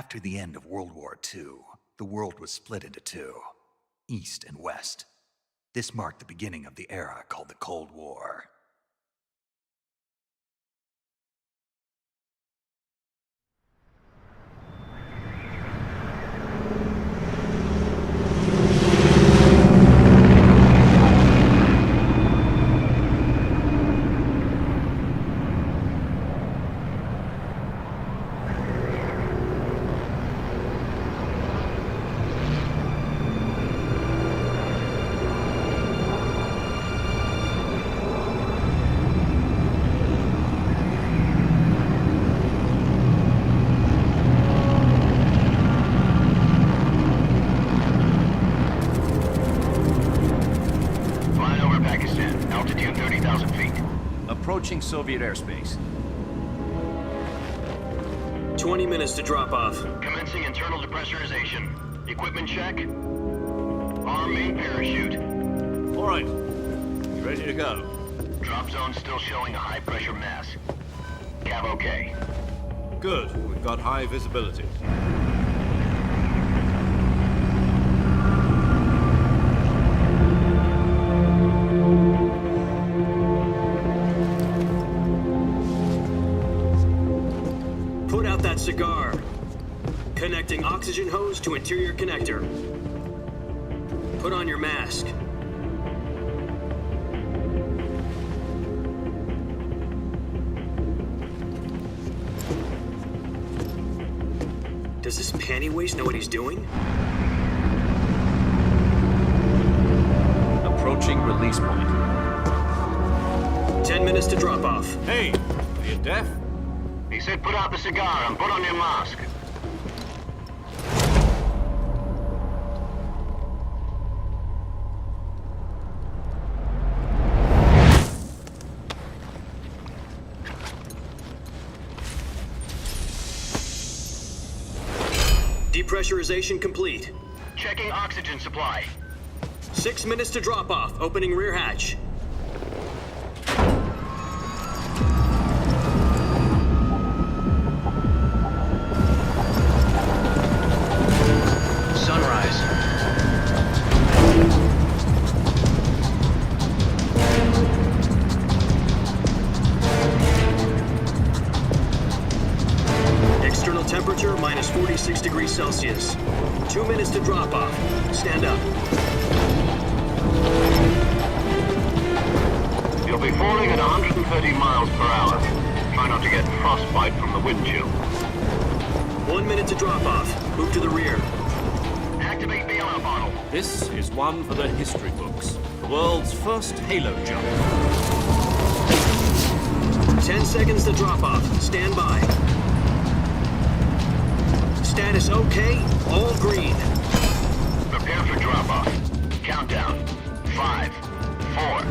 After the end of World War II, the world was split into two, East and West. This marked the beginning of the era called the Cold War. Approaching Soviet airspace. 20 minutes to drop off. Commencing internal depressurization. Equipment check. Arm main parachute. All right. You ready to go? Drop zone still showing a high pressure mass. Cav okay. Good. We've got high visibility. Put out that cigar. Connecting oxygen hose to interior connector. Put on your mask. Does this panty waste know what he's doing? Approaching release point. 10 minutes to drop off. Hey, are you deaf? He said put out the cigar and put on your mask. Depressurization complete. Checking oxygen supply. 6 minutes to drop off. Opening rear hatch. Sunrise. External temperature minus 46 degrees Celsius. 2 minutes to drop off. Stand up. You'll be falling at 130 miles per hour. Try not to get frostbite from the wind chill. 1 minute to drop off. Move to the rear. Activate the air bottle. This is one for the history books. The world's first halo jump. 10 seconds to drop off. Stand by. Status okay. All green. Prepare for drop-off. Countdown. 5, 4,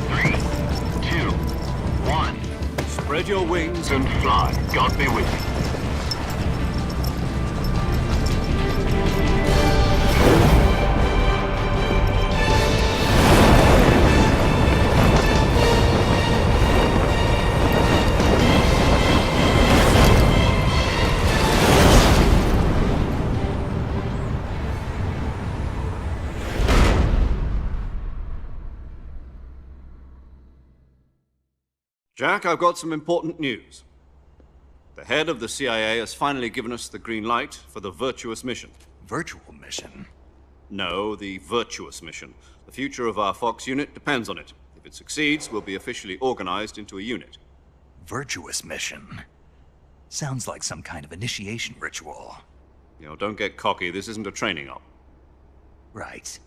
3, 2, 1. Spread your wings And fly. God be with you. Jack, I've got some important news. The head of the CIA has finally given us the green light for the virtuous mission. Virtual mission? No, the virtuous mission. The future of our Fox unit depends on it. If it succeeds, we'll be officially organized into a unit. Virtuous mission? Sounds like some kind of initiation ritual. You know, don't get cocky. This isn't a training op. Right.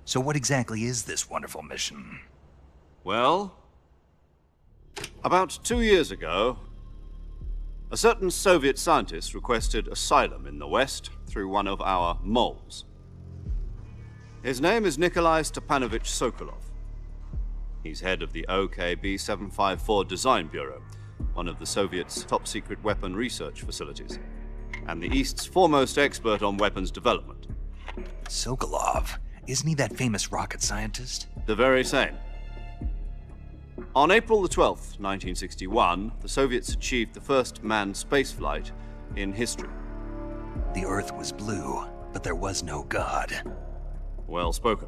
So what exactly is this wonderful mission? Well, about 2 years ago, a certain Soviet scientist requested asylum in the West through one of our moles. His name is Nikolai Stepanovich Sokolov. He's head of the OKB 754 Design Bureau, one of the Soviets' top-secret weapon research facilities, and the East's foremost expert on weapons development. Sokolov? Isn't he that famous rocket scientist? The very same. On April the 12th, 1961, the Soviets achieved the first manned spaceflight in history. The Earth was blue, but there was no God. Well spoken.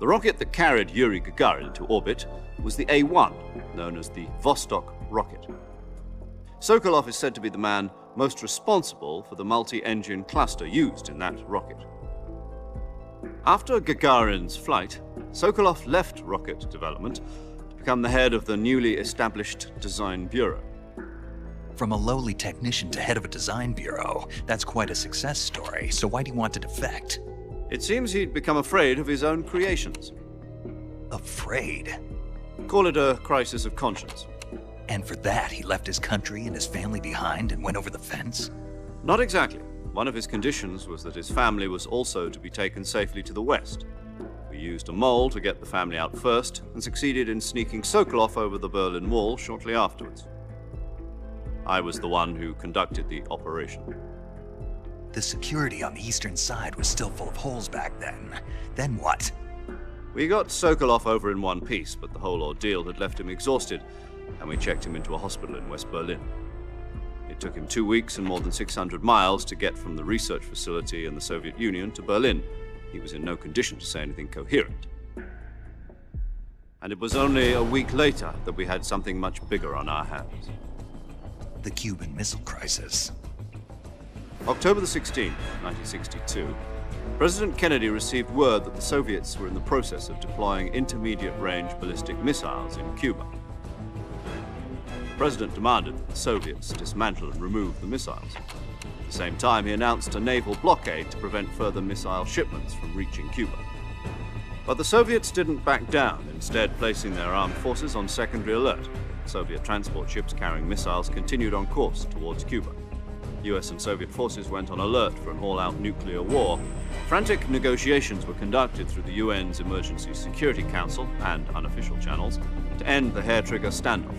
The rocket that carried Yuri Gagarin into orbit was the A-1, known as the Vostok rocket. Sokolov is said to be the man most responsible for the multi-engine cluster used in that rocket. After Gagarin's flight, Sokolov left rocket development to become the head of the newly established Design Bureau. From a lowly technician to head of a design bureau, that's quite a success story, so why'd he want to defect? It seems he'd become afraid of his own creations. Afraid? Call it a crisis of conscience. And for that, he left his country and his family behind and went over the fence? Not exactly. One of his conditions was that his family was also to be taken safely to the west. We used a mole to get the family out first and succeeded in sneaking Sokolov over the Berlin Wall shortly afterwards. I was the one who conducted the operation. The security on the eastern side was still full of holes back then. Then what? We got Sokolov over in one piece, but the whole ordeal had left him exhausted, and we checked him into a hospital in West Berlin. It took him 2 weeks and more than 600 miles to get from the research facility in the Soviet Union to Berlin. He was in no condition to say anything coherent. And it was only a week later that we had something much bigger on our hands. The Cuban Missile Crisis. October the 16th, 1962, President Kennedy received word that the Soviets were in the process of deploying intermediate-range ballistic missiles in Cuba. The President demanded that the Soviets dismantle and remove the missiles. At the same time, he announced a naval blockade to prevent further missile shipments from reaching Cuba. But the Soviets didn't back down, instead placing their armed forces on secondary alert. Soviet transport ships carrying missiles continued on course towards Cuba. US and Soviet forces went on alert for an all-out nuclear war. Frantic negotiations were conducted through the UN's Emergency Security Council and unofficial channels to end the hair-trigger standoff.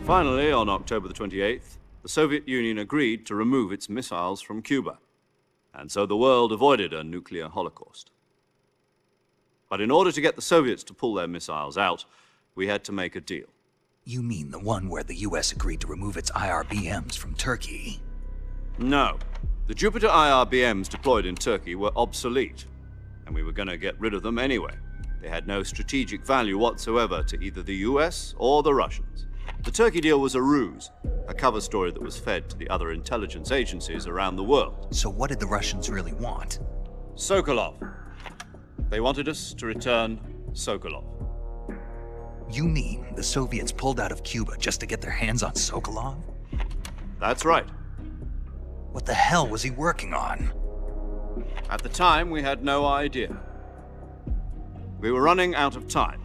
Finally, on October the 28th, the Soviet Union agreed to remove its missiles from Cuba, and so the world avoided a nuclear holocaust. But in order to get the Soviets to pull their missiles out, we had to make a deal. You mean the one where the US agreed to remove its IRBMs from Turkey? No. The Jupiter IRBMs deployed in Turkey were obsolete, and we were going to get rid of them anyway. They had no strategic value whatsoever to either the US or the Russians. The Turkey deal was a ruse, a cover story that was fed to the other intelligence agencies around the world. So what did the Russians really want? Sokolov. They wanted us to return Sokolov. You mean the Soviets pulled out of Cuba just to get their hands on Sokolov? That's right. What the hell was he working on? At the time, we had no idea. We were running out of time.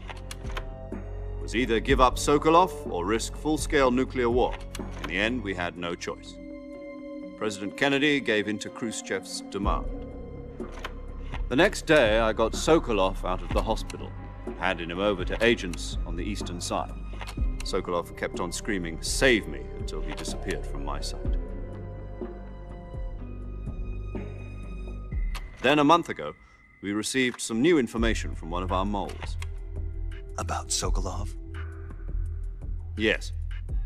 It was either give up Sokolov or risk full-scale nuclear war. In the end, we had no choice. President Kennedy gave in to Khrushchev's demand. The next day, I got Sokolov out of the hospital, handing him over to agents on the eastern side. Sokolov kept on screaming, "Save me," until he disappeared from my sight. Then a month ago, we received some new information from one of our moles. About Sokolov? Yes.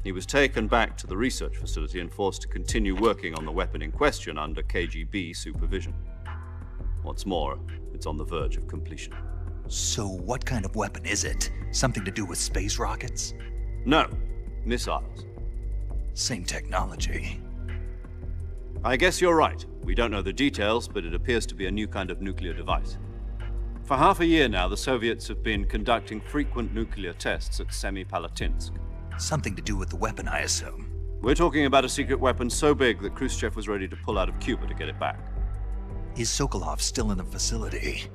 He was taken back to the research facility and forced to continue working on the weapon in question under KGB supervision. What's more, it's on the verge of completion. So what kind of weapon is it? Something to do with space rockets? No, missiles. Same technology. I guess you're right. We don't know the details, but it appears to be a new kind of nuclear device. For half a year now, the Soviets have been conducting frequent nuclear tests at Semipalatinsk. Something to do with the weapon, I assume. We're talking about a secret weapon so big that Khrushchev was ready to pull out of Cuba to get it back. Is Sokolov still in the facility?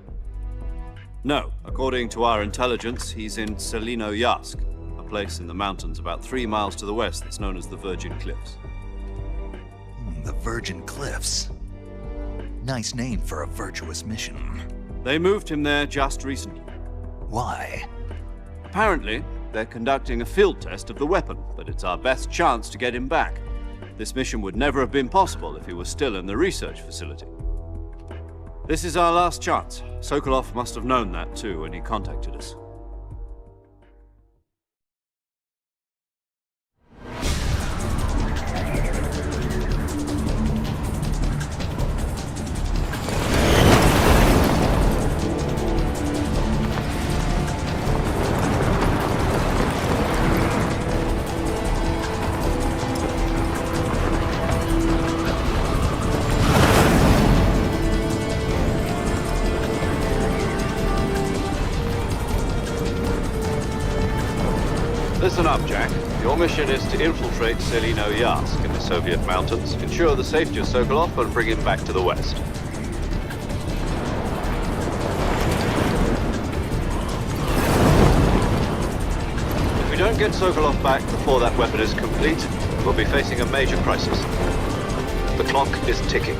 No. According to our intelligence, he's in Tselinoyarsk, a place in the mountains about 3 miles to the west that's known as the Virgin Cliffs. The Virgin Cliffs. Nice name for a virtuous mission. They moved him there just recently. Why? Apparently, they're conducting a field test of the weapon, but it's our best chance to get him back. This mission would never have been possible if he was still in the research facility. This is our last chance. Sokolov must have known that too when he contacted us. Listen up, Jack. Your mission is to infiltrate Tselinoyarsk in the Soviet mountains, ensure the safety of Sokolov, and bring him back to the west. If we don't get Sokolov back before that weapon is complete, we'll be facing a major crisis. The clock is ticking.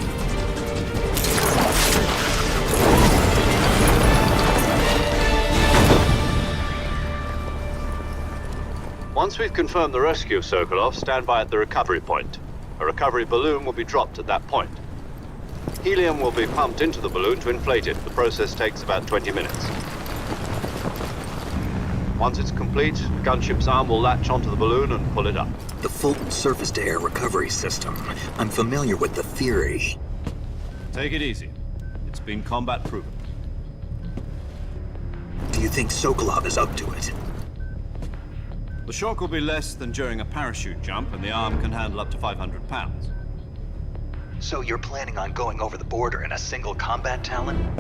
Once we've confirmed the rescue of Sokolov, stand by at the recovery point. A recovery balloon will be dropped at that point. Helium will be pumped into the balloon to inflate it. The process takes about 20 minutes. Once it's complete, the gunship's arm will latch onto the balloon and pull it up. The Fulton surface-to-air recovery system. I'm familiar with the theory. Take it easy. It's been combat proven. Do you think Sokolov is up to it? The shock will be less than during a parachute jump, and the arm can handle up to 500 pounds. So you're planning on going over the border in a single combat Talon?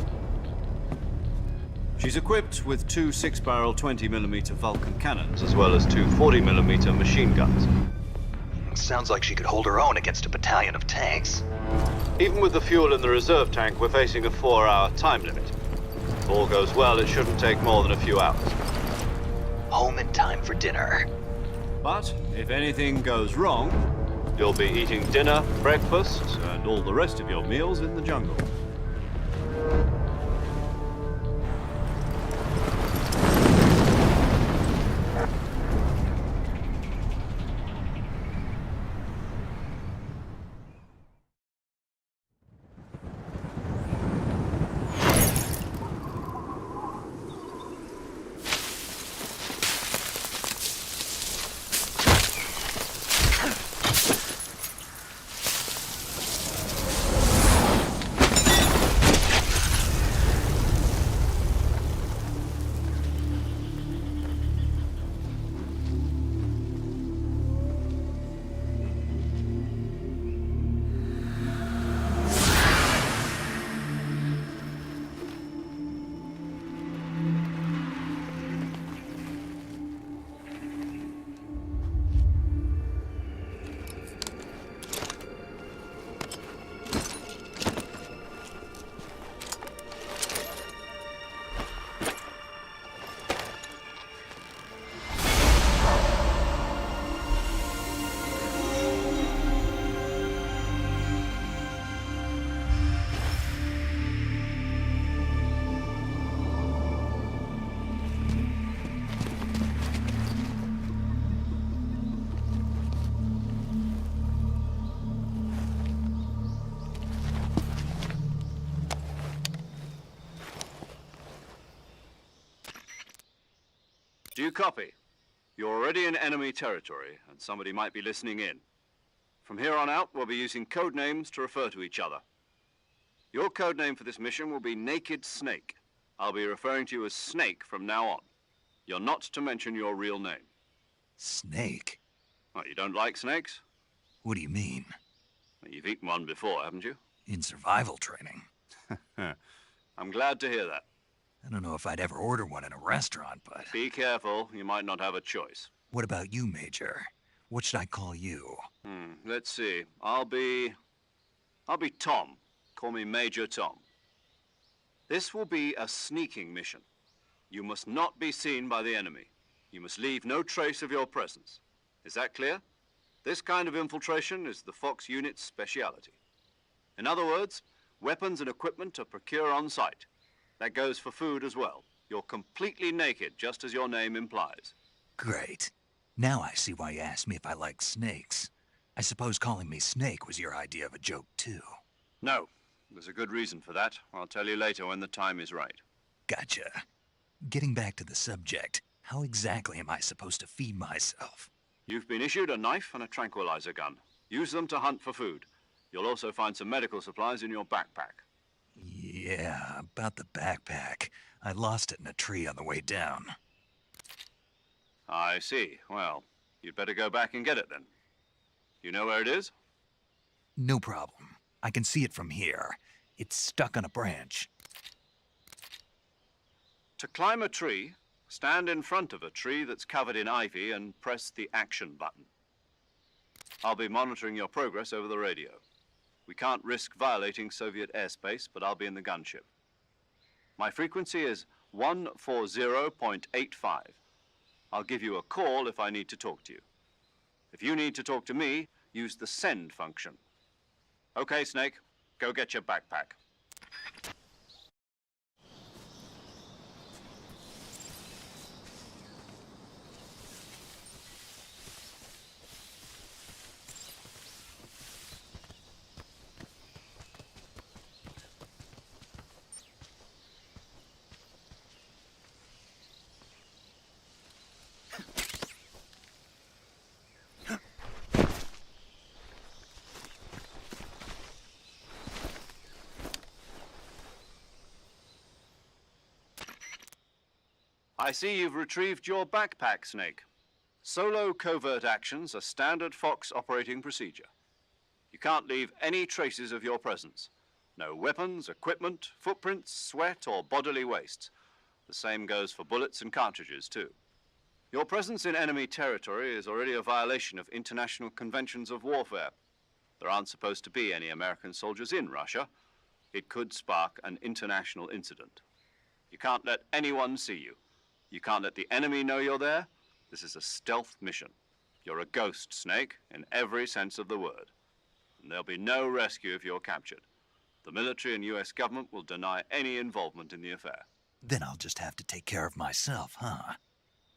She's equipped with two 6-barrel 20mm Vulcan cannons, as well as two 40mm machine guns. Sounds like she could hold her own against a battalion of tanks. Even with the fuel in the reserve tank, we're facing a 4-hour time limit. If all goes well, it shouldn't take more than a few hours. Home in time for dinner. But if anything goes wrong, you'll be eating dinner, breakfast, and all the rest of your meals in the jungle. Do you copy? You're already in enemy territory, and somebody might be listening in. From here on out, we'll be using code names to refer to each other. Your code name for this mission will be Naked Snake. I'll be referring to you as Snake from now on. You're not to mention your real name. Snake? What, you don't like snakes? What do you mean? Well, you've eaten one before, haven't you? In survival training. I'm glad to hear that. I don't know if I'd ever order one in a restaurant, but... Be careful, you might not have a choice. What about you, Major? What should I call you? Let's see. I'll be Tom. Call me Major Tom. This will be a sneaking mission. You must not be seen by the enemy. You must leave no trace of your presence. Is that clear? This kind of infiltration is the Fox unit's speciality. In other words, weapons and equipment are procured on site. That goes for food as well. You're completely naked, just as your name implies. Great. Now I see why you asked me if I like snakes. I suppose calling me Snake was your idea of a joke, too. No. There's a good reason for that. I'll tell you later when the time is right. Gotcha. Getting back to the subject, how exactly am I supposed to feed myself? You've been issued a knife and a tranquilizer gun. Use them to hunt for food. You'll also find some medical supplies in your backpack. Yeah, about the backpack. I lost it in a tree on the way down. I see. Well, you'd better go back and get it then. You know where it is? No problem. I can see it from here. It's stuck on a branch. To climb a tree, Stand in front of a tree that's covered in ivy and press the action button. I'll be monitoring your progress over the radio. We can't risk violating Soviet airspace, but I'll be in the gunship. My frequency is 140.85. I'll give you a call if I need to talk to you. If you need to talk to me, use the send function. Okay, Snake, go get your backpack. I see you've retrieved your backpack, Snake. Solo covert actions are standard Fox operating procedure. You can't leave any traces of your presence. No weapons, equipment, footprints, sweat, or bodily wastes. The same goes for bullets and cartridges, too. Your presence in enemy territory is already a violation of international conventions of warfare. There aren't supposed to be any American soldiers in Russia. It could spark an international incident. You can't let anyone see you. You can't let the enemy know you're there. This is a stealth mission. You're a ghost, Snake, in every sense of the word. And there'll be no rescue if you're captured. The military and US government will deny any involvement in the affair. Then I'll just have to take care of myself, huh?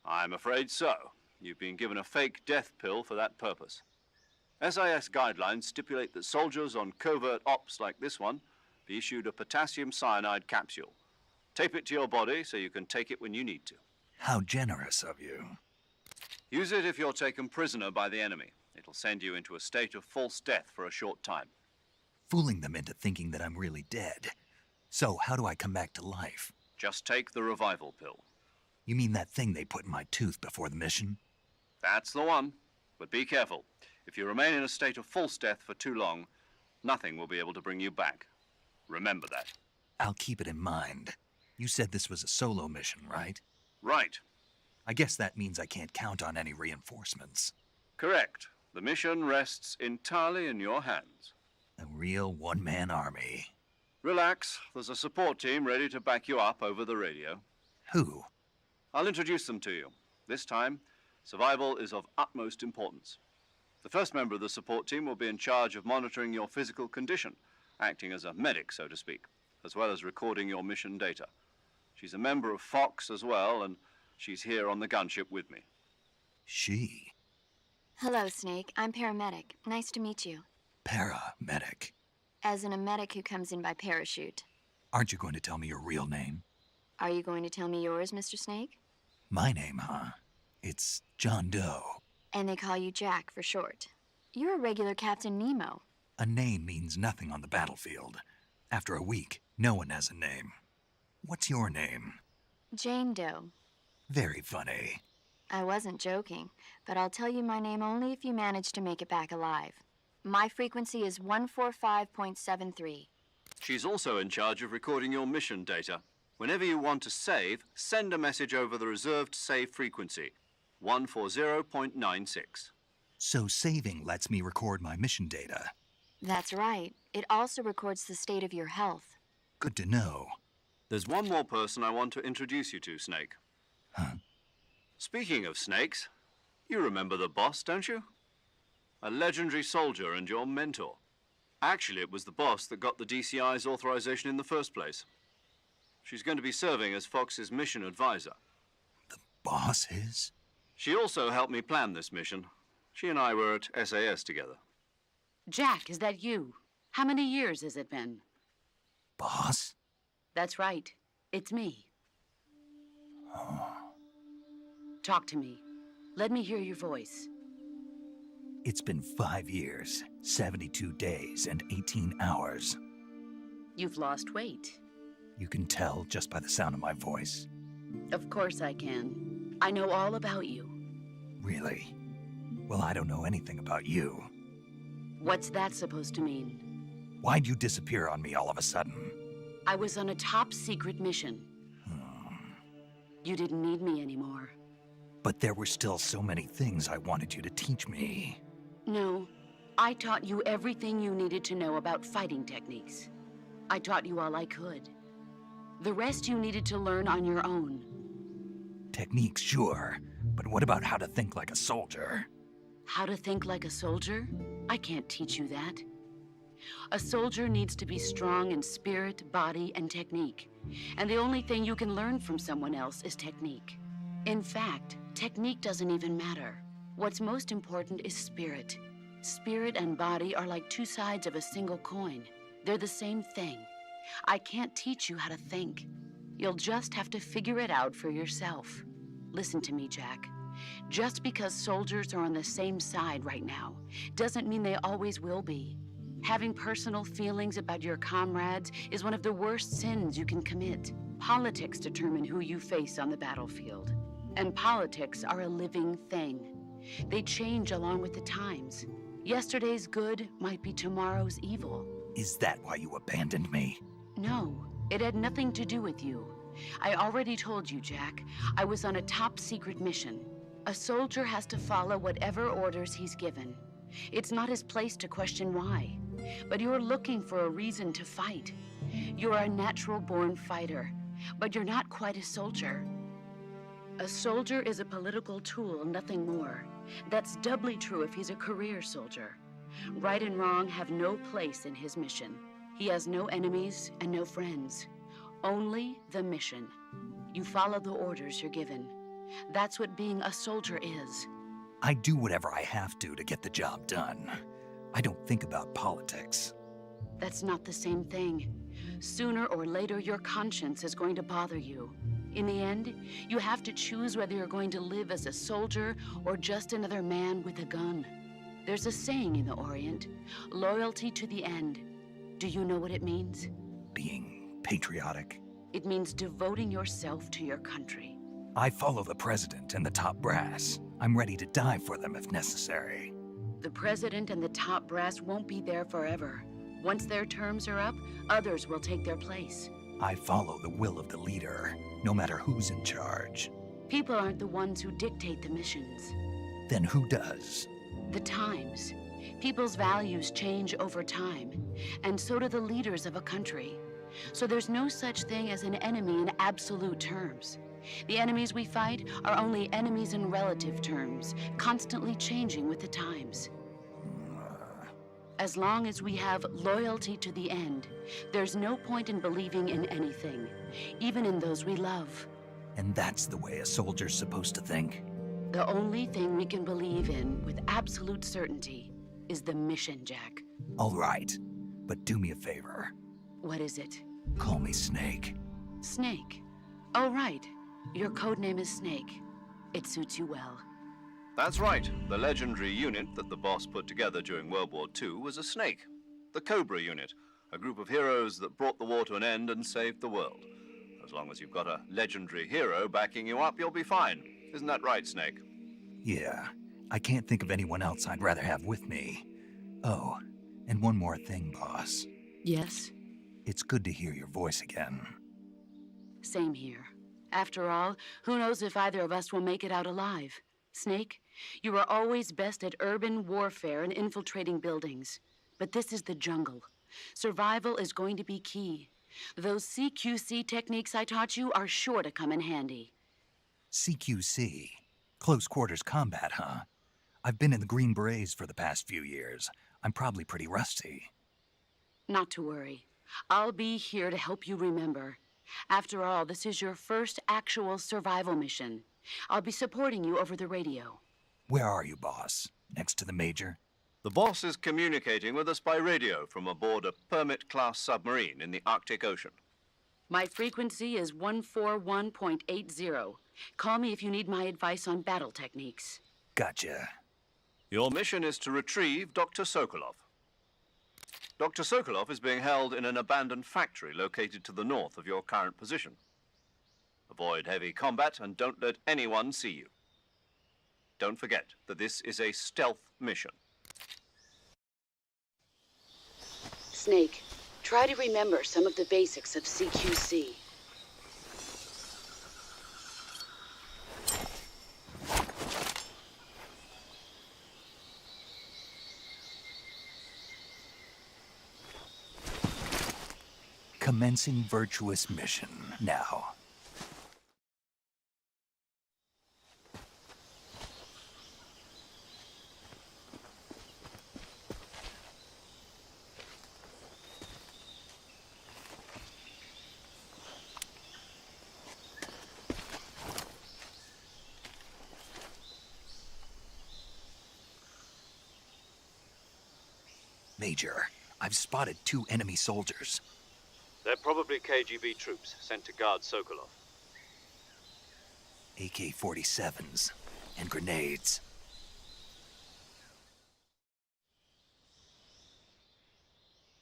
I'm afraid so. You've been given a fake death pill for that purpose. SIS guidelines stipulate that soldiers on covert ops like this one be issued a potassium cyanide capsule. Tape it to your body so you can take it when you need to. How generous of you. Use it if you're taken prisoner by the enemy. It'll send you into a state of false death for a short time. Fooling them into thinking that I'm really dead. So how do I come back to life? Just take the revival pill. You mean that thing they put in my tooth before the mission? That's the one. But be careful. If you remain in a state of false death for too long, nothing will be able to bring you back. Remember that. I'll keep it in mind. You said this was a solo mission, right? Right. I guess that means I can't count on any reinforcements. Correct. The mission rests entirely in your hands. A real one-man army. Relax. There's a support team ready to back you up over the radio. Who? I'll introduce them to you. This time, survival is of utmost importance. The first member of the support team will be in charge of monitoring your physical condition, acting as a medic, so to speak, as well as recording your mission data. She's a member of Fox as well, and she's here on the gunship with me. She? Hello, Snake. I'm paramedic. Nice to meet you. Paramedic. As in a medic who comes in by parachute. Aren't you going to tell me your real name? Are you going to tell me yours, Mr. Snake? My name, huh? It's John Doe. And they call you Jack for short. You're a regular Captain Nemo. A name means nothing on the battlefield. After a week, no one has a name. What's your name? Jane Doe. Very funny. I wasn't joking, but I'll tell you my name only if you manage to make it back alive. My frequency is 145.73. She's also in charge of recording your mission data. Whenever you want to save, send a message over the reserved save frequency, 140.96. So saving lets me record my mission data. That's right. It also records the state of your health. Good to know. There's one more person I want to introduce you to, Snake. Huh? Speaking of snakes, you remember the boss, don't you? A legendary soldier and your mentor. Actually, it was the boss that got the DCI's authorization in the first place. She's going to be serving as Fox's mission advisor. The boss is? She also helped me plan this mission. She and I were at SAS together. Jack, is that you? How many years has it been? Boss? That's right. It's me. Oh. Talk to me. Let me hear your voice. It's been 5 years, 72 days, and 18 hours. You've lost weight. You can tell just by the sound of my voice. Of course I can. I know all about you. Really? Well, I don't know anything about you. What's that supposed to mean? Why'd you disappear on me all of a sudden? I was on a top-secret mission. You didn't need me anymore. But there were still so many things I wanted you to teach me. No, I taught you everything you needed to know about fighting techniques. I taught you all I could. The rest you needed to learn on your own. Techniques, sure. But what about how to think like a soldier? How to think like a soldier? I can't teach you that. A soldier needs to be strong in spirit, body, and technique. And the only thing you can learn from someone else is technique. In fact, technique doesn't even matter. What's most important is spirit. Spirit and body are like two sides of a single coin. They're the same thing. I can't teach you how to think. You'll just have to figure it out for yourself. Listen to me, Jack. Just because soldiers are on the same side right now doesn't mean they always will be. Having personal feelings about your comrades is one of the worst sins you can commit. Politics determine who you face on the battlefield. And politics are a living thing. They change along with the times. Yesterday's good might be tomorrow's evil. Is that why you abandoned me? No, it had nothing to do with you. I already told you, Jack. I was on a top-secret mission. A soldier has to follow whatever orders he's given. It's not his place to question why. But you're looking for a reason to fight. You're a natural-born fighter, but you're not quite a soldier. A soldier is a political tool, nothing more. That's doubly true if he's a career soldier. Right and wrong have no place in his mission. He has no enemies and no friends. Only the mission. You follow the orders you're given. That's what being a soldier is. I do whatever I have to get the job done. I don't think about politics. That's not the same thing. Sooner or later, your conscience is going to bother you. In the end, you have to choose whether you're going to live as a soldier or just another man with a gun. There's a saying in the Orient, loyalty to the end. Do you know what it means? Being patriotic. It means devoting yourself to your country. I follow the president and the top brass. I'm ready to die for them if necessary. The president and the top brass won't be there forever. Once their terms are up, others will take their place. I follow the will of the leader, no matter who's in charge. People aren't the ones who dictate the missions. Then who does? The times. People's values change over time, and so do the leaders of a country. So there's no such thing as an enemy in absolute terms. The enemies we fight are only enemies in relative terms, constantly changing with the times. As long as we have loyalty to the end, there's no point in believing in anything, even in those we love. And that's the way a soldier's supposed to think? The only thing we can believe in with absolute certainty is the mission, Jack. All right, but do me a favor. What is it? Call me Snake. Snake. Oh, right. Your code name is Snake. It suits you well. That's right. The legendary unit that the boss put together during World War II was a snake. The Cobra unit, a group of heroes that brought the war to an end and saved the world. As long as you've got a legendary hero backing you up, you'll be fine. Isn't that right, Snake? Yeah, I can't think of anyone else I'd rather have with me. Oh, and one more thing, boss. Yes? It's good to hear your voice again. Same here. After all, who knows if either of us will make it out alive? Snake, you are always best at urban warfare and infiltrating buildings. But this is the jungle. Survival is going to be key. Those CQC techniques I taught you are sure to come in handy. CQC? Close quarters combat, huh? I've been in the Green Berets for the past few years. I'm probably pretty rusty. Not to worry. I'll be here to help you remember. After all, this is your first actual survival mission. I'll be supporting you over the radio. Where are you, boss? Next to the Major? The boss is communicating with us by radio from aboard a Permit-class submarine in the Arctic Ocean. My frequency is 141.80. Call me if you need my advice on battle techniques. Gotcha. Your mission is to retrieve Dr. Sokolov. Dr. Sokolov is being held in an abandoned factory located to the north of your current position. Avoid heavy combat and don't let anyone see you. Don't forget that this is a stealth mission. Snake, try to remember some of the basics of CQC. Commencing virtuous mission now. Major, I've spotted 2 enemy soldiers. They're probably KGB troops sent to guard Sokolov. AK-47s and grenades.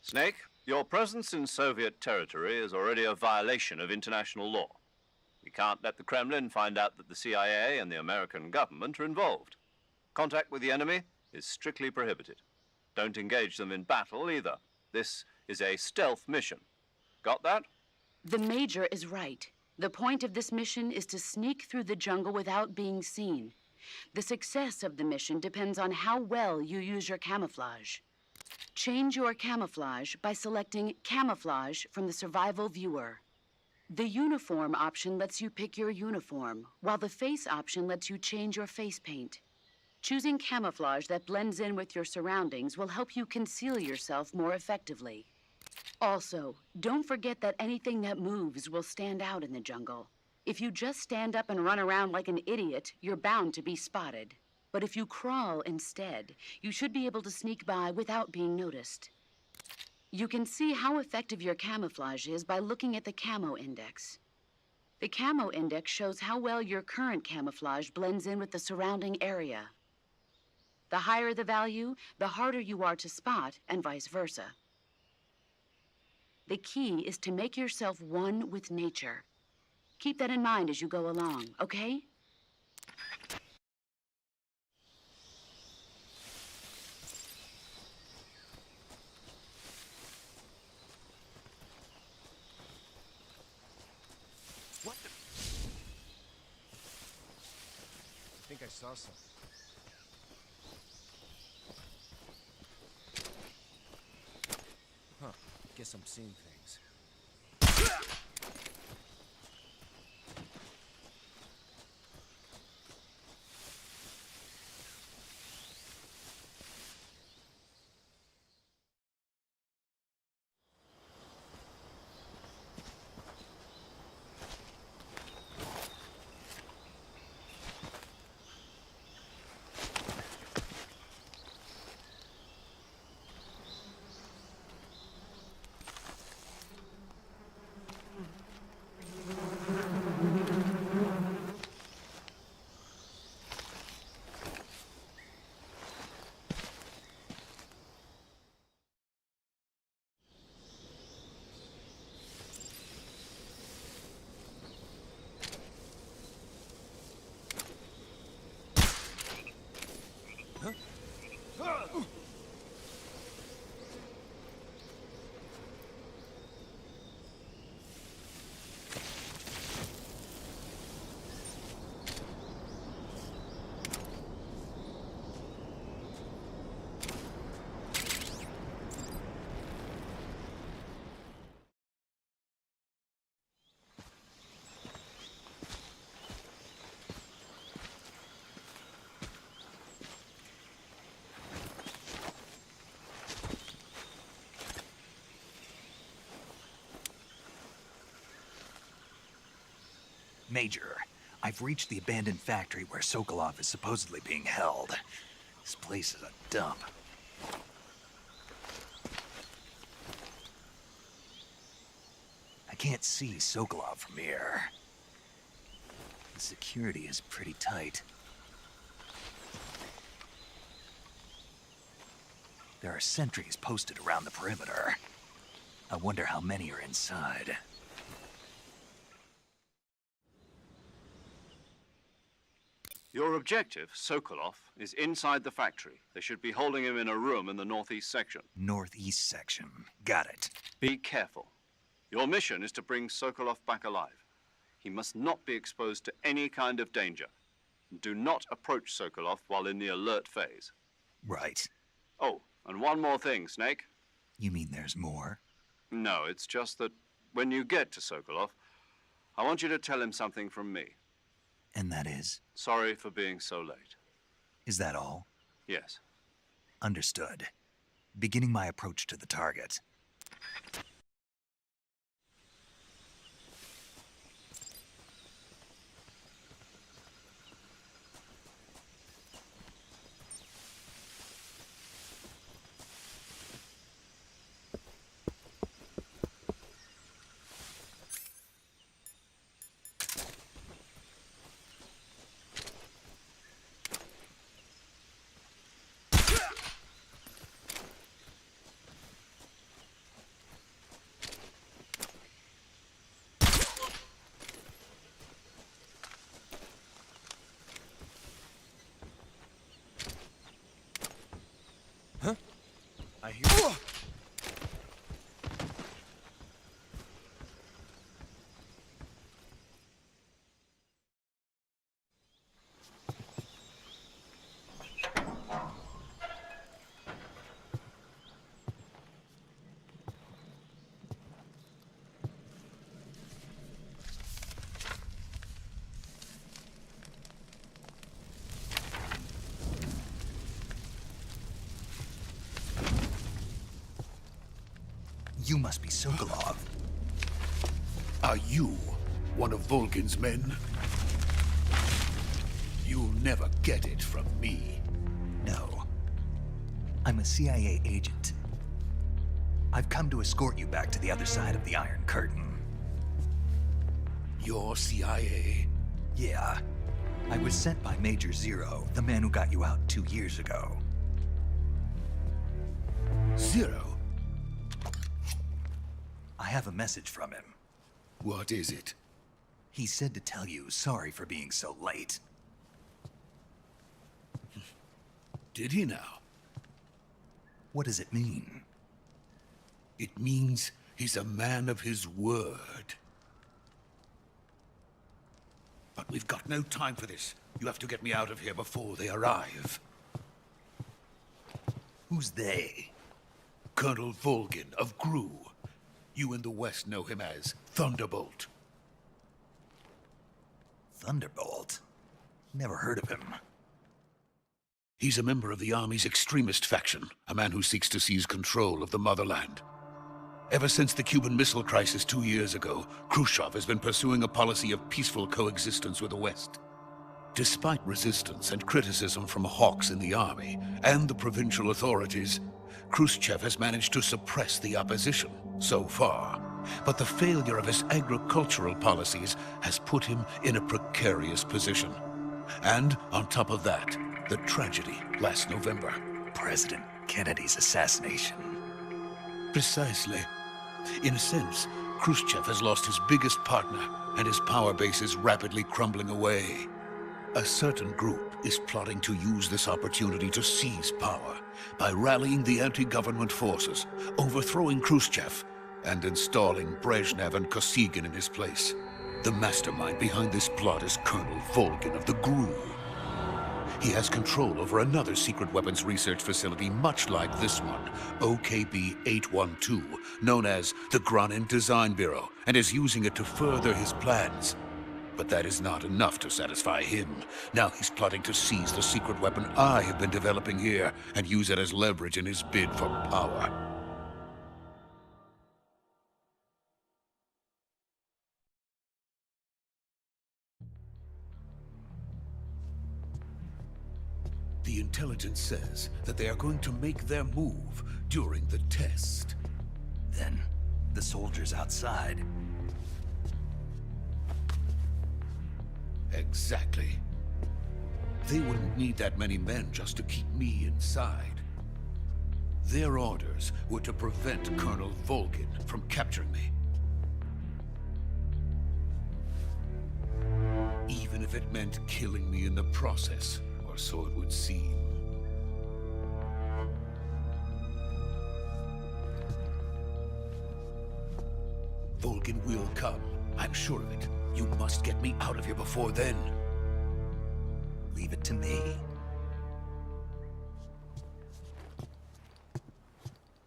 Snake, your presence in Soviet territory is already a violation of international law. We can't let the Kremlin find out that the CIA and the American government are involved. Contact with the enemy is strictly prohibited. Don't engage them in battle either. This is a stealth mission. Got that? The Major is right. The point of this mission is to sneak through the jungle without being seen. The success of the mission depends on how well you use your camouflage. Change your camouflage by selecting Camouflage from the Survival Viewer. The Uniform option lets you pick your uniform, while the Face option lets you change your face paint. Choosing camouflage that blends in with your surroundings will help you conceal yourself more effectively. Also, don't forget that anything that moves will stand out in the jungle. If you just stand up and run around like an idiot, you're bound to be spotted. But if you crawl instead, you should be able to sneak by without being noticed. You can see how effective your camouflage is by looking at the Camo Index. The Camo Index shows how well your current camouflage blends in with the surrounding area. The higher the value, the harder you are to spot, and vice versa. The key is to make yourself one with nature. Keep that in mind as you go along, okay? What the? I think I saw something. Huh. Guess I'm seeing things. Major, I've reached the abandoned factory where Sokolov is supposedly being held. This place is a dump. I can't see Sokolov from here. The security is pretty tight. There are sentries posted around the perimeter. I wonder how many are inside. Your objective, Sokolov, is inside the factory. They should be holding him in a room in the northeast section. Northeast section. Got it. Be careful. Your mission is to bring Sokolov back alive. He must not be exposed to any kind of danger. Do not approach Sokolov while in the alert phase. Right. Oh, and one more thing, Snake. You mean there's more? No, it's just that When you get to Sokolov, I want you to tell him something from me. And that is? Sorry for being so late. Is that all? Yes. Understood. Beginning my approach to the target. I hear. You must be Sokolov. Are you one of Volgin's men? You'll never get it from me. No. I'm a CIA agent. I've come to escort you back to the other side of the Iron Curtain. You're CIA? Yeah. I was sent by Major Zero, the man who got you out 2 years ago. Zero? I have a message from him. What is it? He said to tell you sorry for being so late. Did he now? What does it mean? It means he's a man of his word. But we've got no time for this. You have to get me out of here before they arrive. Who's they? Colonel Volgin of GRU. You in the West know him as Thunderbolt. Thunderbolt? Never heard of him. He's a member of the Army's extremist faction, a man who seeks to seize control of the motherland. Ever since the Cuban Missile Crisis 2 years ago, Khrushchev has been pursuing a policy of peaceful coexistence with the West. Despite resistance and criticism from hawks in the Army and the provincial authorities, Khrushchev has managed to suppress the opposition so far. But the failure of his agricultural policies has put him in a precarious position. And on top of that, the tragedy last November. President Kennedy's assassination. Precisely. In a sense, Khrushchev has lost his biggest partner, and his power base is rapidly crumbling away. A certain group is plotting to use this opportunity to seize power by rallying the anti-government forces, overthrowing Khrushchev, and installing Brezhnev and Kosygin in his place. The mastermind behind this plot is Colonel Volgin of the GRU. He has control over another secret weapons research facility much like this one, OKB-812, known as the Granin Design Bureau, and is using it to further his plans. But that is not enough to satisfy him. Now he's plotting to seize the secret weapon I have been developing here and use it as leverage in his bid for power. The intelligence says that they are going to make their move during the test. Then, the soldiers outside. Exactly. They wouldn't need that many men just to keep me inside. Their orders were to prevent Colonel Volgin from capturing me. Even if it meant killing me in the process. Or so it would seem. Volgin will come. I'm sure of it. You must get me out of here before then. Leave it to me.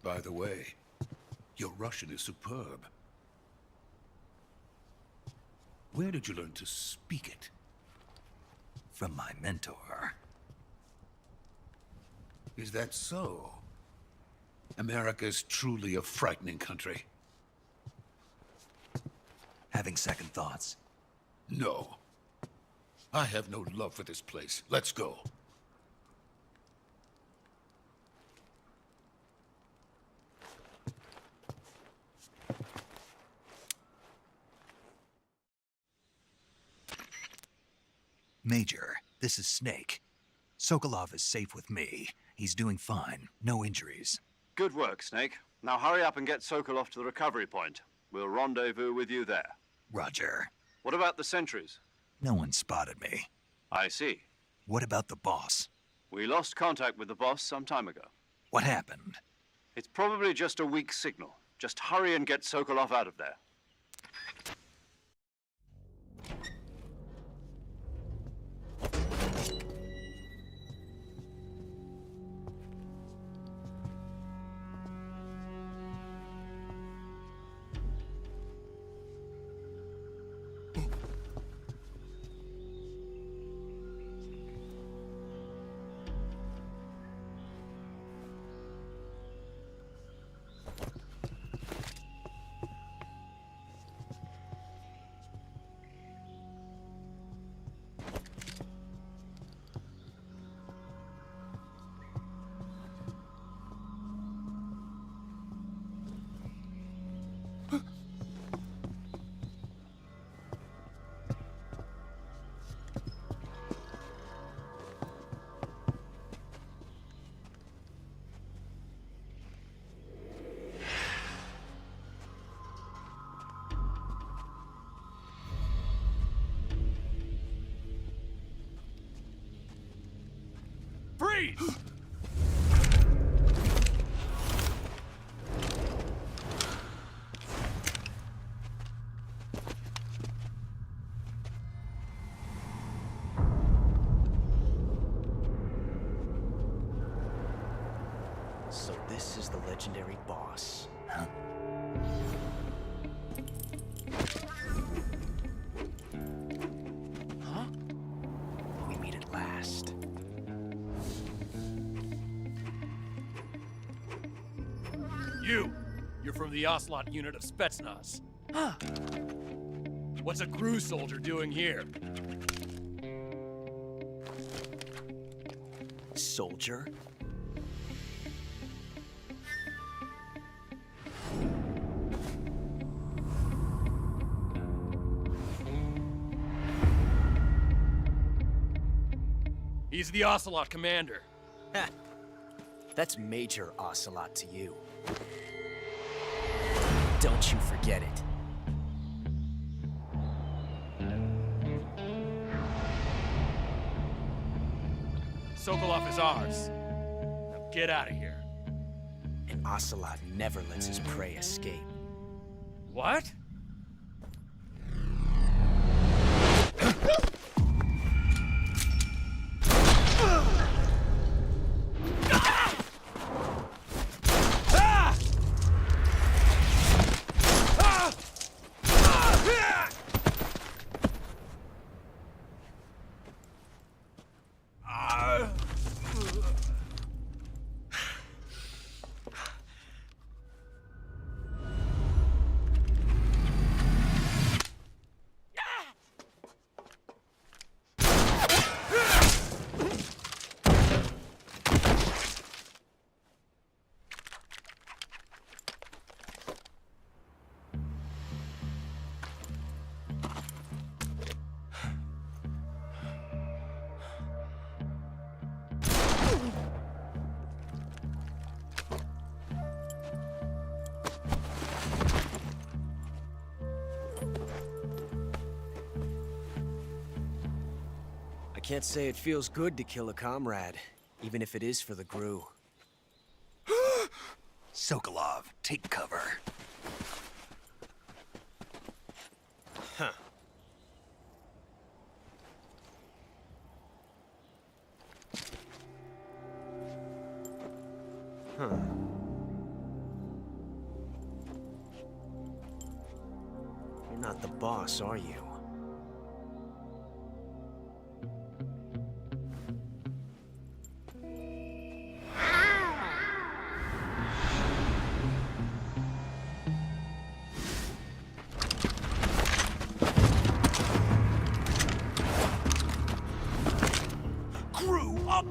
By the way, your Russian is superb. Where did you learn to speak it? From my mentor. Is that so? America's truly a frightening country. Having second thoughts? No. I have no love for this place. Let's go. Major, this is Snake. Sokolov is safe with me. He's doing fine. No injuries. Good work, Snake. Now hurry up and get Sokolov to the recovery point. We'll rendezvous with you there. Roger. What about the sentries? No one spotted me. I see. What about the boss? We lost contact with the boss some time ago. What happened? It's probably just a weak signal. Just hurry and get Sokolov out of there. Freeze! So this is the legendary boss. Huh? Huh? We meet at last. You're from the Ocelot unit of Spetsnaz. Huh. What's a crew soldier doing here? Soldier? He's the Ocelot commander. Ha! That's Major Ocelot to you. Don't you forget it. Sokolov is ours. Now get out of here. And Ocelot never lets his prey escape. What? I can't say it feels good to kill a comrade, even if it is for the GRU. Sokolov, take cover. Huh. Huh. You're not the boss, are you?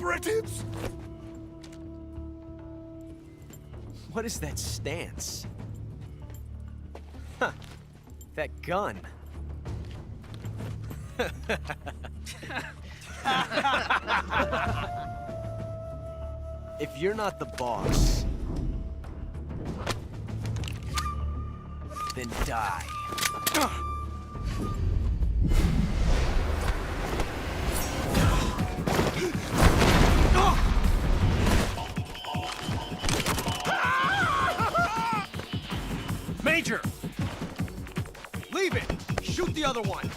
operatives! What is that stance? Huh. That gun. If you're not the boss, then die. Major! Leave it! Shoot the other one!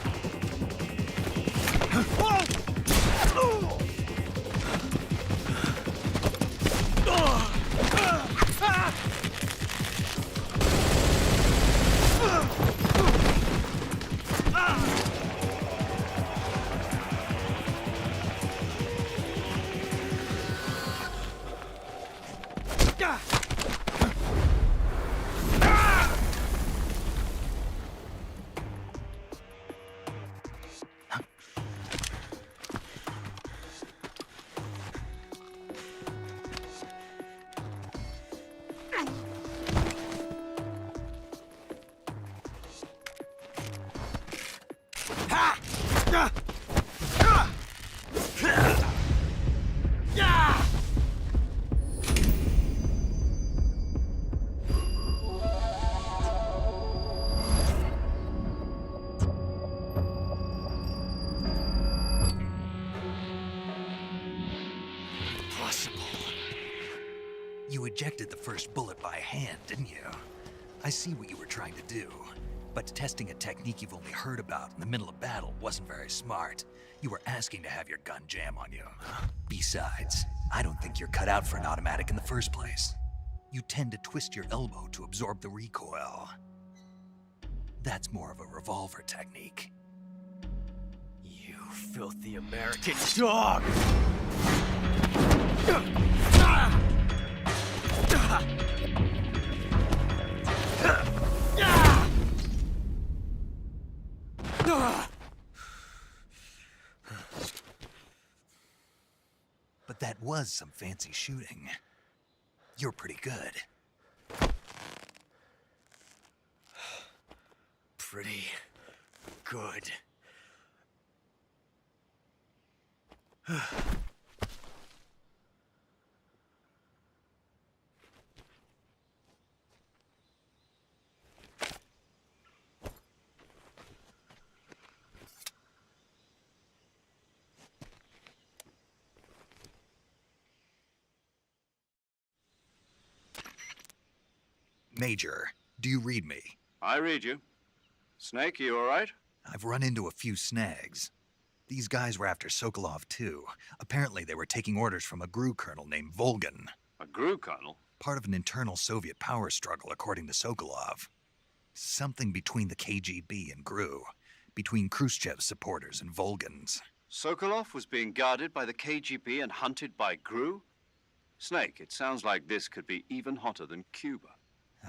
You ejected the first bullet by hand, didn't you? I see what you were trying to do. But testing a technique you've only heard about in the middle of battle wasn't very smart. You were asking to have your gun jam on you. Besides, I don't think you're cut out for an automatic in the first place. You tend to twist your elbow to absorb the recoil. That's more of a revolver technique. You filthy American dog! But that was some fancy shooting. You're pretty good. Pretty good. Major, do you read me? I read you. Snake, you all right? I've run into a few snags. These guys were after Sokolov, too. Apparently they were taking orders from a GRU colonel named Volgin. A GRU colonel? Part of an internal Soviet power struggle, according to Sokolov. Something between the KGB and GRU. Between Khrushchev's supporters and Volgin's. Sokolov was being guarded by the KGB and hunted by GRU? Snake, it sounds like this could be even hotter than Cuba.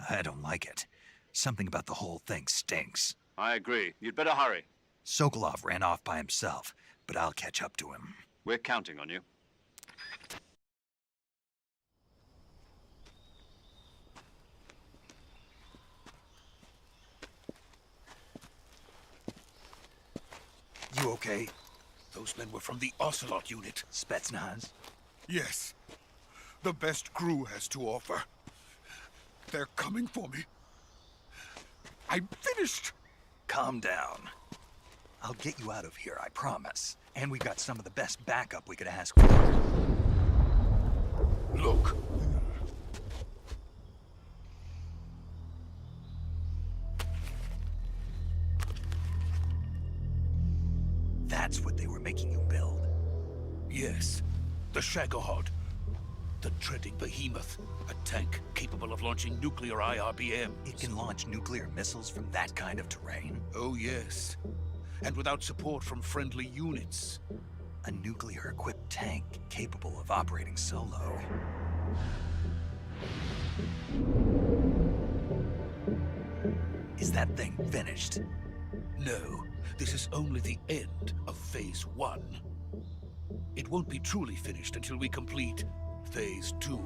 I don't like it. Something about the whole thing stinks. I agree. You'd better hurry. Sokolov ran off by himself, but I'll catch up to him. We're counting on you. You okay? Those men were from the Ocelot unit. Spetsnaz? Yes. The best GRU has to offer. They're coming for me. I'm finished. Calm down. I'll get you out of here, I promise. And we've got some of the best backup we could ask for. Look. That's what they were making you build? Yes. The Shagohod. The dreaded behemoth. A tank capable of launching nuclear IRBMs. It can launch nuclear missiles from that kind of terrain? Oh, yes. And without support from friendly units. A nuclear-equipped tank capable of operating solo. Is that thing finished? No. This is only the end of Phase 1. It won't be truly finished until we complete Phase 2.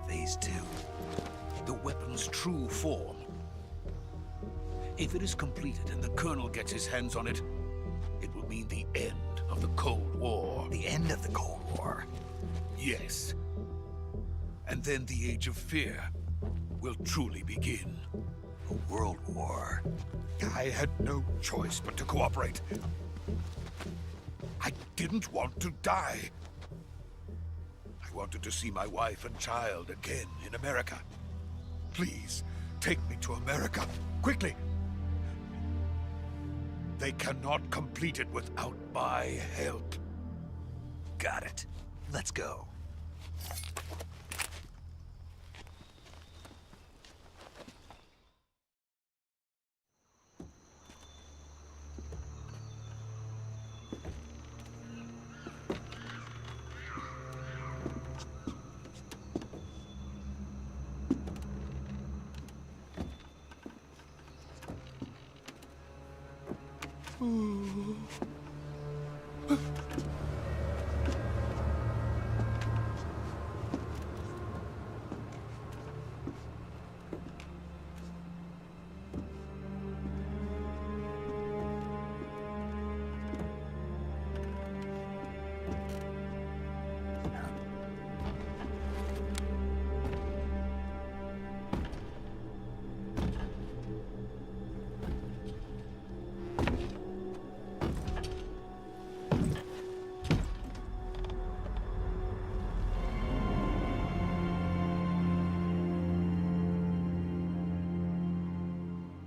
Phase 2. The weapon's true form. If it is completed and the Colonel gets his hands on it, it will mean the end of the Cold War. The end of the Cold War? Yes. And then the Age of Fear will truly begin. A world war. I had no choice but to cooperate. I didn't want to die. I wanted to see my wife and child again in America. Please, take me to America, quickly. They cannot complete it without my help. Got it. Let's go.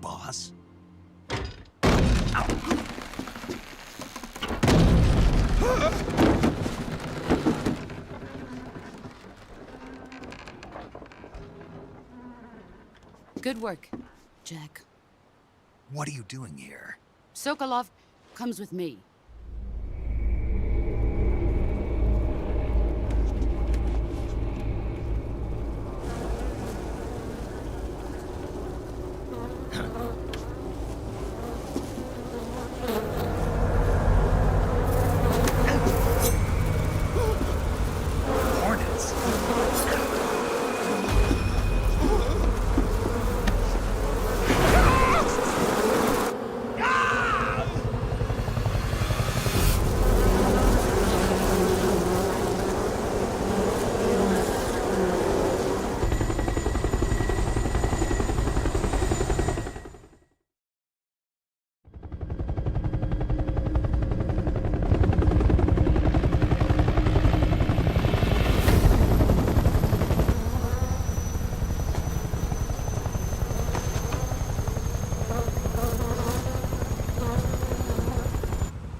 Boss? Good work, Jack. What are you doing here? Sokolov comes with me.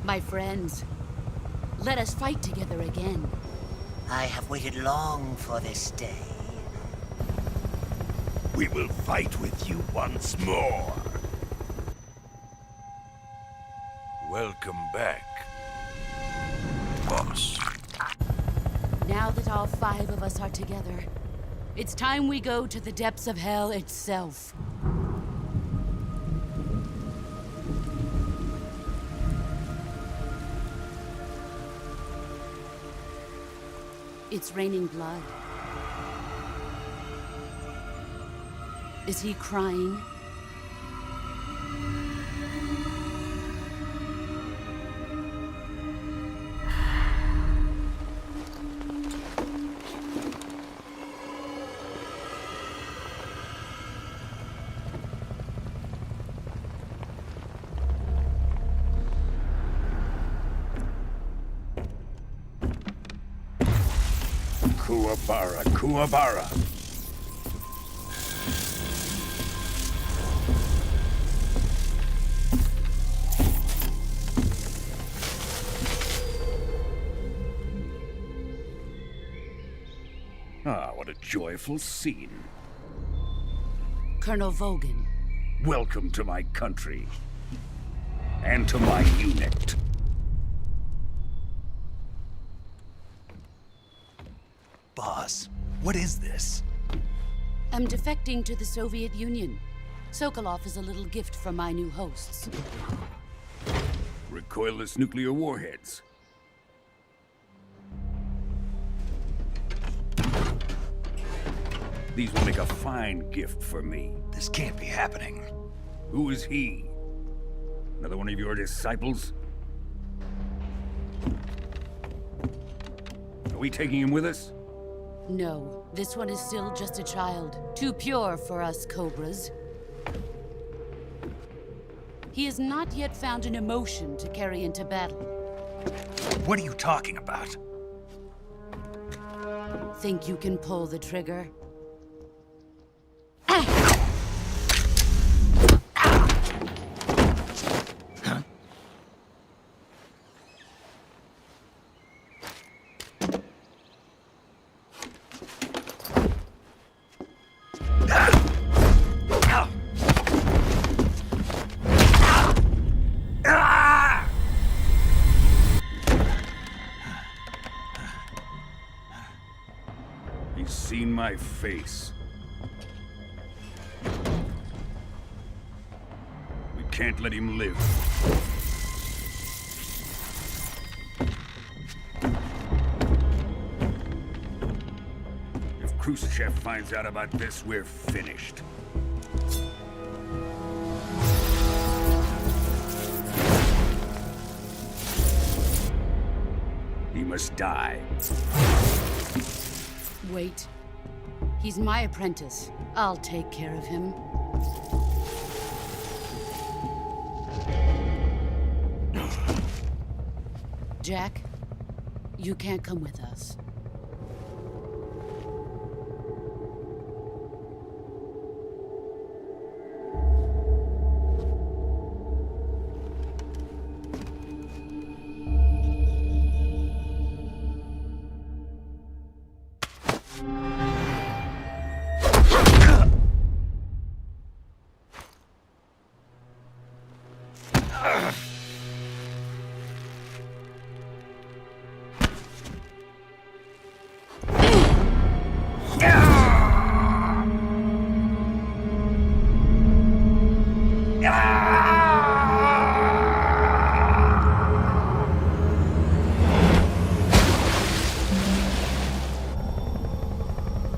My friends, let us fight together again. I have waited long for this day. We will fight with you once more. Welcome back, boss. Now that all 5 of us are together, it's time we go to the depths of hell itself. It's raining blood. Is he crying? Kuwabara, Kuwabara. Ah, what a joyful scene. Colonel Volgin. Welcome to my country. And to my unit. Boss, what is this? I'm defecting to the Soviet Union. Sokolov is a little gift from my new hosts. Recoilless nuclear warheads. These will make a fine gift for me. This can't be happening. Who is he? Another one of your disciples? Are we taking him with us? No, this one is still just a child. Too pure for us Cobras. He has not yet found an emotion to carry into battle. What are you talking about? Think you can pull the trigger? He's seen my face. We can't let him live. If Khrushchev finds out about this, we're finished. He must die. Wait. He's my apprentice. I'll take care of him. Jack, you can't come with us.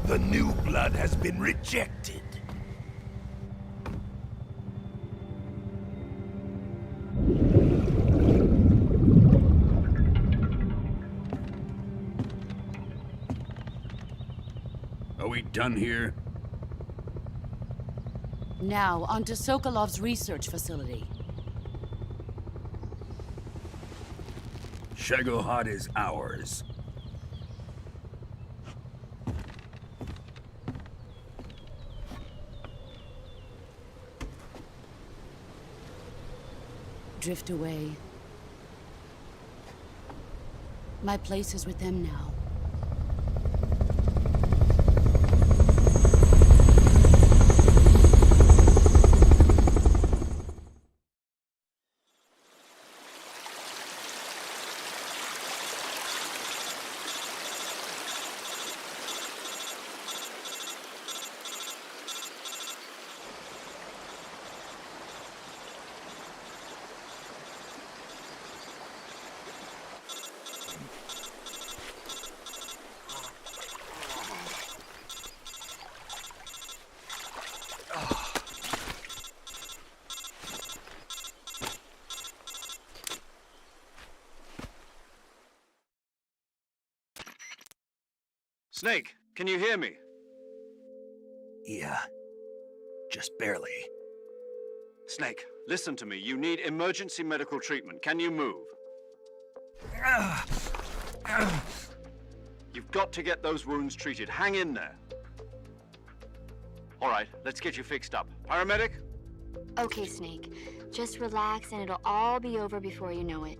The new blood has been rejected. Are we done here? Now, onto Sokolov's research facility. Shagohod is ours. Drift away. My place is with them now. Snake, can you hear me? Yeah. Just barely. Snake, listen to me. You need emergency medical treatment. Can you move? You've got to get those wounds treated. Hang in there. All right, let's get you fixed up. Paramedic? Okay, Snake. Just relax and it'll all be over before you know it.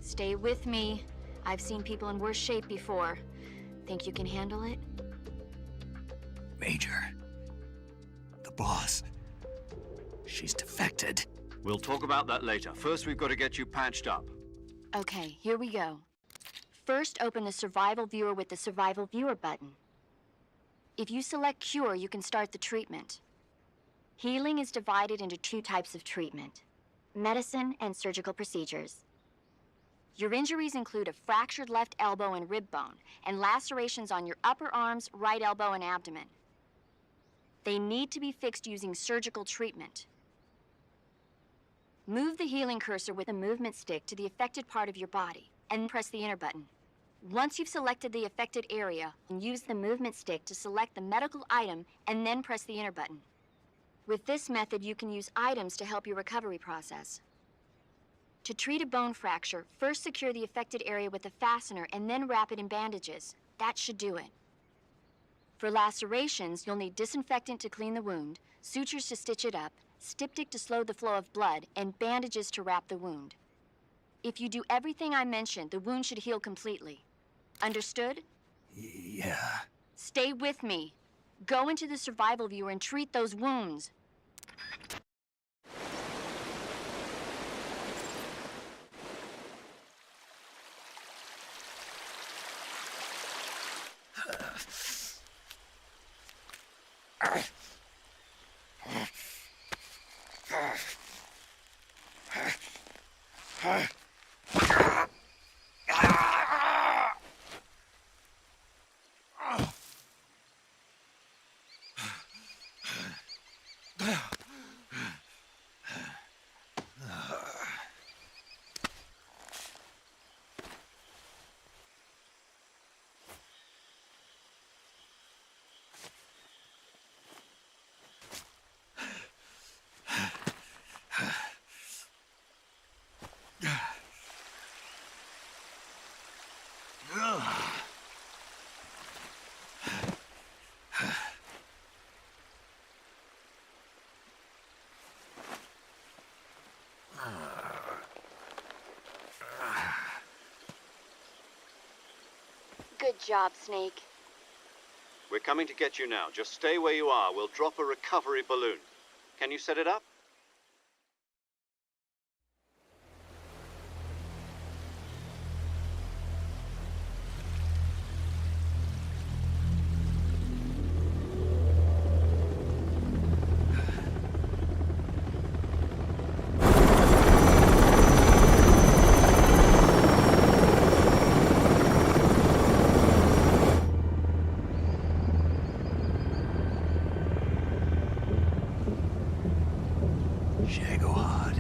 Stay with me. I've seen people in worse shape before. Think you can handle it? Major. The boss. She's defected. We'll talk about that later. First, we've got to get you patched up. Okay, here we go. First, open the Survival Viewer with the Survival Viewer button. If you select Cure, you can start the treatment. Healing is divided into two types of treatment: medicine and surgical procedures. Your injuries include a fractured left elbow and rib bone, and lacerations on your upper arms, right elbow, and abdomen. They need to be fixed using surgical treatment. Move the healing cursor with a movement stick to the affected part of your body, and press the enter button. Once you've selected the affected area, use the movement stick to select the medical item, and then press the enter button. With this method, you can use items to help your recovery process. To treat a bone fracture, first secure the affected area with a fastener and then wrap it in bandages. That should do it. For lacerations, you'll need disinfectant to clean the wound, sutures to stitch it up, styptic to slow the flow of blood, and bandages to wrap the wound. If you do everything I mentioned, the wound should heal completely. Understood? Yeah. Stay with me. Go into the survival viewer and treat those wounds. Good job, Snake. We're coming to get you now. Just stay where you are. We'll drop a recovery balloon. Can you set it up? Shagohod.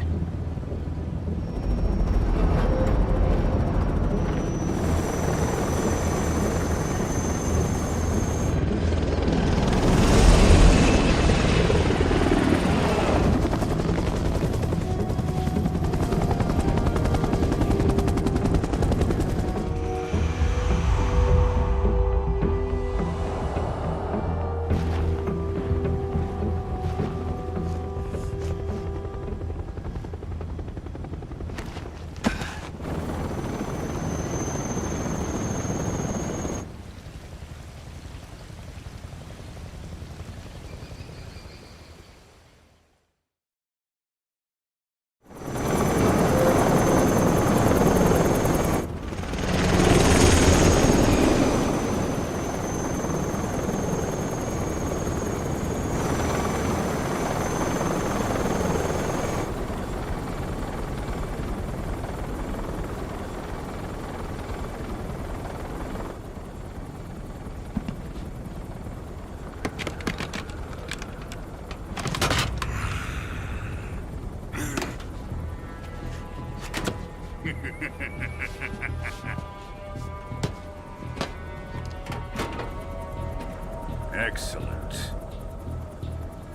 Excellent.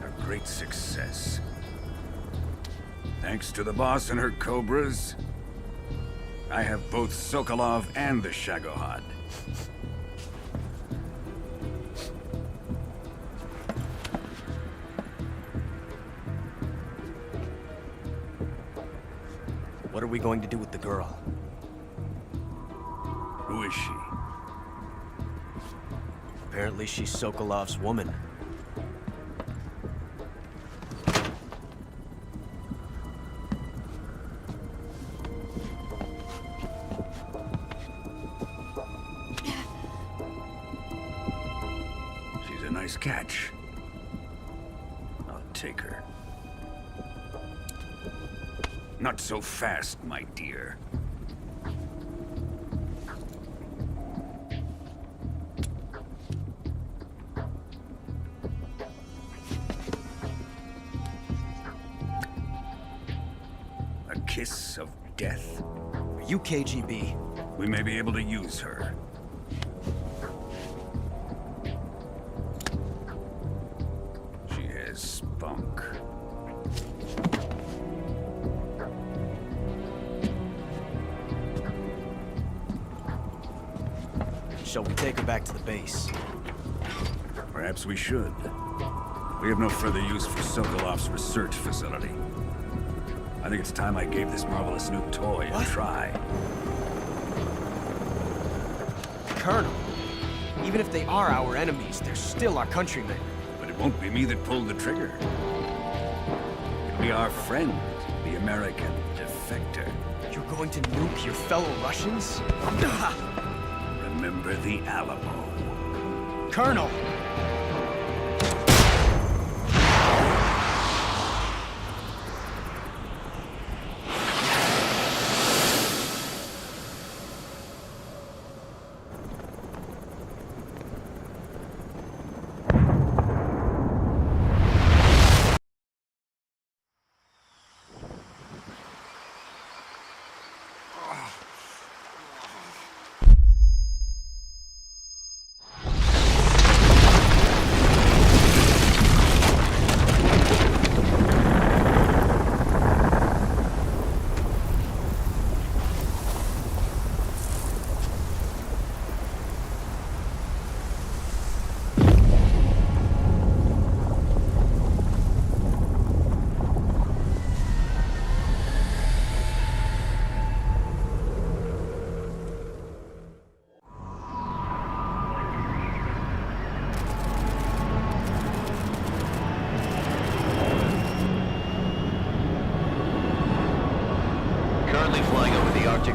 A great success. Thanks to the boss and her Cobras, I have both Sokolov and the Shagohod. What are we going to do with the girl? Who is she? Apparently she's Sokolov's woman. She's a nice catch. I'll take her. Not so fast, my dear. kiss of death? Are you KGB? We may be able to use her. She has spunk. Shall we take her back to the base? Perhaps we should. We have no further use for Sokolov's research facility. I think it's time I gave this marvelous new toy a try. Colonel, even if they are our enemies, they're still our countrymen. But it won't be me that pulled the trigger. It'll be our friend, the American defector. You're going to nuke your fellow Russians? Remember the Alamo. Colonel!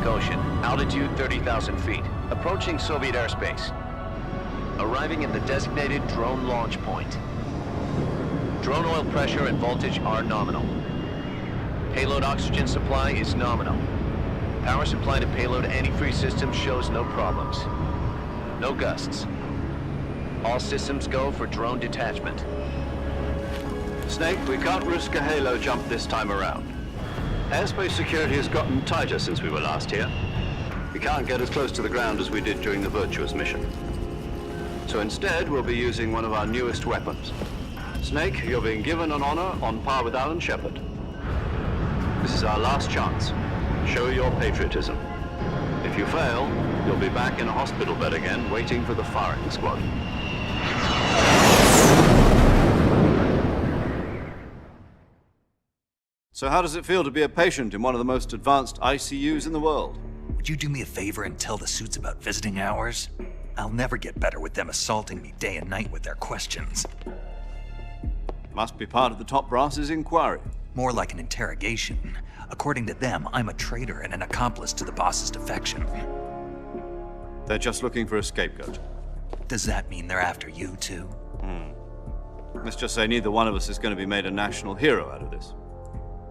Ocean, altitude 30,000 feet, approaching Soviet airspace. Arriving at the designated drone launch point. Drone oil pressure and voltage are nominal. Payload oxygen supply is nominal. Power supply to payload antifreeze system shows no problems. No gusts. All systems go for drone detachment. Snake, we can't risk a halo jump this time around. Airspace security has gotten tighter since we were last here. We can't get as close to the ground as we did during the Virtuous mission. So instead, we'll be using one of our newest weapons. Snake, you're being given an honor on par with Alan Shepard. This is our last chance. Show your patriotism. If you fail, you'll be back in a hospital bed again, waiting for the firing squad. So how does it feel to be a patient in one of the most advanced ICUs in the world? Would you do me a favor and tell the suits about visiting hours? I'll never get better with them assaulting me day and night with their questions. Must be part of the top brass's inquiry. More like an interrogation. According to them, I'm a traitor and an accomplice to the boss's defection. They're just looking for a scapegoat. Does that mean they're after you, too? Let's just say neither one of us is going to be made a national hero out of this.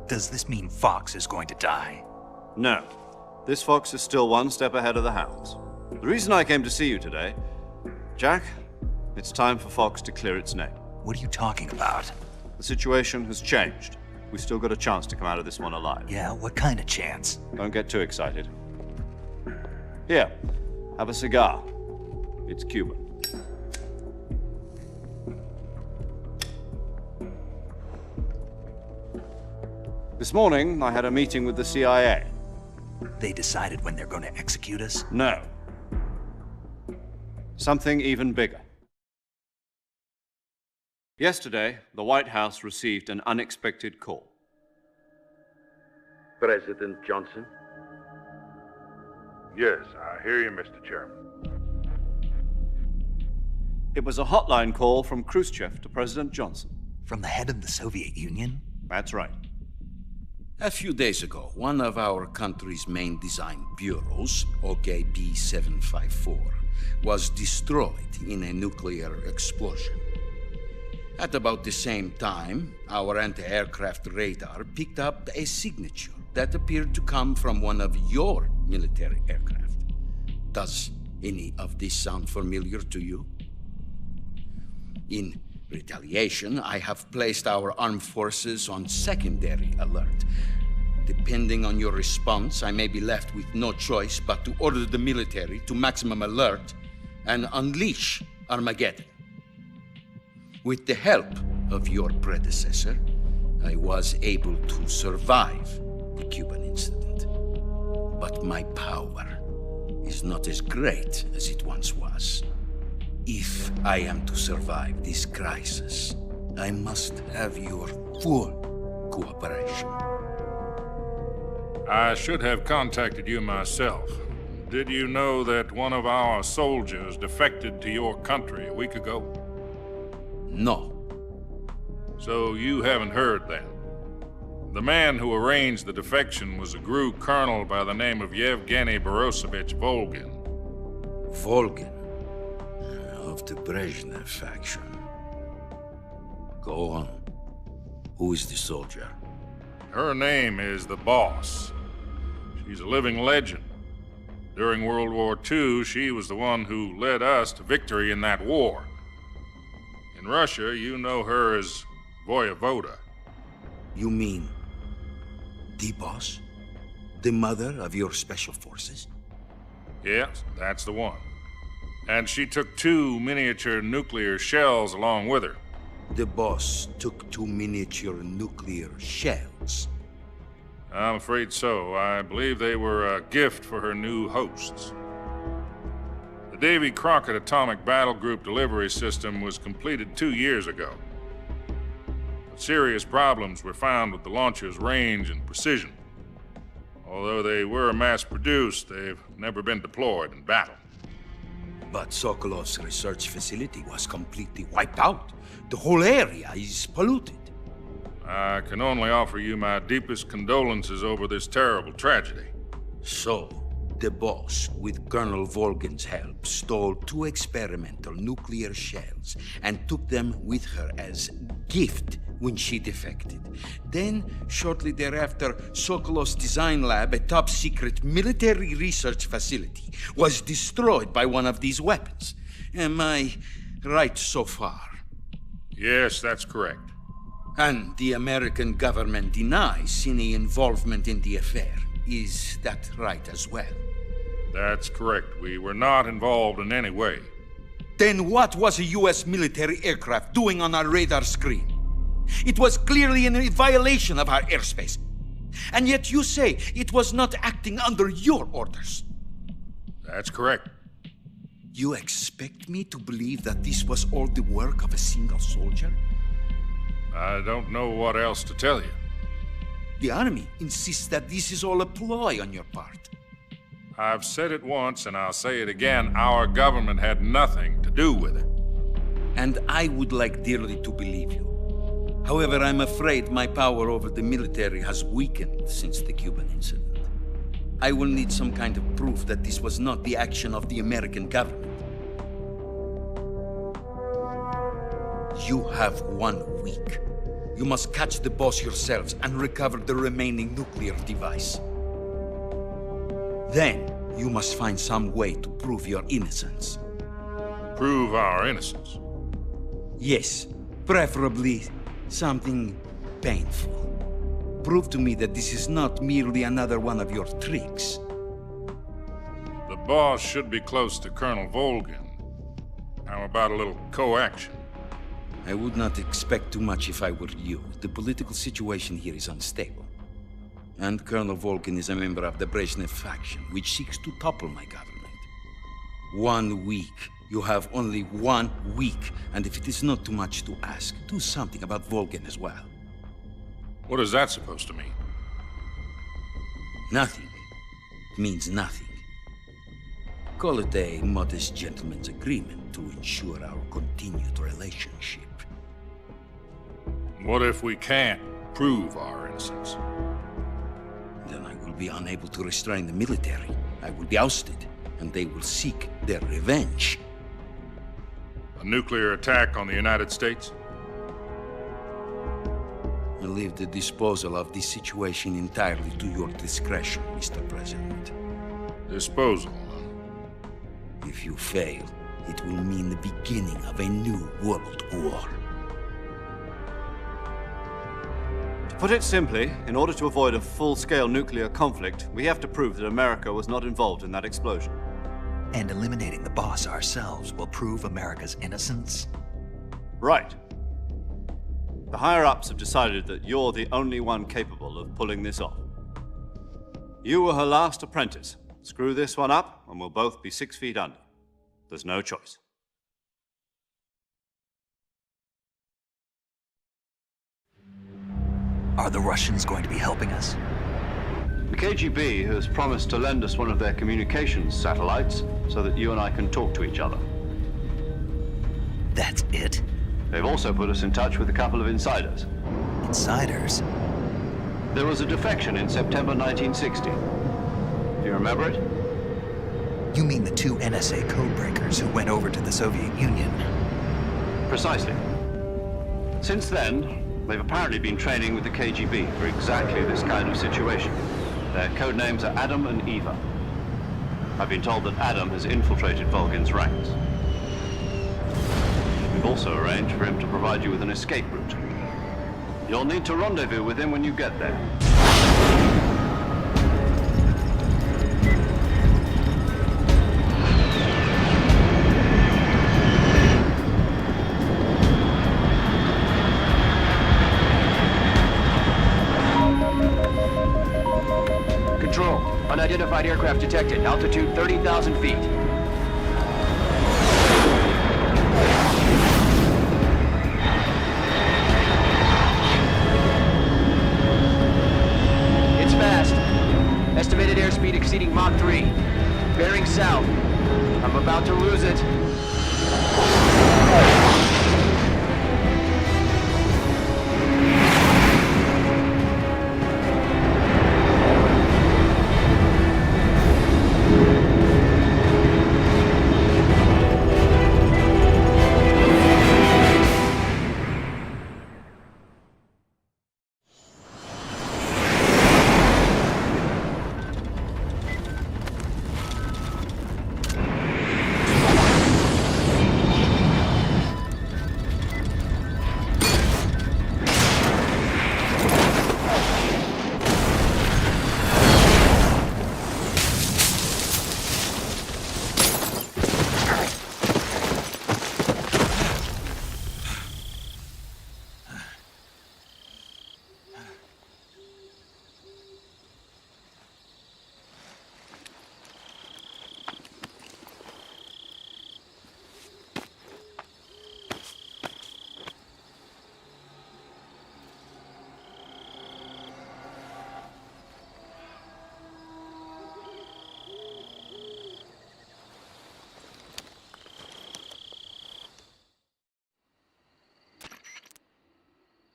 Does this mean Fox is going to die? No. This fox is still one step ahead of the hounds. The reason I came to see you today, Jack, it's time for Fox to clear its name. What are you talking about? The situation has changed. We've still got a chance to come out of this one alive. Yeah, what kind of chance? Don't get too excited. Here, have a cigar. It's Cuban. This morning, I had a meeting with the CIA. They decided when they're going to execute us? No. Something even bigger. Yesterday, the White House received an unexpected call. President Johnson? Yes, I hear you, Mr. Chairman. It was a hotline call from Khrushchev to President Johnson. From the head of the Soviet Union? That's right. A few days ago, one of our country's main design bureaus, OKB 754, was destroyed in a nuclear explosion. At about the same time, our anti-aircraft radar picked up a signature that appeared to come from one of your military aircraft. Does any of this sound familiar to you? In retaliation, I have placed our armed forces on secondary alert. Depending on your response, I may be left with no choice but to order the military to maximum alert and unleash Armageddon. With the help of your predecessor, I was able to survive the Cuban incident. But my power is not as great as it once was. If I am to survive this crisis, I must have your full cooperation. I should have contacted you myself. Did you know that one of our soldiers defected to your country a week ago? No. So you haven't heard then? The man who arranged the defection was a GRU colonel by the name of Yevgeny Borisovich Volgin. Volgin? Of the Brezhnev faction. Go on. Who is the soldier? Her name is the Boss. She's a living legend. During World War II, she was the one who led us to victory in that war. In Russia, you know her as Voyevoda. You mean the Boss? The mother of your special forces? Yes, that's the one. And she took 2 miniature nuclear shells along with her. The Boss took 2 miniature nuclear shells? I'm afraid so. I believe they were a gift for her new hosts. The Davy Crockett Atomic Battle Group delivery system was completed 2 years ago. But serious problems were found with the launcher's range and precision. Although they were mass-produced, they've never been deployed in battle. But Sokolov's research facility was completely wiped out. The whole area is polluted. I can only offer you my deepest condolences over this terrible tragedy. So, the Boss, with Colonel Volgin's help, stole 2 experimental nuclear shells and took them with her as gift when she defected. Then, shortly thereafter, Sokolov's design lab, a top-secret military research facility, was destroyed by one of these weapons. Am I right so far? Yes, that's correct. And the American government denies any involvement in the affair. Is that right as well? That's correct. We were not involved in any way. Then what was a U.S. military aircraft doing on our radar screen? It was clearly in violation of our airspace. And yet you say it was not acting under your orders. That's correct. You expect me to believe that this was all the work of a single soldier? I don't know what else to tell you. The army insists that this is all a ploy on your part. I've said it once and I'll say it again. Our government had nothing to do with it. And I would like dearly to believe you. However, I'm afraid my power over the military has weakened since the Cuban incident. I will need some kind of proof that this was not the action of the American government. You have 1 week. You must catch the Boss yourselves and recover the remaining nuclear device. Then, you must find some way to prove your innocence. Prove our innocence? Yes, preferably something painful. Prove to me that this is not merely another one of your tricks. The Boss should be close to Colonel Volgin. How about a little co-action? I would not expect too much if I were you. The political situation here is unstable. And Colonel Volgin is a member of the Brezhnev faction, which seeks to topple my government. 1 week. You have only 1 week, and if it is not too much to ask, do something about Volgin as well. What is that supposed to mean? Nothing. It means nothing. Call it a modest gentleman's agreement to ensure our continued relationship. What if we can't prove our innocence? Then I will be unable to restrain the military. I will be ousted, and they will seek their revenge. A nuclear attack on the United States? I leave the disposal of this situation entirely to your discretion, Mr. President. Disposal? If you fail, it will mean the beginning of a new world war. put it simply, in order to avoid a full-scale nuclear conflict, we have to prove that America was not involved in that explosion. And eliminating the boss ourselves will prove America's innocence? Right. The higher-ups have decided that you're the only one capable of pulling this off. You were her last apprentice. Screw this one up, and we'll both be 6 feet under. There's no choice. Are the Russians going to be helping us? The KGB has promised to lend us one of their communications satellites so that you and I can talk to each other. That's it? They've also put us in touch with a couple of insiders. Insiders? There was a defection in September 1960. Do you remember it? You mean the 2 NSA codebreakers who went over to the Soviet Union? Precisely. Since then, they've apparently been training with the KGB for exactly this kind of situation. Their code names are Adam and Eva. I've been told that Adam has infiltrated Volgin's ranks. We've also arranged for him to provide you with an escape route. You'll need to rendezvous with him when you get there. Control, unidentified aircraft detected. Altitude 30,000 feet. It's fast. Estimated airspeed exceeding Mach 3. Bearing south. I'm about to lose it.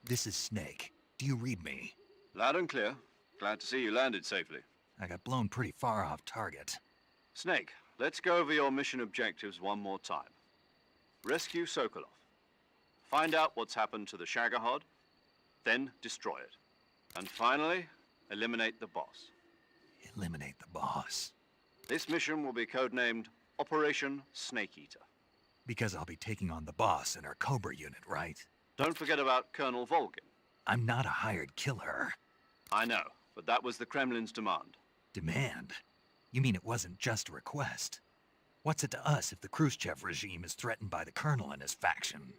This is Snake. Do you read me? Loud and clear. Glad to see you landed safely. I got blown pretty far off target. Snake, let's go over your mission objectives one more time. Rescue Sokolov. Find out what's happened to the Shagohod, then destroy it. And finally, eliminate the boss. Eliminate the boss? This mission will be codenamed Operation Snake Eater. Because I'll be taking on the boss in our Cobra unit, right? Don't forget about Colonel Volgin. I'm not a hired killer. I know, but that was the Kremlin's demand. Demand? You mean it wasn't just a request? What's it to us if the Khrushchev regime is threatened by the Colonel and his faction?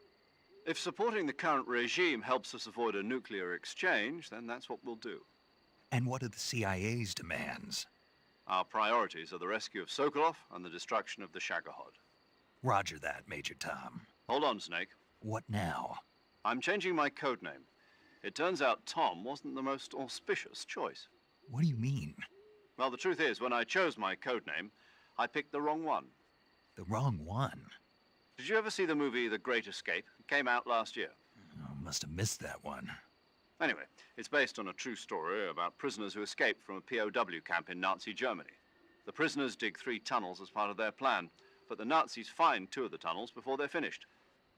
If supporting the current regime helps us avoid a nuclear exchange, then that's what we'll do. And what are the CIA's demands? Our priorities are the rescue of Sokolov and the destruction of the Shagohod. Roger that, Major Tom. Hold on, Snake. What now? I'm changing my codename. It turns out Tom wasn't the most auspicious choice. What do you mean? Well, the truth is, when I chose my codename, I picked the wrong one. The wrong one? Did you ever see the movie The Great Escape? It came out last year. Oh, must have missed that one. Anyway, it's based on a true story about prisoners who escaped from a POW camp in Nazi Germany. The prisoners dig 3 tunnels as part of their plan, but the Nazis find 2 of the tunnels before they're finished.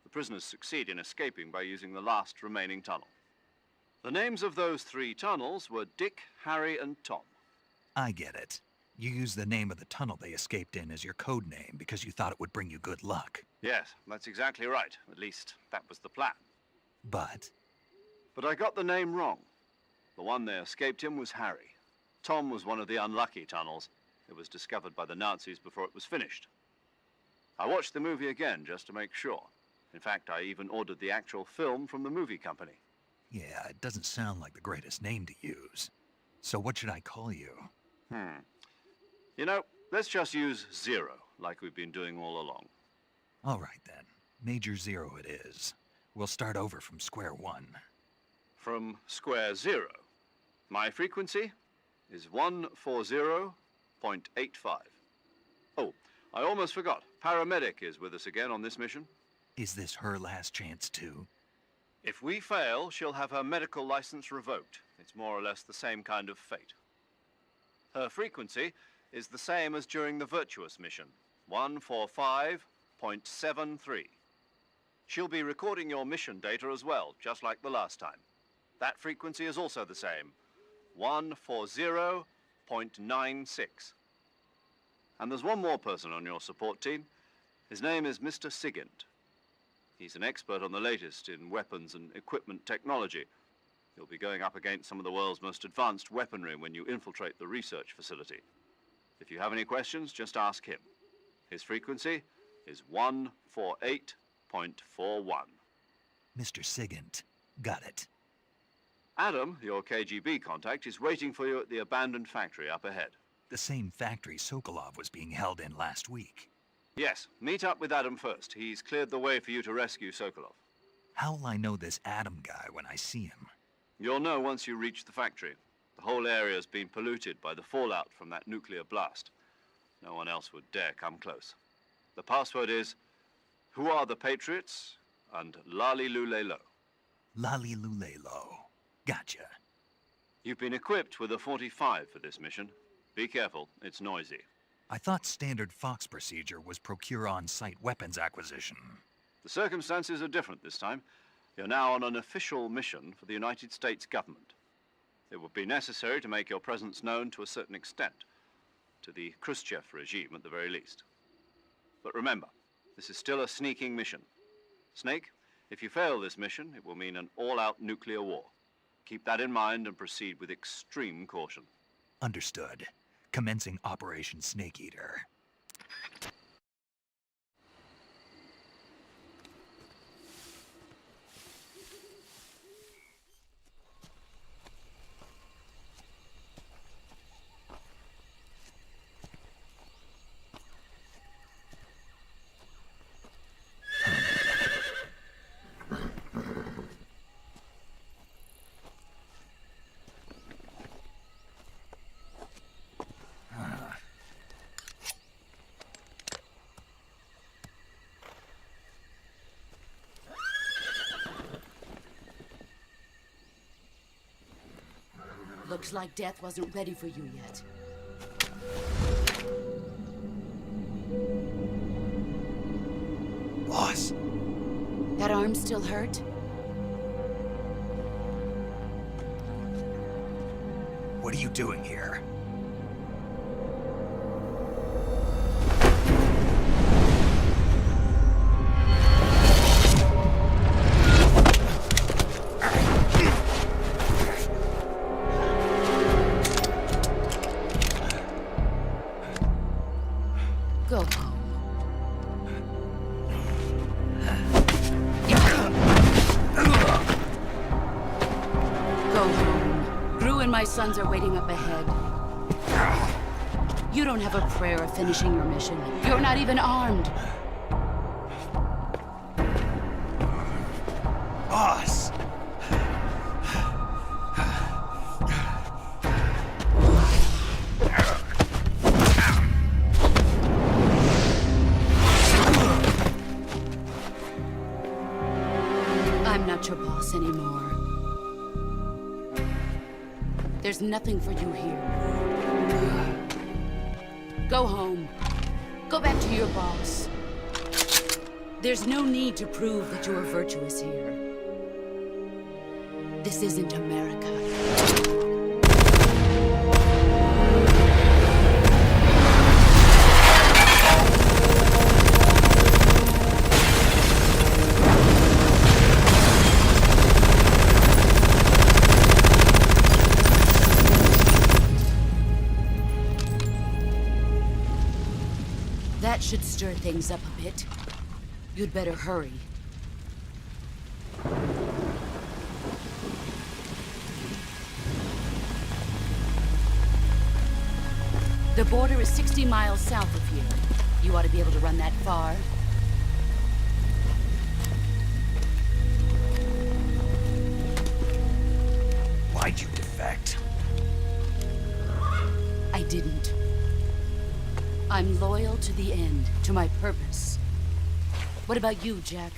The prisoners succeed in escaping by using the last remaining tunnel. The names of those 3 tunnels were Dick, Harry, and Tom. I get it. You used the name of the tunnel they escaped in as your code name because you thought it would bring you good luck. Yes, that's exactly right. At least, that was the plan. But I got the name wrong. The one they escaped in was Harry. Tom was one of the unlucky tunnels. It was discovered by the Nazis before it was finished. I watched the movie again just to make sure. In fact, I even ordered the actual film from the movie company. Yeah, it doesn't sound like the greatest name to use. So what should I call you? You know, let's just use Zero, like we've been doing all along. All right, then. Major Zero it is. We'll start over from square one. From square zero. My frequency is 140.85. Oh, I almost forgot. Paramedic is with us again on this mission. Is this her last chance, too? If we fail, she'll have her medical license revoked. It's more or less the same kind of fate. Her frequency is the same as during the Virtuous mission, 145.73. She'll be recording your mission data as well, just like the last time. That frequency is also the same, 140.96. And there's one more person on your support team. His name is Mr. Sigint. He's an expert on the latest in weapons and equipment technology. You'll be going up against some of the world's most advanced weaponry when you infiltrate the research facility. If you have any questions, just ask him. His frequency is 148.41. Mr. Sigint. Got it. Adam, your KGB contact, is waiting for you at the abandoned factory up ahead. The same factory Sokolov was being held in last week. Yes, meet up with Adam first. He's cleared the way for you to rescue Sokolov. How will I know this Adam guy when I see him? You'll know once you reach the factory. The whole area's been polluted by the fallout from that nuclear blast. No one else would dare come close. The password is, "Who are the Patriots?" and "Lali Lule Lo." Lali Lule Lo. Gotcha. You've been equipped with a 45 for this mission. Be careful, it's noisy. I thought standard Fox procedure was procure on-site weapons acquisition. The circumstances are different this time. You're now on an official mission for the United States government. It would be necessary to make your presence known to a certain extent, to the Khrushchev regime at the very least. But remember, this is still a sneaking mission. Snake, if you fail this mission, it will mean an all-out nuclear war. Keep that in mind and proceed with extreme caution. Understood. Commencing Operation Snake Eater. Looks like death wasn't ready for you yet. Boss! That arm still hurt? What are you doing here? Go home. Go home. Gru and my sons are waiting up ahead. You don't have a prayer of finishing your mission. You're not even armed. Boss! I'm not your boss anymore. There's nothing for you here. Go home. Go back to your boss. There's no need to prove that you are virtuous here. This isn't America. should stir things up a bit. You'd better hurry. The border is 60 miles south of here. You ought to be able to run that far. Why'd you defect? I didn't. I'm loyal to the end, to my purpose. What about you, Jack?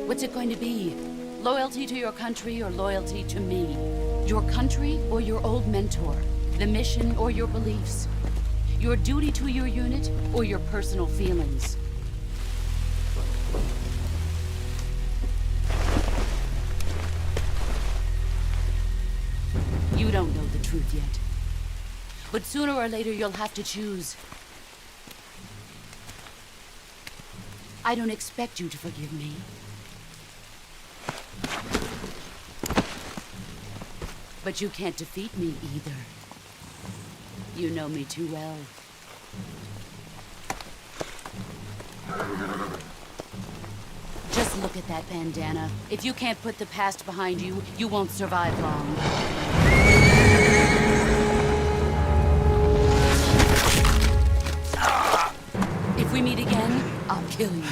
What's it going to be? Loyalty to your country or loyalty to me? Your country or your old mentor? The mission or your beliefs? Your duty to your unit or your personal feelings? You don't know the truth yet. But sooner or later you'll have to choose. I don't expect you to forgive me. But you can't defeat me either. You know me too well. Just look at that bandana. If you can't put the past behind you, you won't survive long. If we meet again, I'll kill you.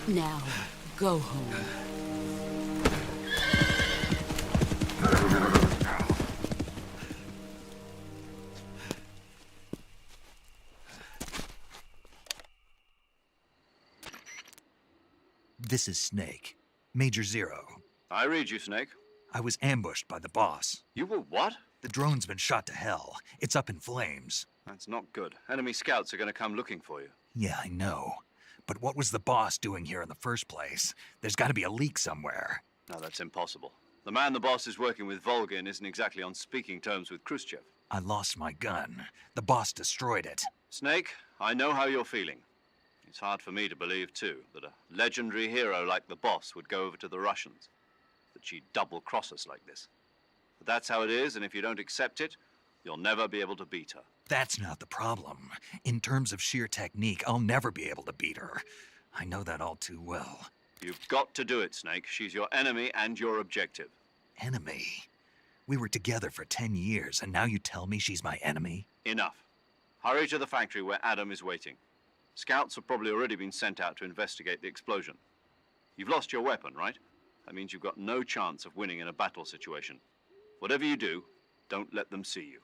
Now, go home. This is Snake. Major Zero. I read you, Snake. I was ambushed by the boss. You were what? The drone's been shot to hell. It's up in flames. That's not good. Enemy scouts are going to come looking for you. Yeah, I know. But what was the boss doing here in the first place? There's got to be a leak somewhere. No, that's impossible. The man the boss is working with, Volgin, isn't exactly on speaking terms with Khrushchev. I lost my gun. The boss destroyed it. Snake, I know how you're feeling. It's hard for me to believe, too, that a legendary hero like the boss would go over to the Russians. That she'd double-cross us like this. But that's how it is, and if you don't accept it, you'll never be able to beat her. That's not the problem. In terms of sheer technique, I'll never be able to beat her. I know that all too well. You've got to do it, Snake. She's your enemy and your objective. Enemy? We were together for 10 years, and now you tell me she's my enemy? Enough. Hurry to the factory where Adam is waiting. Scouts have probably already been sent out to investigate the explosion. You've lost your weapon, right? That means you've got no chance of winning in a battle situation. Whatever you do, don't let them see you.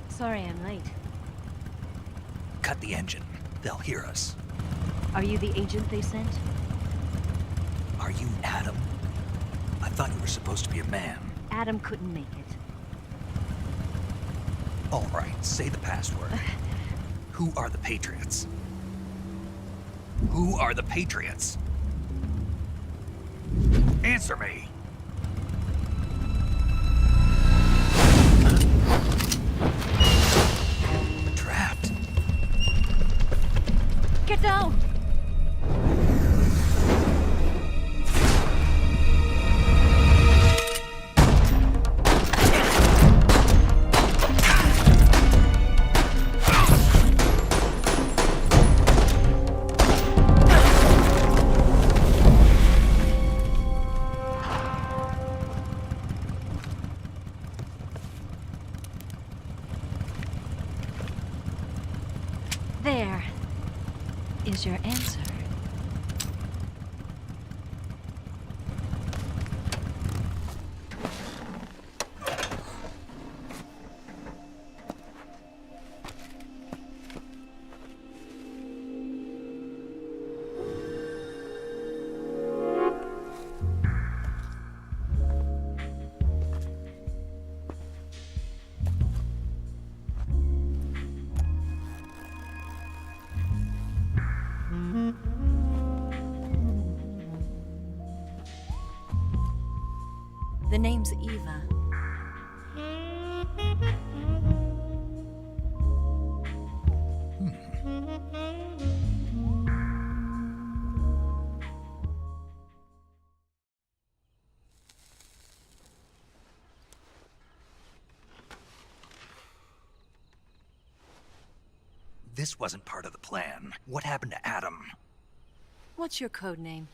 Sorry I'm late. Cut the engine. They'll hear us. Are you the agent they sent? Are you Adam? I thought you were supposed to be a man. Adam couldn't make it. All right, say the password. Who are the Patriots? Who are the Patriots? Answer me! Trapped. Get down! There is your answer. The name's Eva. This wasn't part of the plan. What happened to Adam? What's your code name?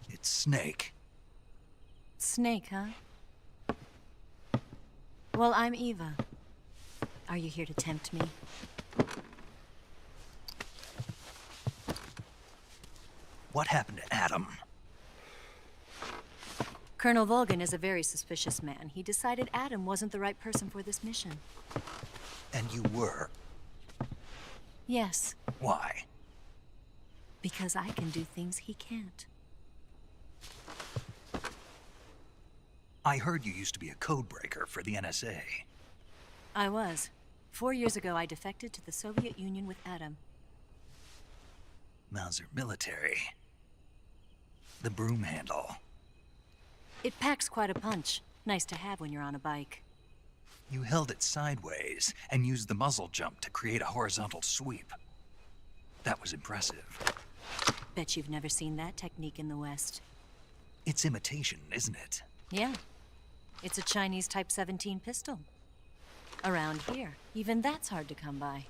It's Snake. Snake, huh? Well, I'm Eva. Are you here to tempt me? What happened to Adam? Colonel Volgin is a very suspicious man. He decided Adam wasn't the right person for this mission. And you were? Yes. Why? Because I can do things he can't. I heard you used to be a code breaker for the NSA. I was. 4 years ago, I defected to the Soviet Union with Adam. Mauser military. The broom handle. It packs quite a punch. Nice to have when you're on a bike. You held it sideways and used the muzzle jump to create a horizontal sweep. That was impressive. Bet you've never seen that technique in the West. It's imitation, isn't it? Yeah. It's a Chinese Type 17 pistol. Around here, even that's hard to come by.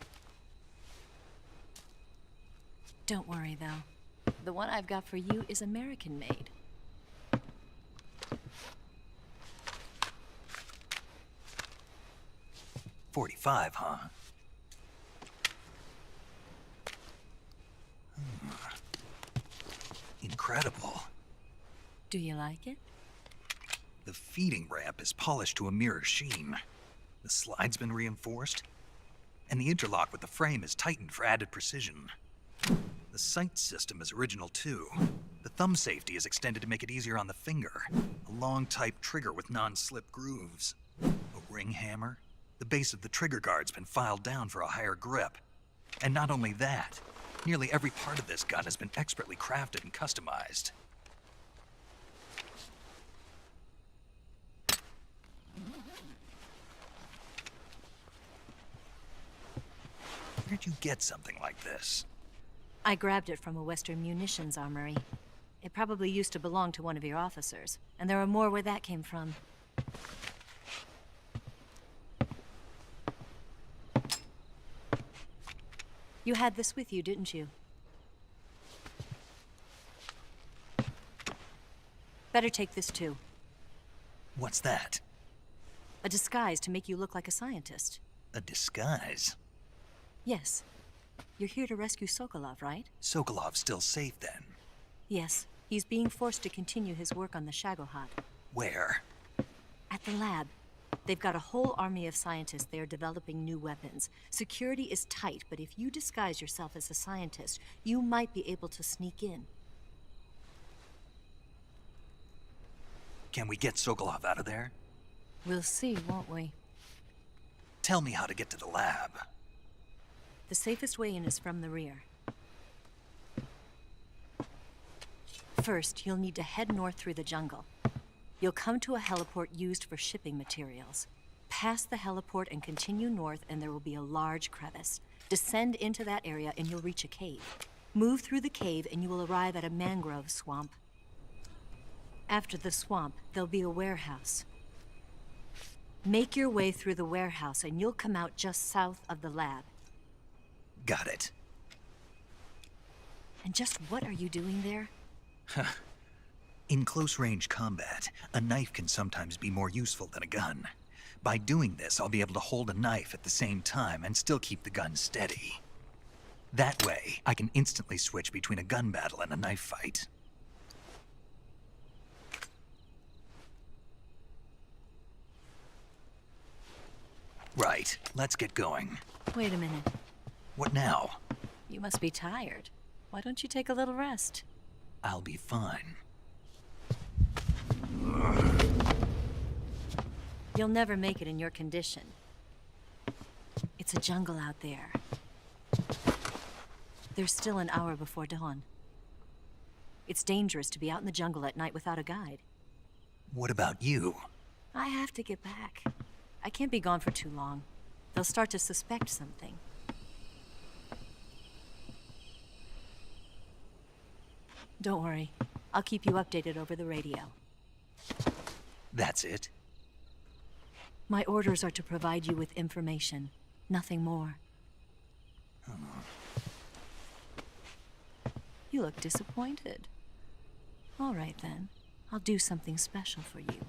Don't worry, though. The one I've got for you is American-made. .45, huh? Incredible. Do you like it? The feeding ramp is polished to a mirror sheen. The slide's been reinforced, and the interlock with the frame is tightened for added precision. The sight system is original too. The thumb safety is extended to make it easier on the finger. A long type trigger with non-slip grooves. A ring hammer. The base of the trigger guard's been filed down for a higher grip. And not only that, nearly every part of this gun has been expertly crafted and customized. Where'd you get something like this? I grabbed it from a Western munitions armory. It probably used to belong to one of your officers, and there are more where that came from. You had this with you, didn't you? Better take this too. What's that? A disguise to make you look like a scientist. A disguise? Yes. You're here to rescue Sokolov, right? Sokolov's still safe then? Yes. He's being forced to continue his work on the Shagohod. Where? At the lab. They've got a whole army of scientists there developing new weapons. Security is tight, but if you disguise yourself as a scientist, you might be able to sneak in. Can we get Sokolov out of there? We'll see, won't we? Tell me how to get to the lab. The safest way in is from the rear. First, you'll need to head north through the jungle. You'll come to a heliport used for shipping materials. Pass the heliport and continue north, and there will be a large crevice. Descend into that area and you'll reach a cave. Move through the cave and you will arrive at a mangrove swamp. After the swamp, there'll be a warehouse. Make your way through the warehouse and you'll come out just south of the lab. Got it. And just what are you doing there? In close-range combat, a knife can sometimes be more useful than a gun. By doing this, I'll be able to hold a knife at the same time and still keep the gun steady. That way, I can instantly switch between a gun battle and a knife fight. Right, let's get going. Wait a minute. What now? You must be tired. Why don't you take a little rest? I'll be fine. You'll never make it in your condition. It's a jungle out there. There's still an hour before dawn. It's dangerous to be out in the jungle at night without a guide. What about you? I have to get back. I can't be gone for too long. They'll start to suspect something. Don't worry. I'll keep you updated over the radio. That's it? My orders are to provide you with information, nothing more. You look disappointed. All right then. I'll do something special for you.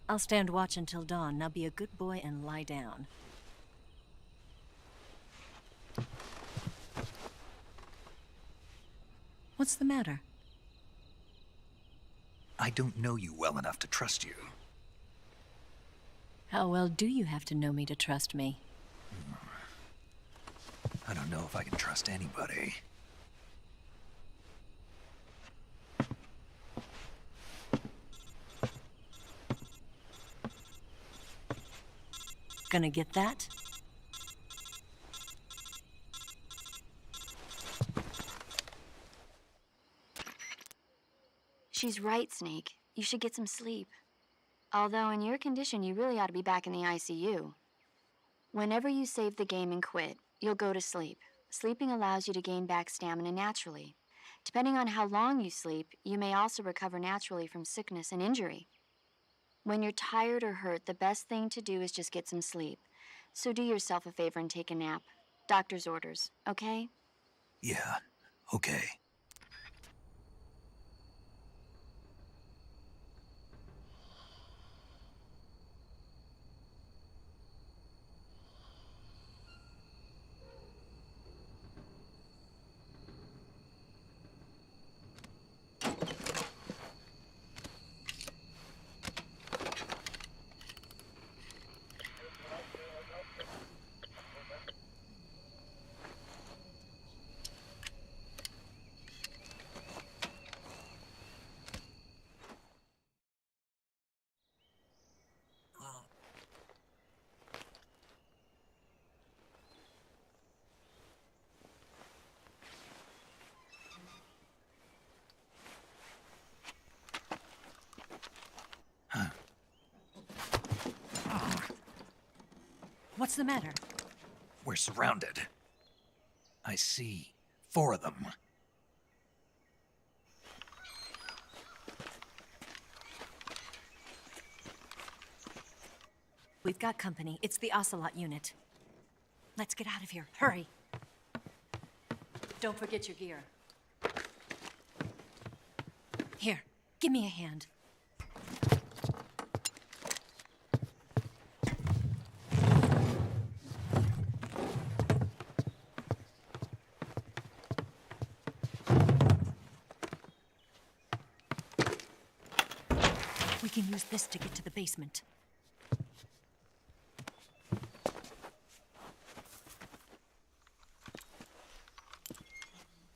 I'll stand watch until dawn. Now be a good boy and lie down. What's the matter? I don't know you well enough to trust you. How well do you have to know me to trust me? I don't know if I can trust anybody. Gonna get that? She's right, Snake. You should get some sleep. Although in your condition, you really ought to be back in the ICU. Whenever you save the game and quit, you'll go to sleep. Sleeping allows you to gain back stamina naturally. Depending on how long you sleep, you may also recover naturally from sickness and injury. When you're tired or hurt, the best thing to do is just get some sleep. So do yourself a favor and take a nap. Doctor's orders, okay? Yeah, okay. What's the matter? We're surrounded. I see 4 of them. We've got company. It's the Ocelot unit. Let's get out of here. Hurry. Don't forget your gear. Here, give me a hand. We can use this to get to the basement.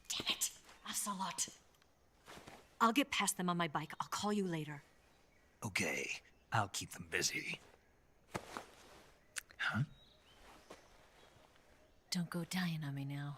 Damn it! Ocelot. I'll get past them on my bike. I'll call you later. Okay, I'll keep them busy. Huh? Don't go dying on me now.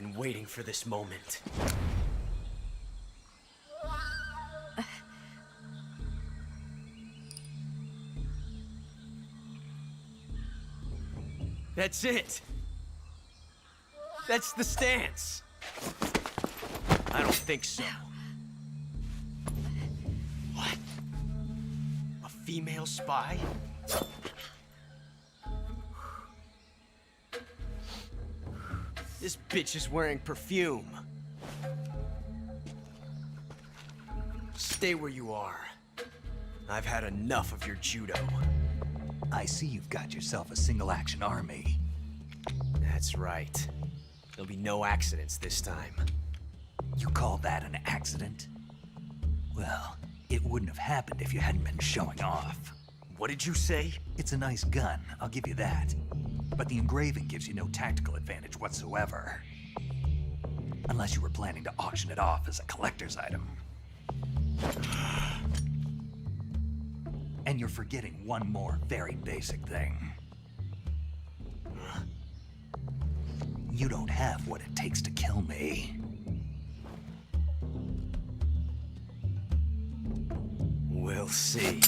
been waiting for this moment. That's it! That's the stance! I don't think so. What? A female spy? This bitch is wearing perfume. Stay where you are. I've had enough of your judo. I see you've got yourself a single-action army. That's right. There'll be no accidents this time. You call that an accident? Well, it wouldn't have happened if you hadn't been showing off. What did you say? It's a nice gun, I'll give you that. But the engraving gives you no tactical advantage whatsoever. Unless you were planning to auction it off as a collector's item. And you're forgetting one more very basic thing. You don't have what it takes to kill me. We'll see.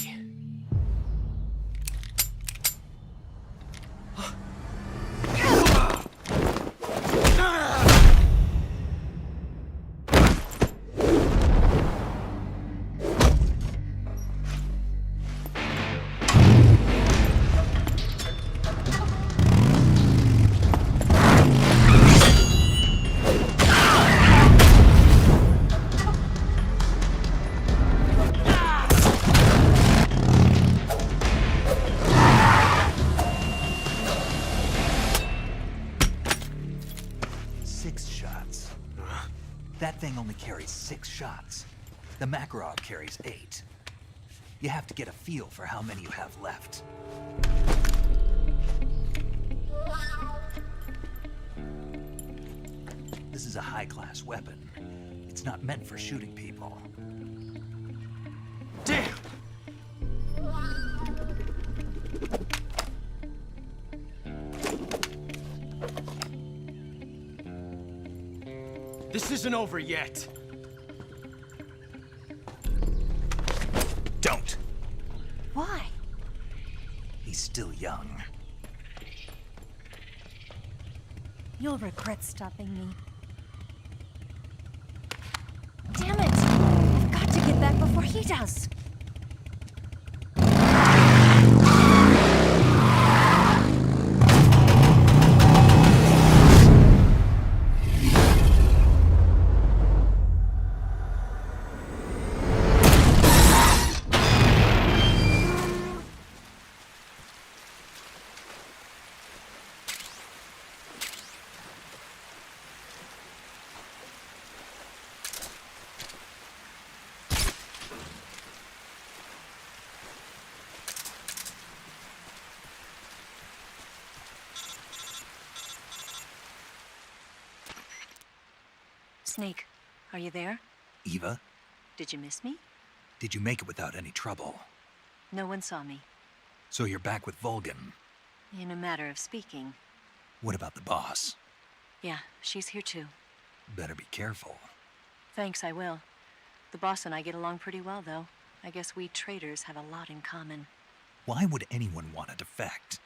That thing only carries 6 shots. The Makarov carries 8. You have to get a feel for how many you have left. This is a high-class weapon. It's not meant for shooting people. Damn! This isn't over yet. Don't. Why? He's still young. You'll regret stopping me. Damn it! I've got to get back before he does. Snake, are you there? Eva? Did you miss me? Did you make it without any trouble? No one saw me. So you're back with Volgin? In a matter of speaking. What about the boss? Yeah, she's here too. Better be careful. Thanks, I will. The boss and I get along pretty well, though. I guess we traitors have a lot in common. Why would anyone want to defect?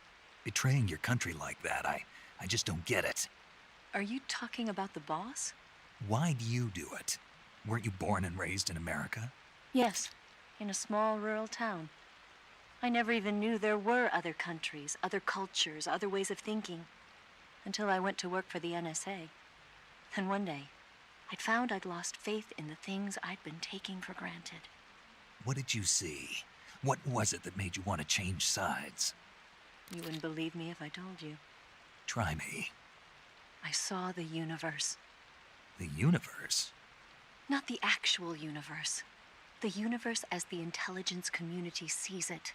Betraying your country like that, I just don't get it. Are you talking about the boss? Why do you do it? Weren't you born and raised in America? Yes, in a small rural town. I never even knew there were other countries, other cultures, other ways of thinking. Until I went to work for the NSA. Then one day, I'd found I'd lost faith in the things I'd been taking for granted. What did you see? What was it that made you want to change sides? You wouldn't believe me if I told you. Try me. I saw the universe. The universe? Not the actual universe. The universe as the intelligence community sees it.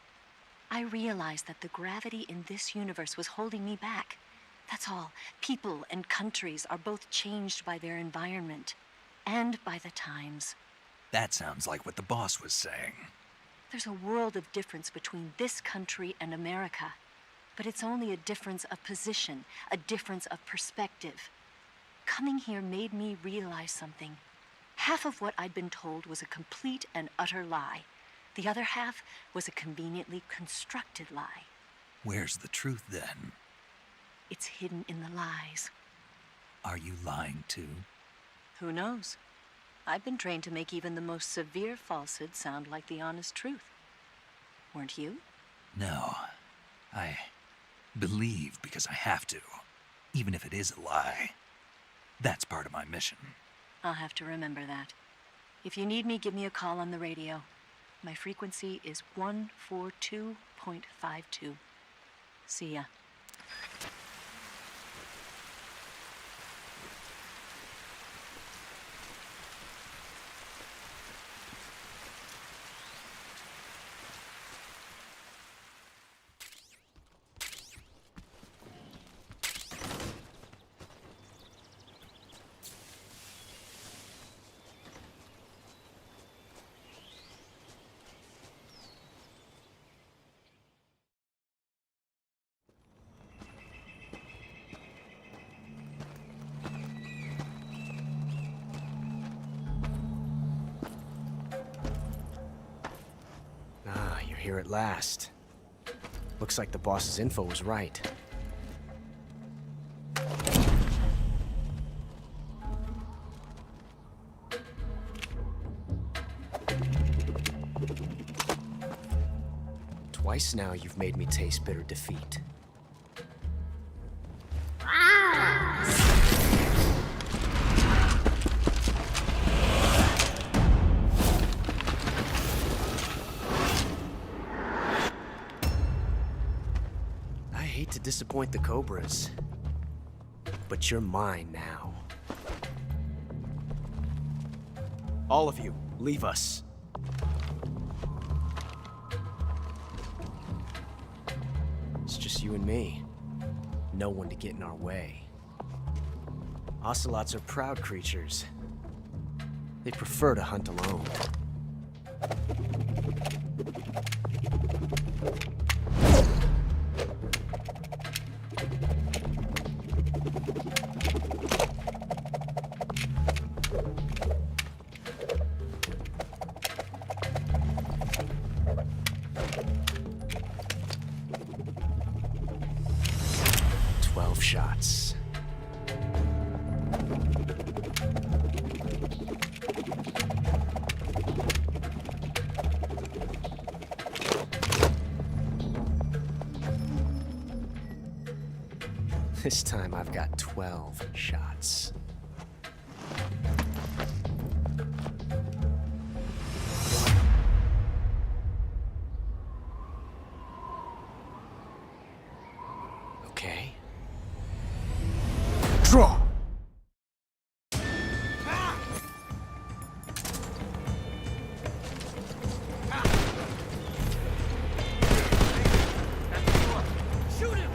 I realized that the gravity in this universe was holding me back. That's all. People and countries are both changed by their environment and by the times. That sounds like what the boss was saying. There's a world of difference between this country and America. But it's only a difference of position, a difference of perspective. Coming here made me realize something. Half of what I'd been told was a complete and utter lie. The other half was a conveniently constructed lie. Where's the truth, then? It's hidden in the lies. Are you lying, too? Who knows? I've been trained to make even the most severe falsehood sound like the honest truth. Weren't you? No. I believe because I have to, even if it is a lie. That's part of my mission. I'll have to remember that. If you need me, give me a call on the radio. My frequency is 142.52. See ya. Here at last. Looks like the boss's info was right. Twice now you've made me taste bitter defeat. To disappoint the Cobras, but you're mine now. All of you, leave us. It's just you and me. No one to get in our way. Ocelots are proud creatures. They prefer to hunt alone. Shots. This time I've got 12 shots. Okay. Draw! Shoot him!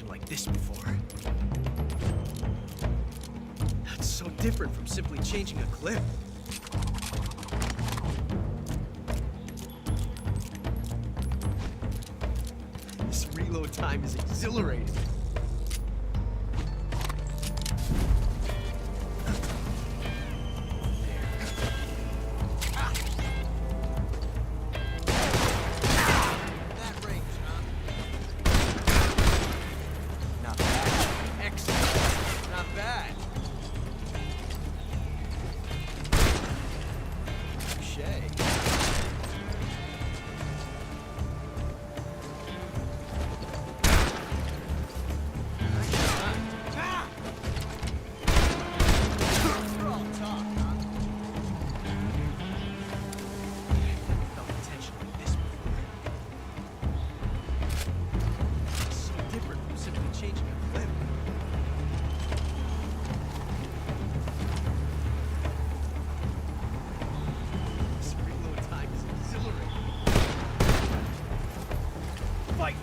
Like this before. That's so different from simply changing a clip. This reload time is exhilarating.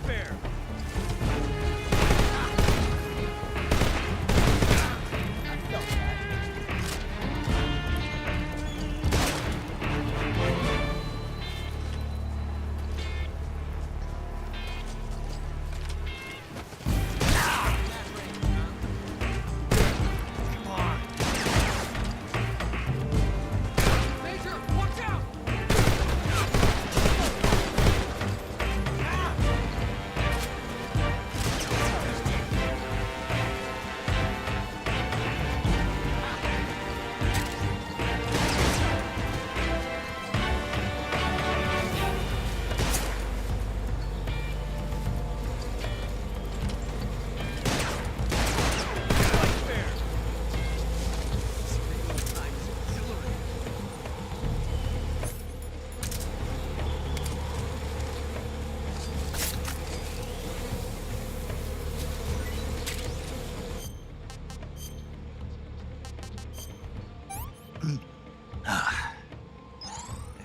bear!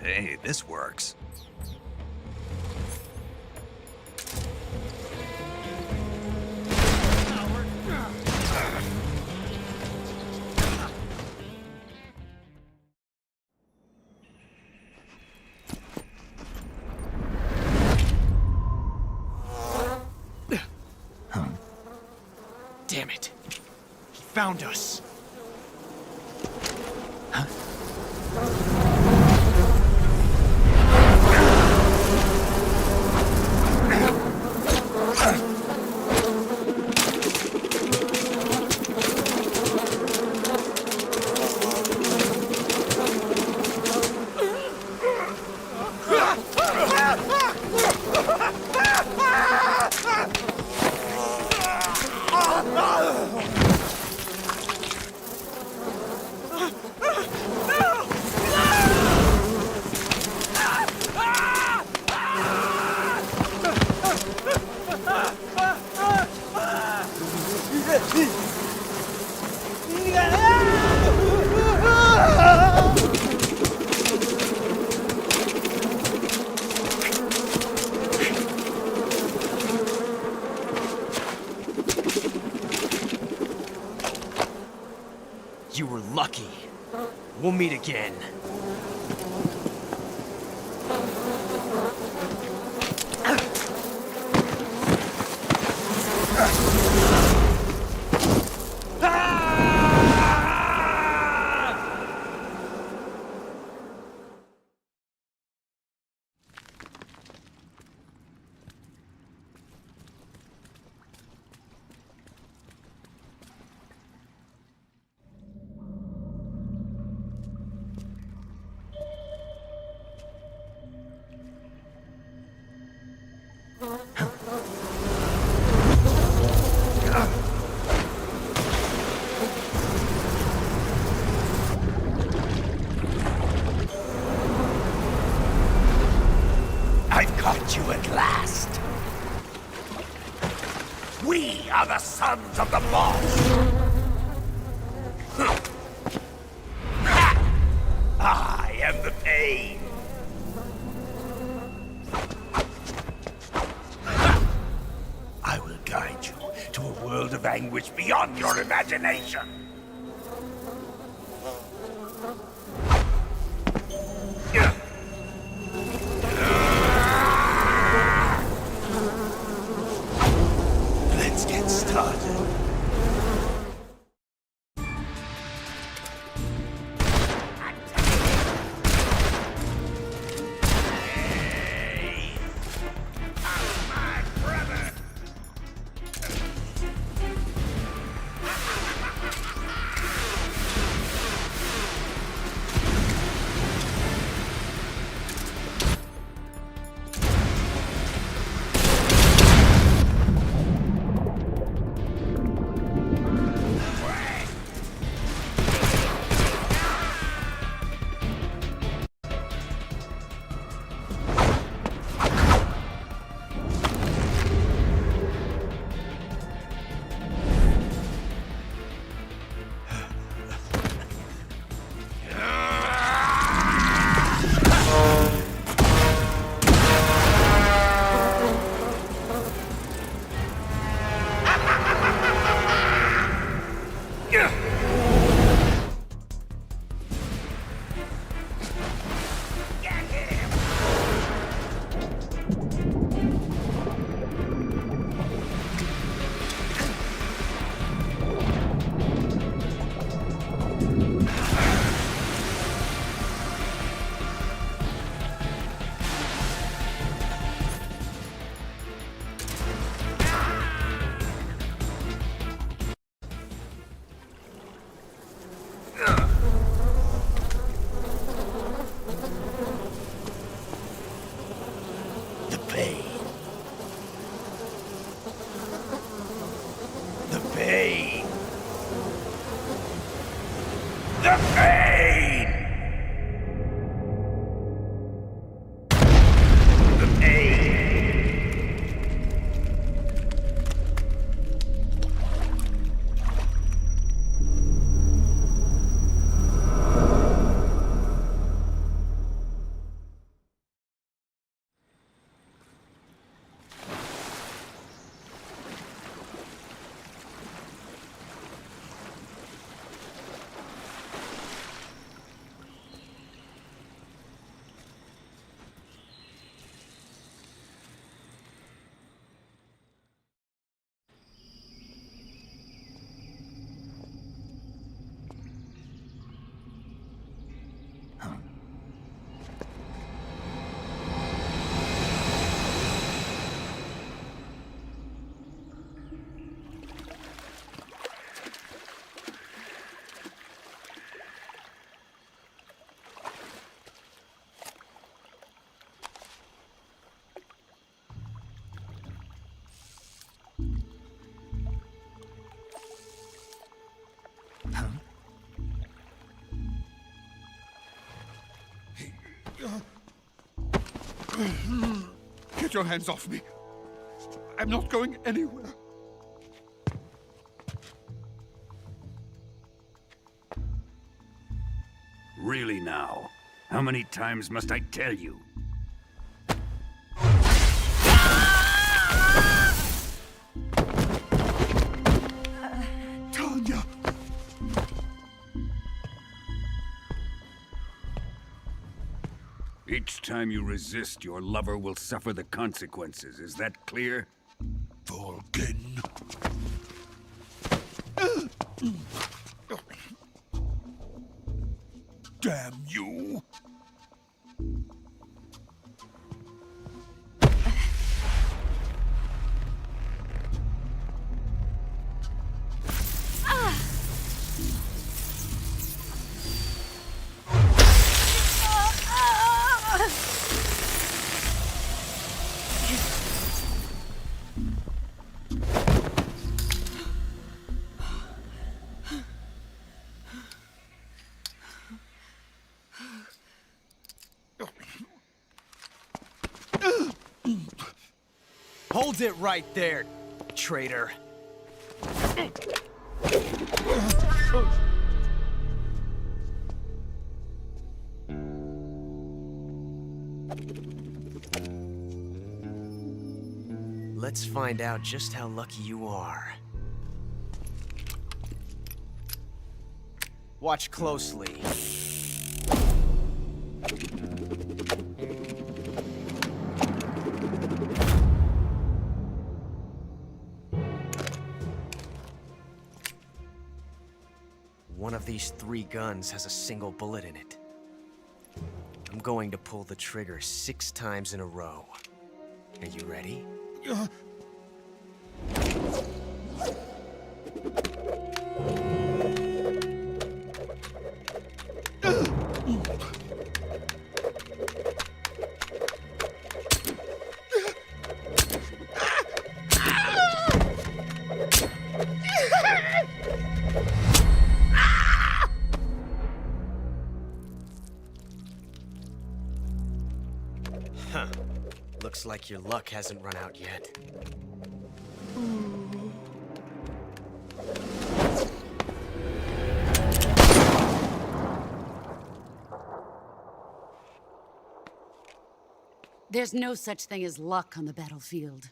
Hey, this works. Damn it. He found us. You were lucky. We'll meet again. I've caught you at last. We are the sons of the boss. I am the pain. I will guide you to a world of anguish beyond your imagination. Let's get started. Get your hands off me. I'm not going anywhere. Really now? How many times must I tell you? Tanya! Each time you resist, your lover will suffer the consequences. Is that clear? Volgin. Damn you! Hold it right there, traitor. Let's find out just how lucky you are. Watch closely. One of these 3 guns has a single bullet in it. I'm going to pull the trigger 6 times in a row. Are you ready? Huh. Looks like your luck hasn't run out yet. There's no such thing as luck on the battlefield.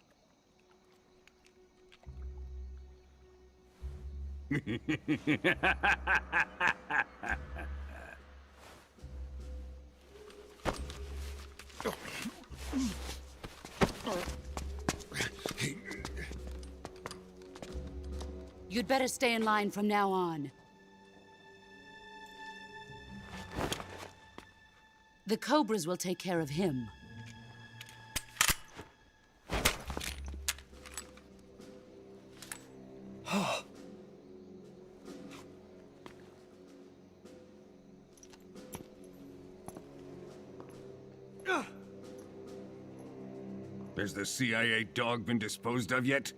You'd better stay in line from now on. The Cobras will take care of him. Has the CIA dog been disposed of yet?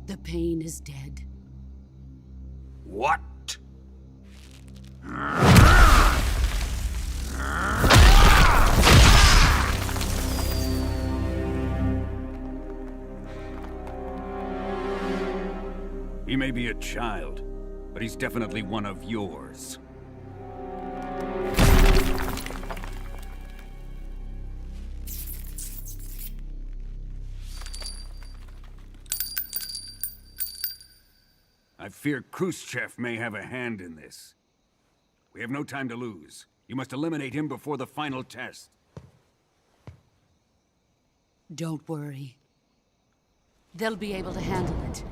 The pain is dead. What? He may be a child, but he's definitely one of yours. I fear Khrushchev may have a hand in this. We have no time to lose. You must eliminate him before the final test. Don't worry. They'll be able to handle it.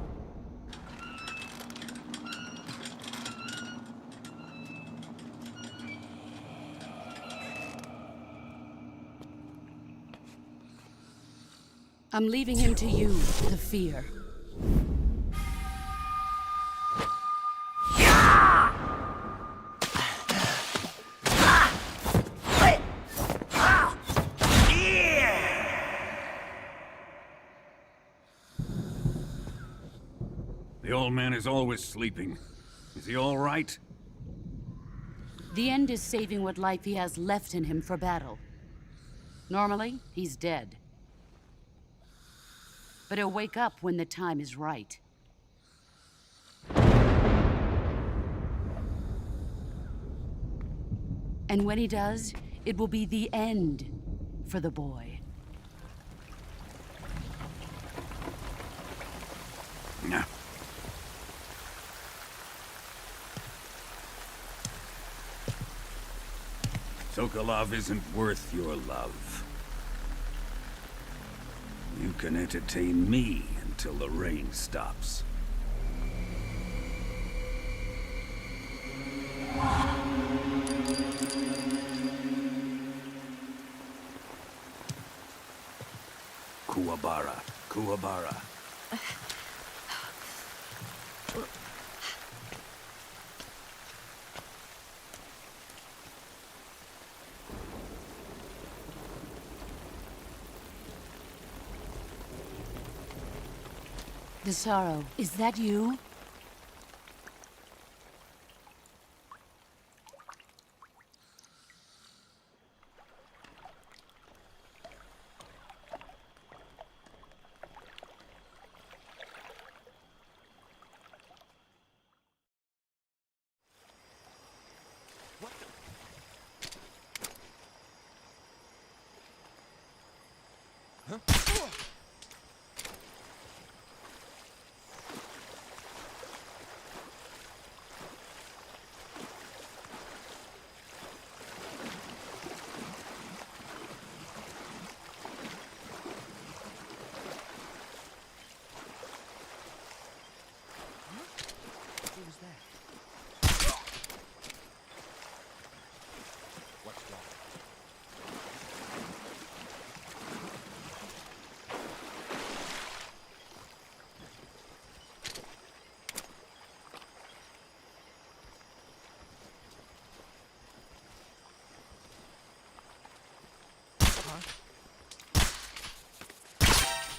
I'm leaving him to you, the fear. The old man is always sleeping. Is he all right? The end is saving what life he has left in him for battle. Normally, he's dead. But he'll wake up when the time is right. And when he does, it will be the end for the boy. No. Sokolov isn't worth your love. You can entertain me until the rain stops. Kuwabara, Kuwabara. Desaro, is that you?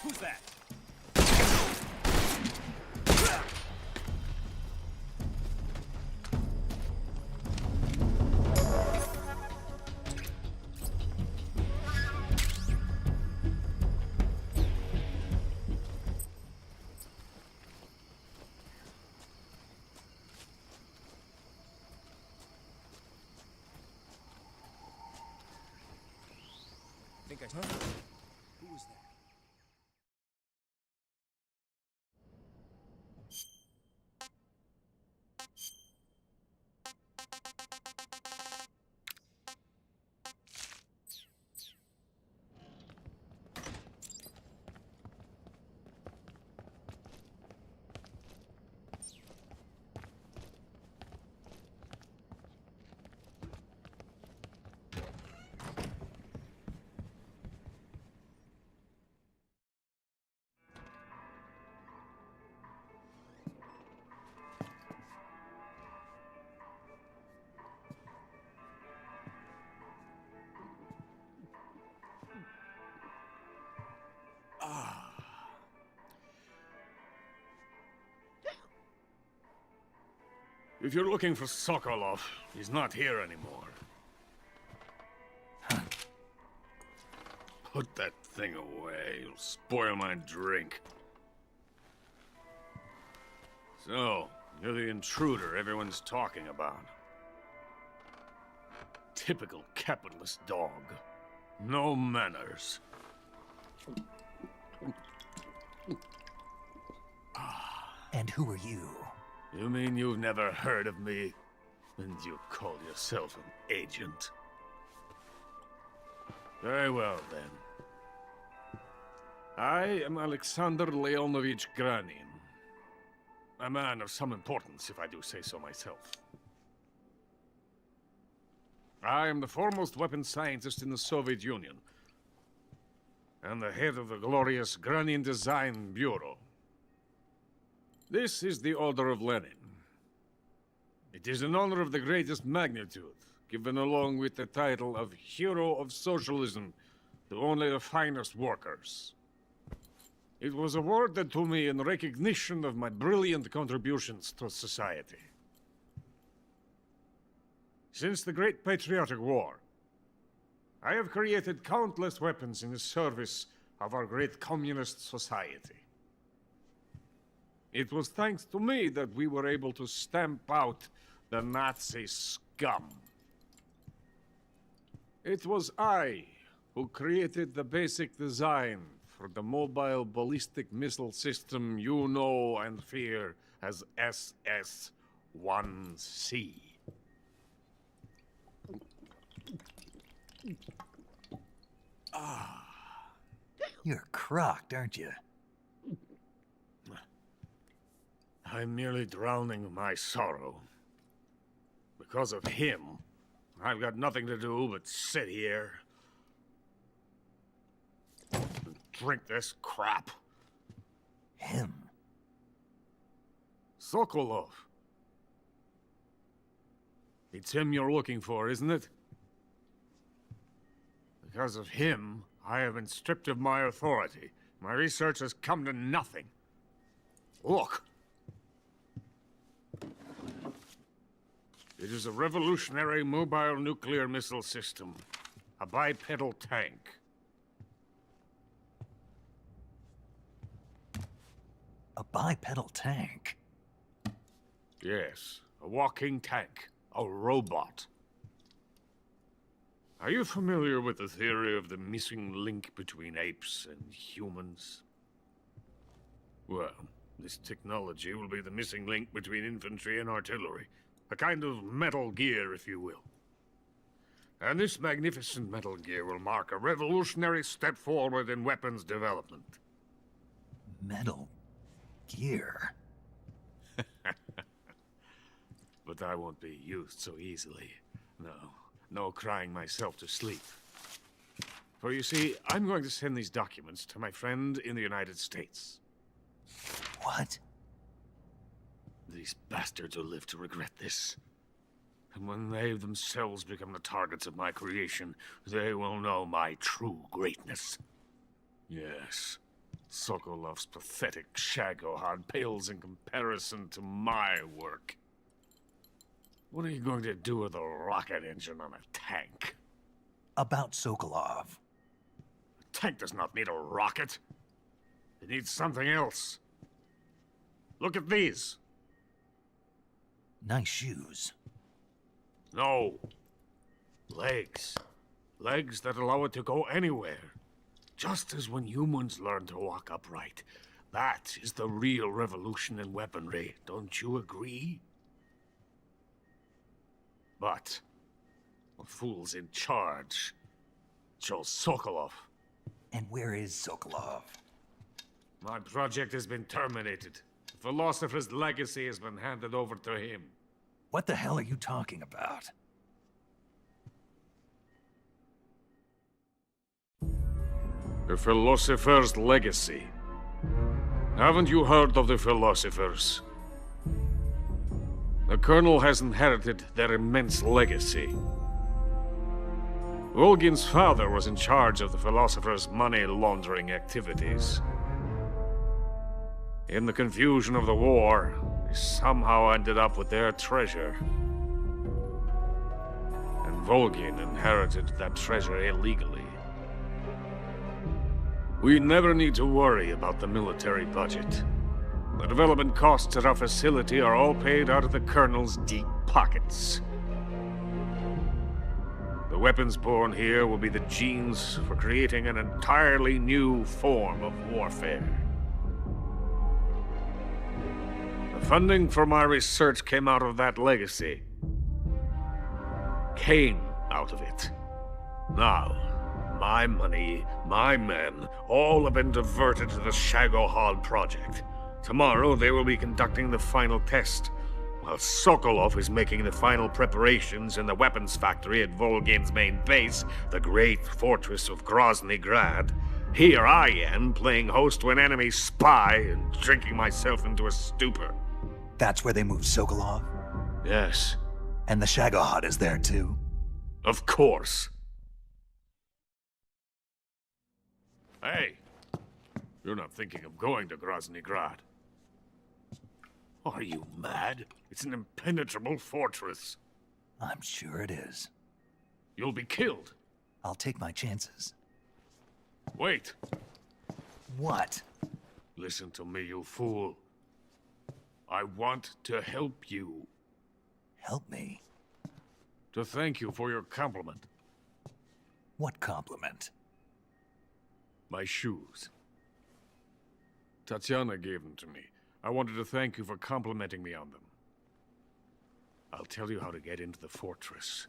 Who's that? Think I told you. Who was that? If you're looking for Sokolov, he's not here anymore. Put that thing away. You'll spoil my drink. So, you're the intruder everyone's talking about. Typical capitalist dog. No manners. And who are you? You mean you've never heard of me? And you call yourself an agent? Very well, then. I am Alexander Leonovich Granin. A man of some importance, if I do say so myself. I am the foremost weapons scientist in the Soviet Union, and the head of the glorious Granin Design Bureau. This is the Order of Lenin. It is an honor of the greatest magnitude, given along with the title of Hero of Socialism to only the finest workers. It was awarded to me in recognition of my brilliant contributions to society. Since the Great Patriotic War, I have created countless weapons in the service of our great communist society. It was thanks to me that we were able to stamp out the Nazi scum. It was I who created the basic design for the mobile ballistic missile system you know and fear as SS-1C. You're crocked, aren't you? I'm merely drowning my sorrow. Because of him, I've got nothing to do but sit here and drink this crap. Him? Sokolov. It's him you're looking for, isn't it? Because of him, I have been stripped of my authority. My research has come to nothing. Look. It is a revolutionary mobile nuclear missile system. A bipedal tank. A bipedal tank? Yes, a walking tank. A robot. Are you familiar with the theory of the missing link between apes and humans? Well, this technology will be the missing link between infantry and artillery. A kind of Metal Gear, if you will. And this magnificent Metal Gear will mark a revolutionary step forward in weapons development. Metal Gear? But I won't be used so easily. No crying myself to sleep. For you see, I'm going to send these documents to my friend in the United States. What? These bastards will live to regret this. And when they themselves become the targets of my creation, they will know my true greatness. Yes, Sokolov's pathetic Shagohod pales in comparison to my work. What are you going to do with a rocket engine on a tank? About Sokolov. A tank does not need a rocket. It needs something else. Look at these. Nice shoes. No. Legs. Legs that allow it to go anywhere. Just as when humans learn to walk upright. That is the real revolution in weaponry. Don't you agree? But the fool's in charge. Joe Sokolov. And where is Sokolov? My project has been terminated. The philosopher's legacy has been handed over to him. What the hell are you talking about? The philosopher's legacy. Haven't you heard of the philosophers? The Colonel has inherited their immense legacy. Volgin's father was in charge of the philosophers' money laundering activities. In the confusion of the war, they somehow ended up with their treasure. And Volgin inherited that treasure illegally. We never need to worry about the military budget. The development costs at our facility are all paid out of the Colonel's deep pockets. The weapons born here will be the genes for creating an entirely new form of warfare. The funding for my research came out of that legacy. Came out of it. Now, my money, my men, all have been diverted to the Shagohod project. Tomorrow, they will be conducting the final test, while Sokolov is making the final preparations in the weapons factory at Volgin's main base, the great fortress of Grozny Grad. Here I am, playing host to an enemy spy and drinking myself into a stupor. That's where they moved Sokolov? Yes. And the Shagohod is there too? Of course. Hey, you're not thinking of going to Grozny Grad. Are you mad? It's an impenetrable fortress. I'm sure it is. You'll be killed. I'll take my chances. Wait! What? Listen to me, you fool. I want to help you. Help me? To thank you for your compliment. What compliment? My shoes. Tatiana gave them to me. I wanted to thank you for complimenting me on them. I'll tell you how to get into the fortress.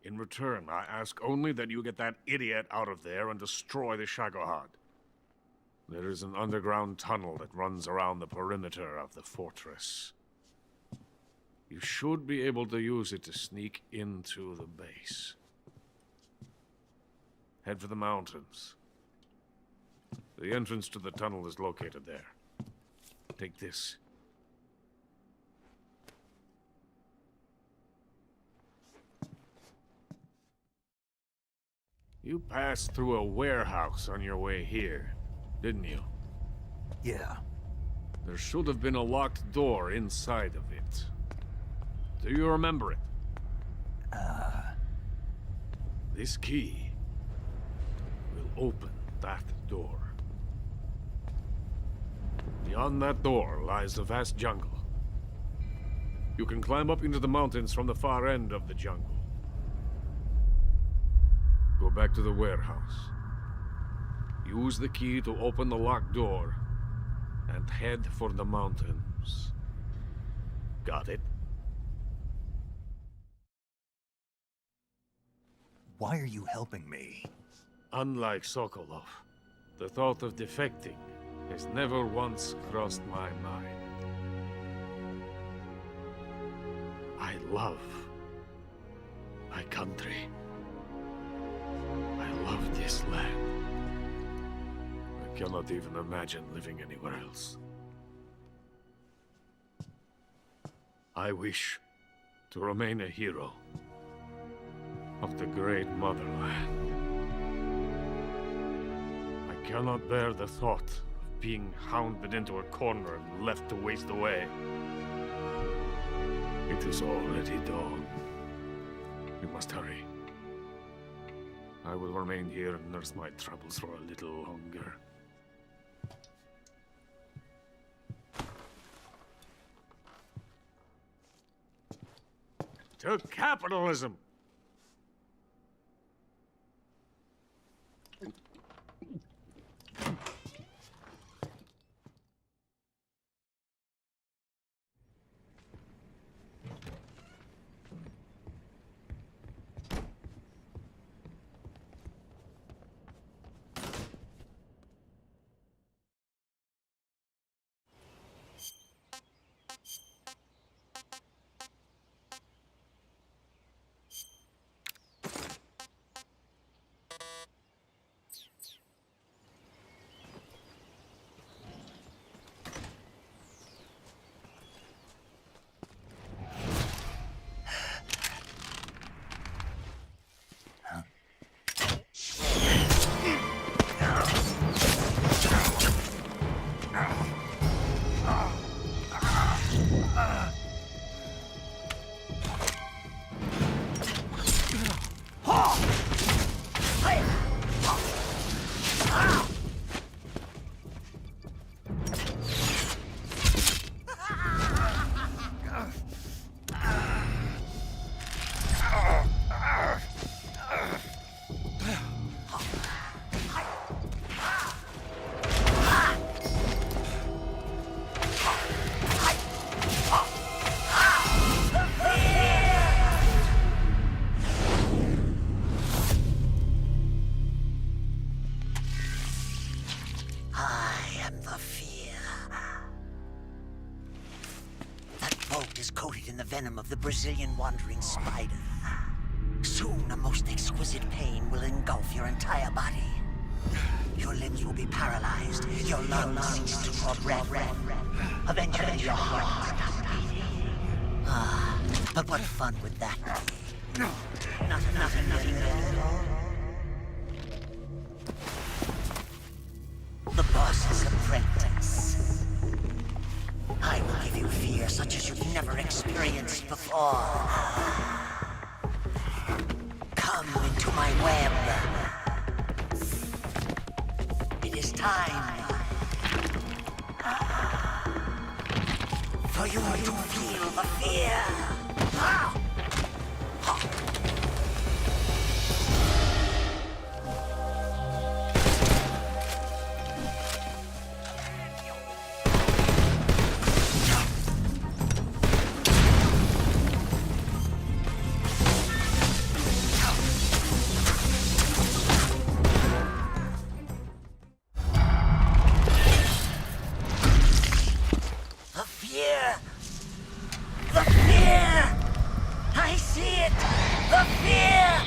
In return, I ask only that you get that idiot out of there and destroy the Shagohod. There is an underground tunnel that runs around the perimeter of the fortress. You should be able to use it to sneak into the base. Head for the mountains. The entrance to the tunnel is located there. Take this. You passed through a warehouse on your way here, didn't you? Yeah. There should have been a locked door inside of it. Do you remember it? This key will open that door. Beyond that door lies the vast jungle. You can climb up into the mountains from the far end of the jungle. Go back to the warehouse. Use the key to open the locked door, and head for the mountains. Got it? Why are you helping me? Unlike Sokolov, the thought of defecting has never once crossed my mind. I love my country. I love this land. I cannot even imagine living anywhere else. I wish to remain a hero of the great motherland. I cannot bear the thought of being hounded into a corner and left to waste away. It is already dawn. We must hurry. I will remain here and nurse my troubles for a little longer. To capitalism! Coated in the venom of the Brazilian wandering spider. Soon a most exquisite pain will engulf your entire body. Your limbs will be paralyzed, your lungs cease to draw breath. Eventually your heart stops beating. Ah, but what fun would that be? Nothing at all. The boss's apprentice. I will give you fear such as you've never experienced before. Come into my web. It is time for you to feel the fear. The fear! I see it! The fear!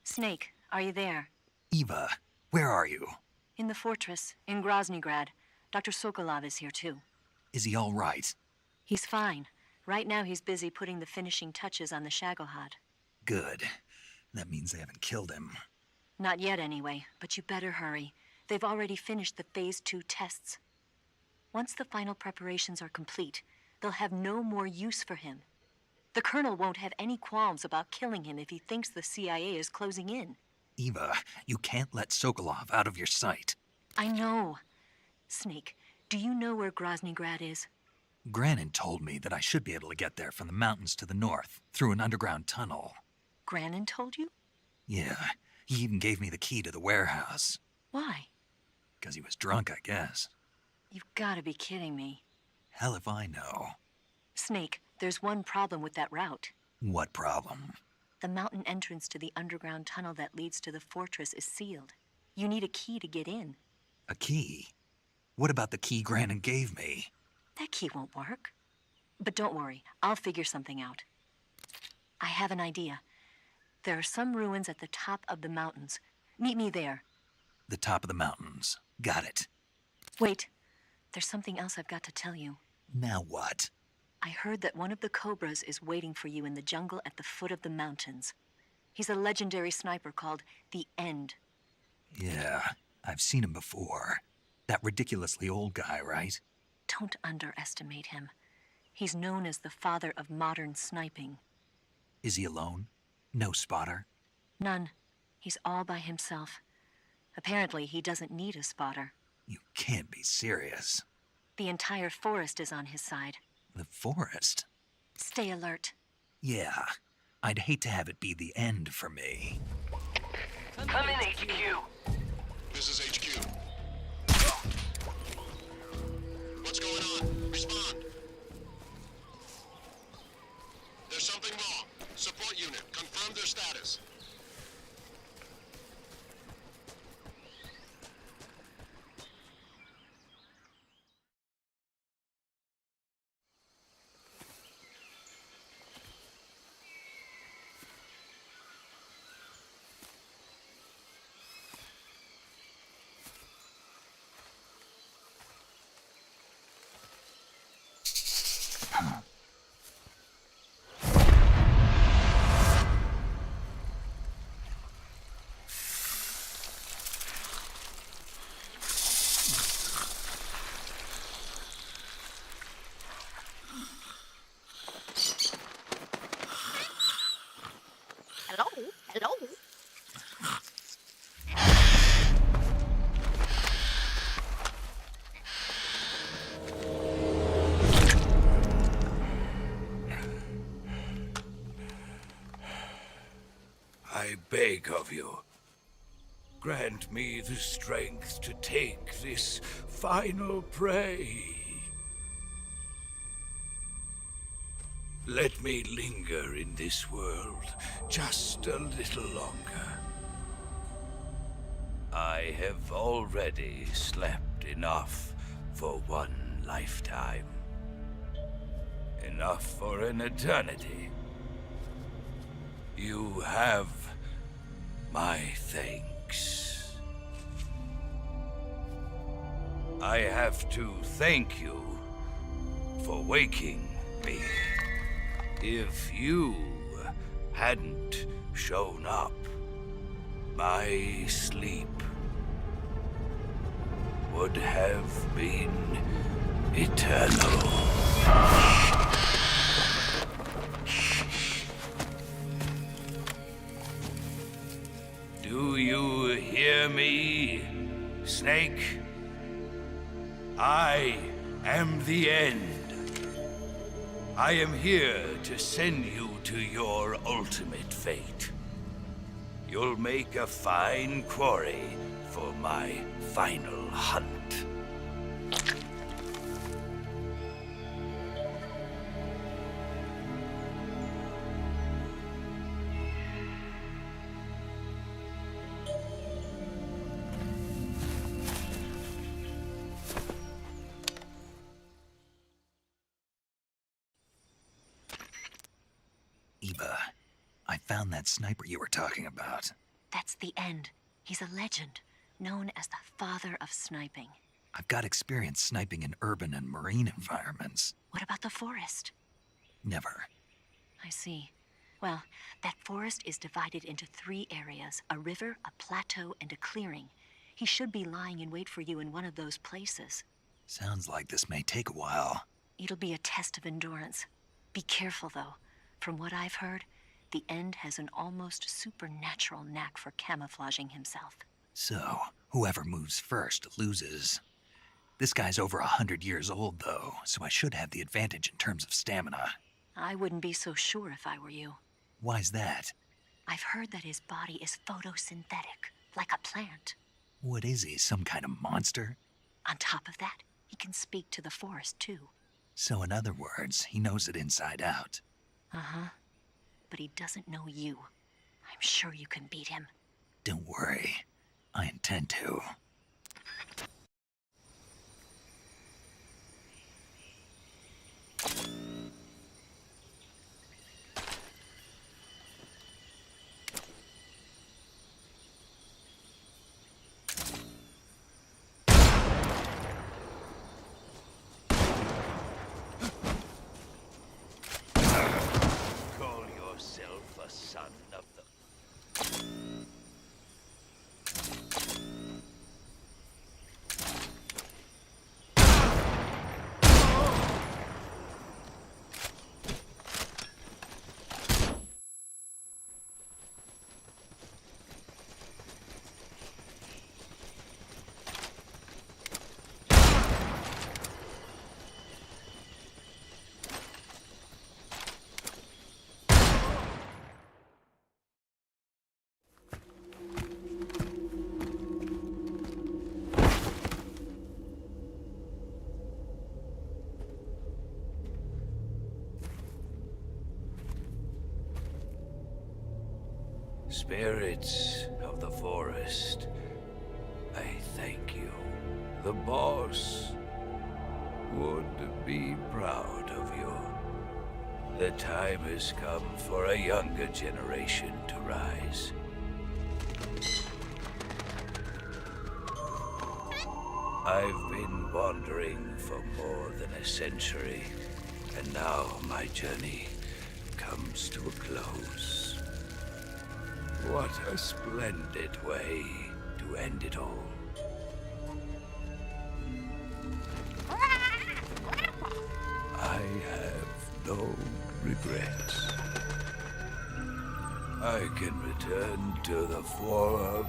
Snake, are you there? Eva, where are you? In the fortress, in Groznygrad. Dr. Sokolov is here too. Is he all right? He's fine. Right now he's busy putting the finishing touches on the Shagohod. Good. That means they haven't killed him. Not yet anyway, but you better hurry. They've already finished the Phase 2 tests. Once the final preparations are complete, they'll have no more use for him. The Colonel won't have any qualms about killing him if he thinks the CIA is closing in. Eva, you can't let Sokolov out of your sight. I know. Snake, do you know where Groznygrad is? Granin told me that I should be able to get there from the mountains to the north, through an underground tunnel. Granin told you? Yeah, he even gave me the key to the warehouse. Why? Because he was drunk, I guess. You've got to be kidding me. Hell if I know. Snake, there's one problem with that route. What problem? The mountain entrance to the underground tunnel that leads to the fortress is sealed. You need a key to get in. A key? What about the key Granin gave me? That key won't work. But don't worry, I'll figure something out. I have an idea. There are some ruins at the top of the mountains. Meet me there. The top of the mountains. Got it. Wait, there's something else I've got to tell you. Now what? I heard that one of the Cobras is waiting for you in the jungle at the foot of the mountains. He's a legendary sniper called the End. Yeah, I've seen him before. That ridiculously old guy, right? Don't underestimate him. He's known as the father of modern sniping. Is he alone? No spotter? None. He's all by himself. Apparently, he doesn't need a spotter. You can't be serious. The entire forest is on his side. The forest? Stay alert. Yeah. I'd hate to have it be the end for me. Come in, HQ. This is HQ. What's going on? Respond. There's something wrong. Support unit, confirm their status. Hello? I beg of you, grant me the strength to take this final prey. Let me linger in this world just a little longer. I have already slept enough for one lifetime. Enough for an eternity. You have my thanks. I have to thank you for waking me. If you hadn't shown up, my sleep would have been eternal. Do you hear me, Snake? I am the end. I am here to send you to your ultimate fate. You'll make a fine quarry for my final hunt. Eva, I found that sniper you were talking about. That's the end. He's a legend, known as the father of sniping. I've got experience sniping in urban and marine environments. What about the forest? Never. I see. Well, that forest is divided into 3 areas, a river, a plateau, and a clearing. He should be lying in wait for you in one of those places. Sounds like this may take a while. It'll be a test of endurance. Be careful, though. From what I've heard, the End has an almost supernatural knack for camouflaging himself. So, whoever moves first loses. This guy's over 100 years old, though, so I should have the advantage in terms of stamina. I wouldn't be so sure if I were you. Why's that? I've heard that his body is photosynthetic, like a plant. What is he, some kind of monster? On top of that, he can speak to the forest, too. So in other words, he knows it inside out. Uh-huh. But he doesn't know you. I'm sure you can beat him. Don't worry. I intend to. Call yourself a son of the... Spirits of the forest, I thank you. The boss would be proud of you. The time has come for a younger generation to rise. I've been wandering for more than a century, and now my journey comes to a close. What a splendid way to end it all. I have no regrets. I can return to the Forum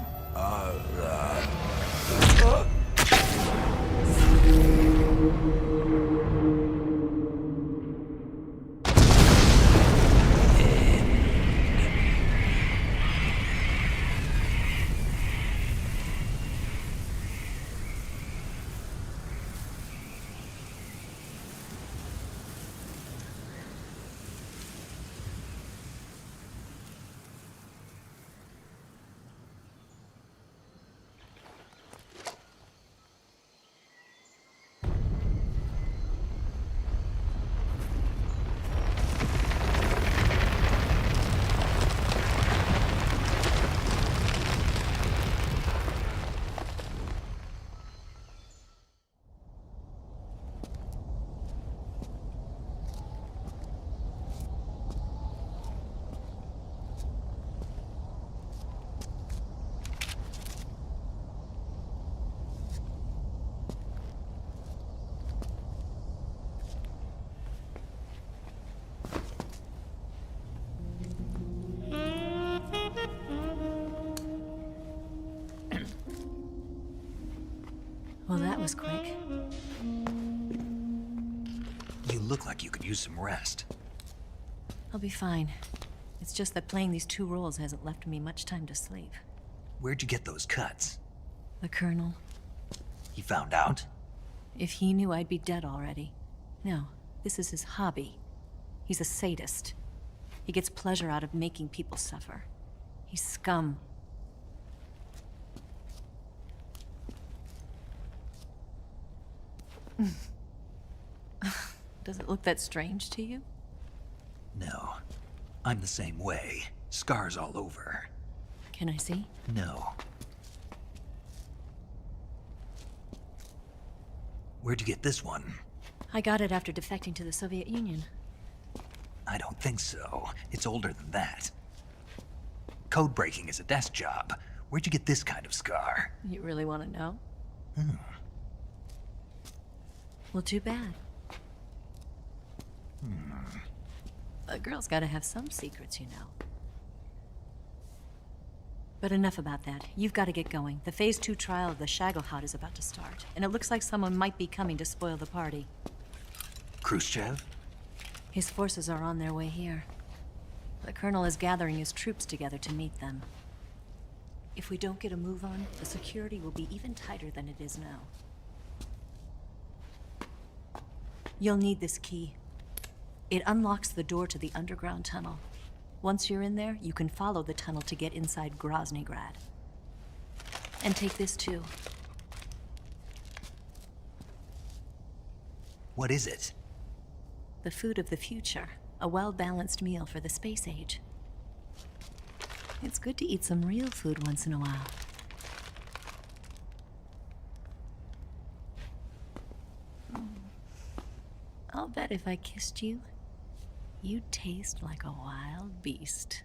was quick. You look like you could use some rest. I'll be fine. It's just that playing these two roles hasn't left me much time to sleep. Where'd you get those cuts? The Colonel. He found out? If he knew, I'd be dead already. No, this is his hobby. He's a sadist. He gets pleasure out of making people suffer. He's scum. Does it look that strange to you? No. I'm the same way. Scars all over. Can I see? No. Where'd you get this one? I got it after defecting to the Soviet Union. I don't think so. It's older than that. Code breaking is a desk job. Where'd you get this kind of scar? You really want to know? Hmm. Well, too bad. A girl's gotta have some secrets, you know. But enough about that. You've got to get going. The Phase 2 trial of the Shagohod is about to start, and it looks like someone might be coming to spoil the party. Khrushchev? His forces are on their way here. The Colonel is gathering his troops together to meet them. If we don't get a move on, the security will be even tighter than it is now. You'll need this key. It unlocks the door to the underground tunnel. Once you're in there, you can follow the tunnel to get inside Groznygrad. And take this too. What is it? The food of the future. A well-balanced meal for the space age. It's good to eat some real food once in a while. I'll bet if I kissed you, you'd taste like a wild beast.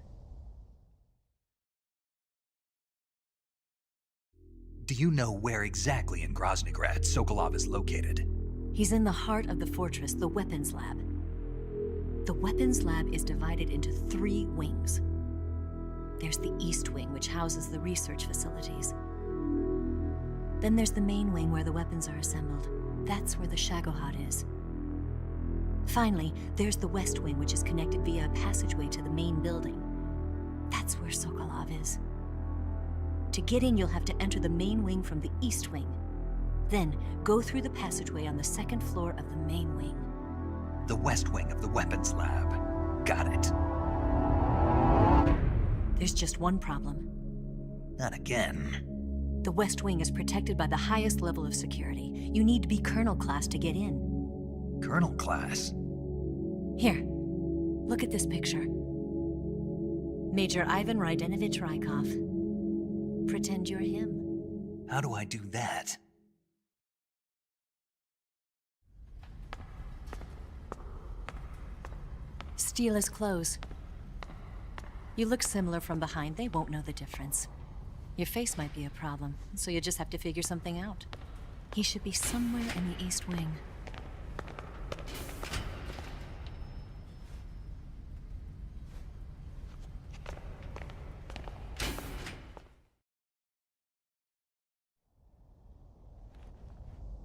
Do you know where exactly in Groznygrad Sokolov is located? He's in the heart of the fortress, the weapons lab. The weapons lab is divided into 3 wings. There's the East Wing, which houses the research facilities. Then there's the main wing where the weapons are assembled. That's where the Shagohod is. Finally, there's the West Wing, which is connected via a passageway to the main building. That's where Sokolov is. To get in, you'll have to enter the main wing from the East Wing. Then, go through the passageway on the 2nd floor of the main wing. The West Wing of the weapons lab. Got it. There's just one problem. Not again. The West Wing is protected by the highest level of security. You need to be Colonel class to get in. Colonel class? Here, look at this picture. Major Ivan Rydenovich Rykov. Pretend you're him. How do I do that? Steal his clothes. You look similar from behind. They won't know the difference. Your face might be a problem, so you just have to figure something out. He should be somewhere in the East Wing.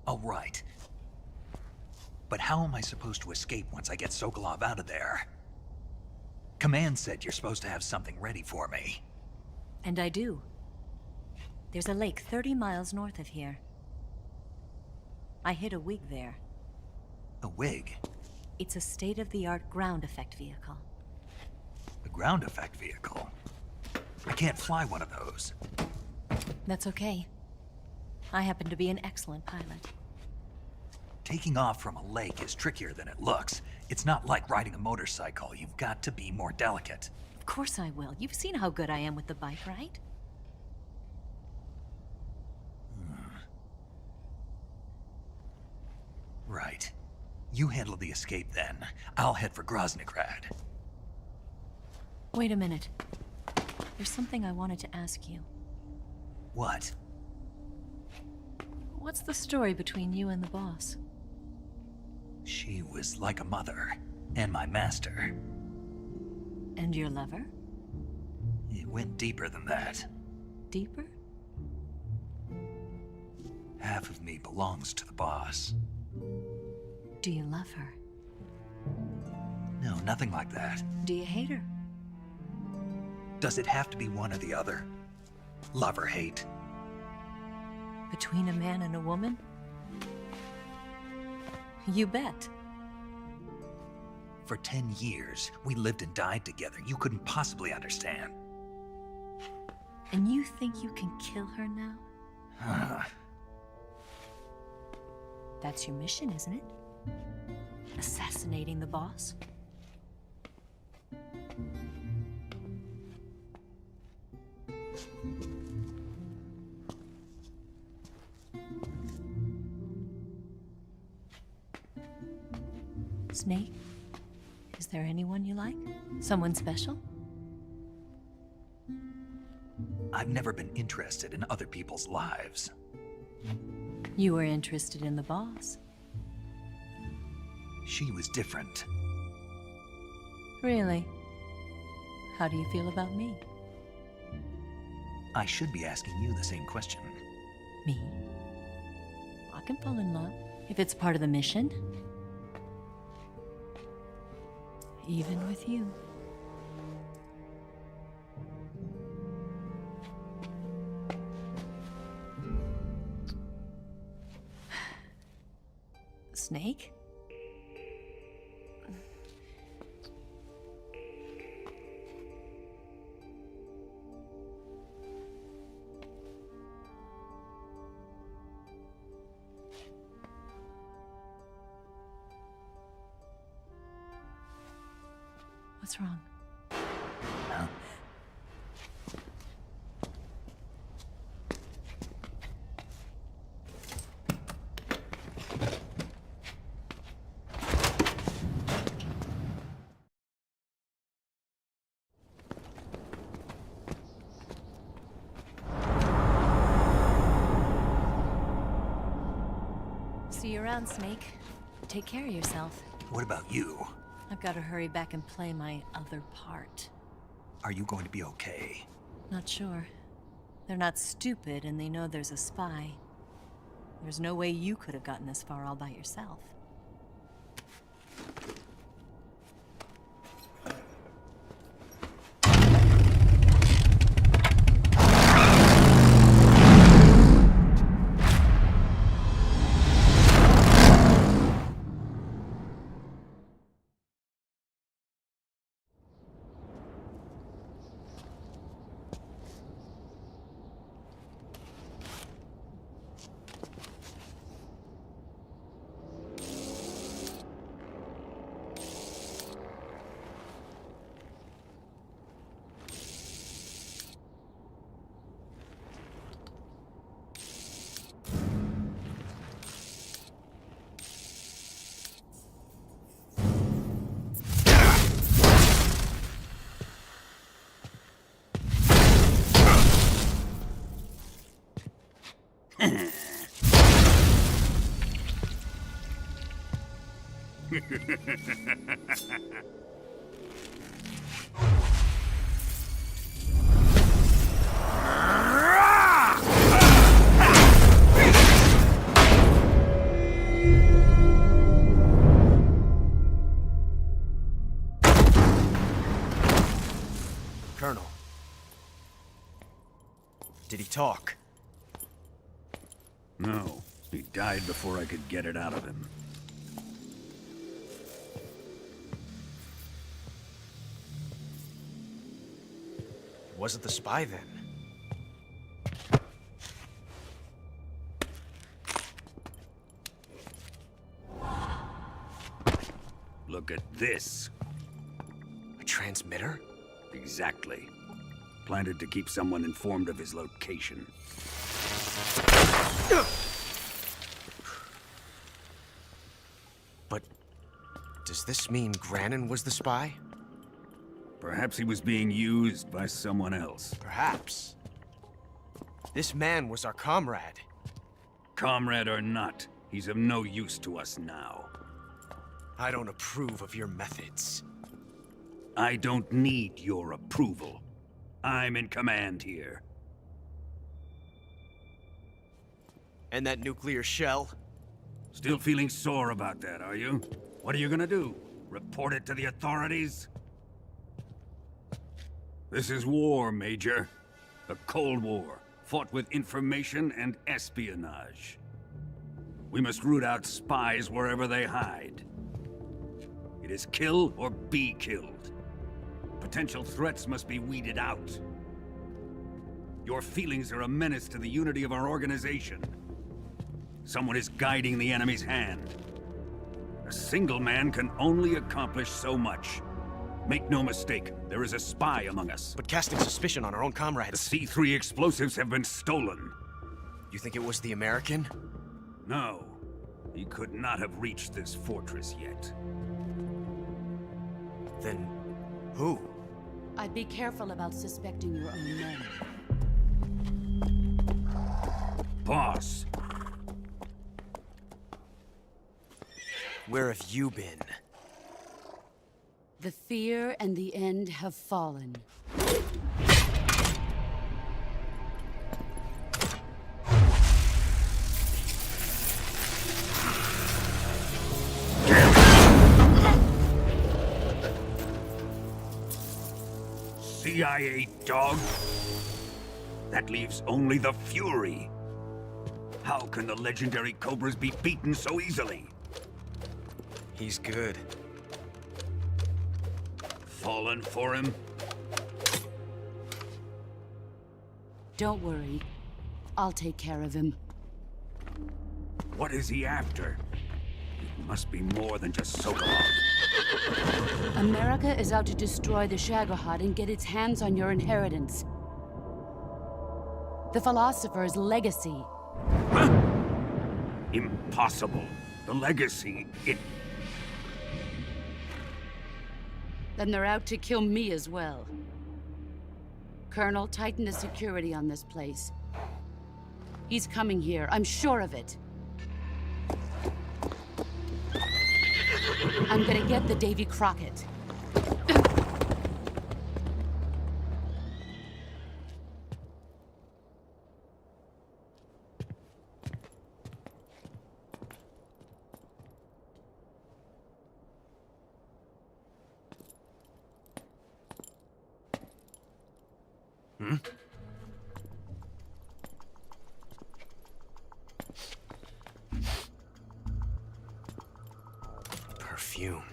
All right. But how am I supposed to escape once I get Sokolov out of there? Command said you're supposed to have something ready for me. And I do. There's a lake 30 miles north of here. I hid a wig there. A wig? It's a state-of-the-art ground effect vehicle. A ground effect vehicle? I can't fly one of those. That's okay. I happen to be an excellent pilot. Taking off from a lake is trickier than it looks. It's not like riding a motorcycle. You've got to be more delicate. Of course I will. You've seen how good I am with the bike, right? Right. You handle the escape then. I'll head for Groznygrad. Wait a minute. There's something I wanted to ask you. What? What's the story between you and the boss? She was like a mother, and my master. And your lover? It went deeper than that. Deeper? Half of me belongs to the boss. Do you love her? No, nothing like that. Do you hate her? Does it have to be one or the other? Love or hate? Between a man and a woman? You bet. For 10 years, we lived and died together. You couldn't possibly understand. And you think you can kill her now? That's your mission, isn't it? Assassinating the boss? Snake, is there anyone you like? Someone special? I've never been interested in other people's lives. You were interested in the boss. She was different. Really? How do you feel about me? I should be asking you the same question. Me? I can fall in love if it's part of the mission. Even with you. Snake? What's wrong? Huh? See you around, Snake. Take care of yourself. What about you? I've got to hurry back and play my other part. Are you going to be okay? Not sure. They're not stupid, and they know there's a spy. There's no way you could have gotten this far all by yourself. Colonel. Did he talk? No. He died before I could get it out of him. Wasn't the spy then? Look at this. A transmitter? Exactly. Planted to keep someone informed of his location. But does this mean Granin was the spy? Perhaps he was being used by someone else. Perhaps. This man was our comrade. Comrade or not, he's of no use to us now. I don't approve of your methods. I don't need your approval. I'm in command here. And that nuclear shell? Still feeling sore about that, are you? What are you gonna do? Report it to the authorities? This is war, Major. The Cold War, fought with information and espionage. We must root out spies wherever they hide. It is kill or be killed. Potential threats must be weeded out. Your feelings are a menace to the unity of our organization. Someone is guiding the enemy's hand. A single man can only accomplish so much. Make no mistake, there is a spy among us. But casting suspicion on our own comrades... The C3 explosives have been stolen. You think it was the American? No. He could not have reached this fortress yet. Then... who? I'd be careful about suspecting your own men. Boss! Where have you been? The fear and the end have fallen. CIA dog? That leaves only the Fury. How can the legendary Cobras be beaten so easily? He's good. Fallen for him? Don't worry. I'll take care of him. What is he after? It must be more than just Sokolov. America is out to destroy the Shagohod and get its hands on your inheritance. The philosopher's legacy. Huh? Impossible. The legacy, Then they're out to kill me as well. Colonel, tighten the security on this place. He's coming here, I'm sure of it. I'm gonna get the Davy Crockett. Perfume.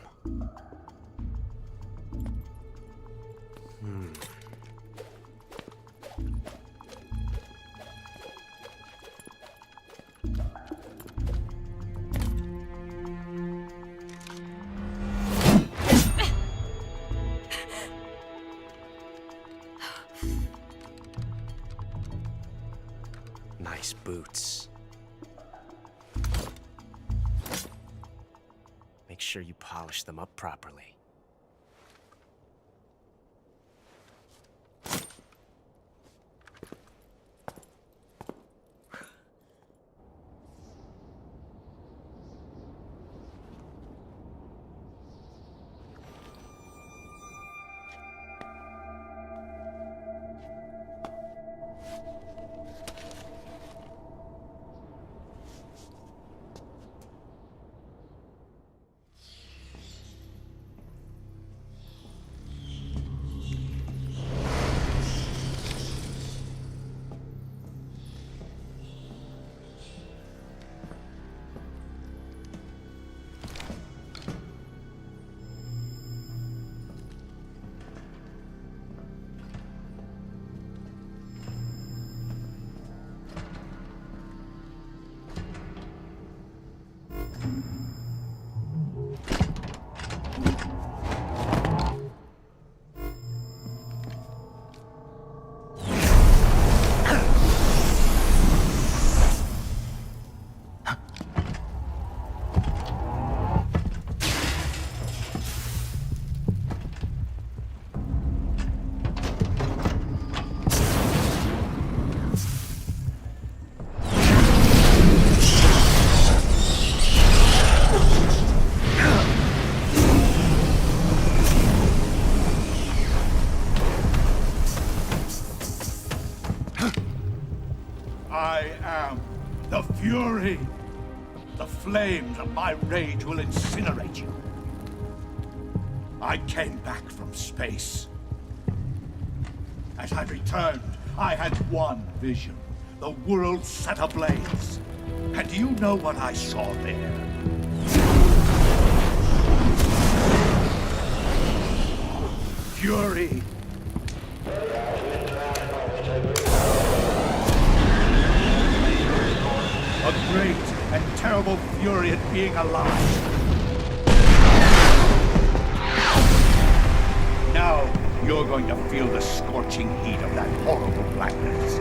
Nice boots. Make sure you polish them up properly. Fury! The flames of my rage will incinerate you. I came back from space. As I returned, I had one vision. The world set ablaze. And do you know what I saw there? Fury! A great and terrible fury at being alive. Now, you're going to feel the scorching heat of that horrible blackness.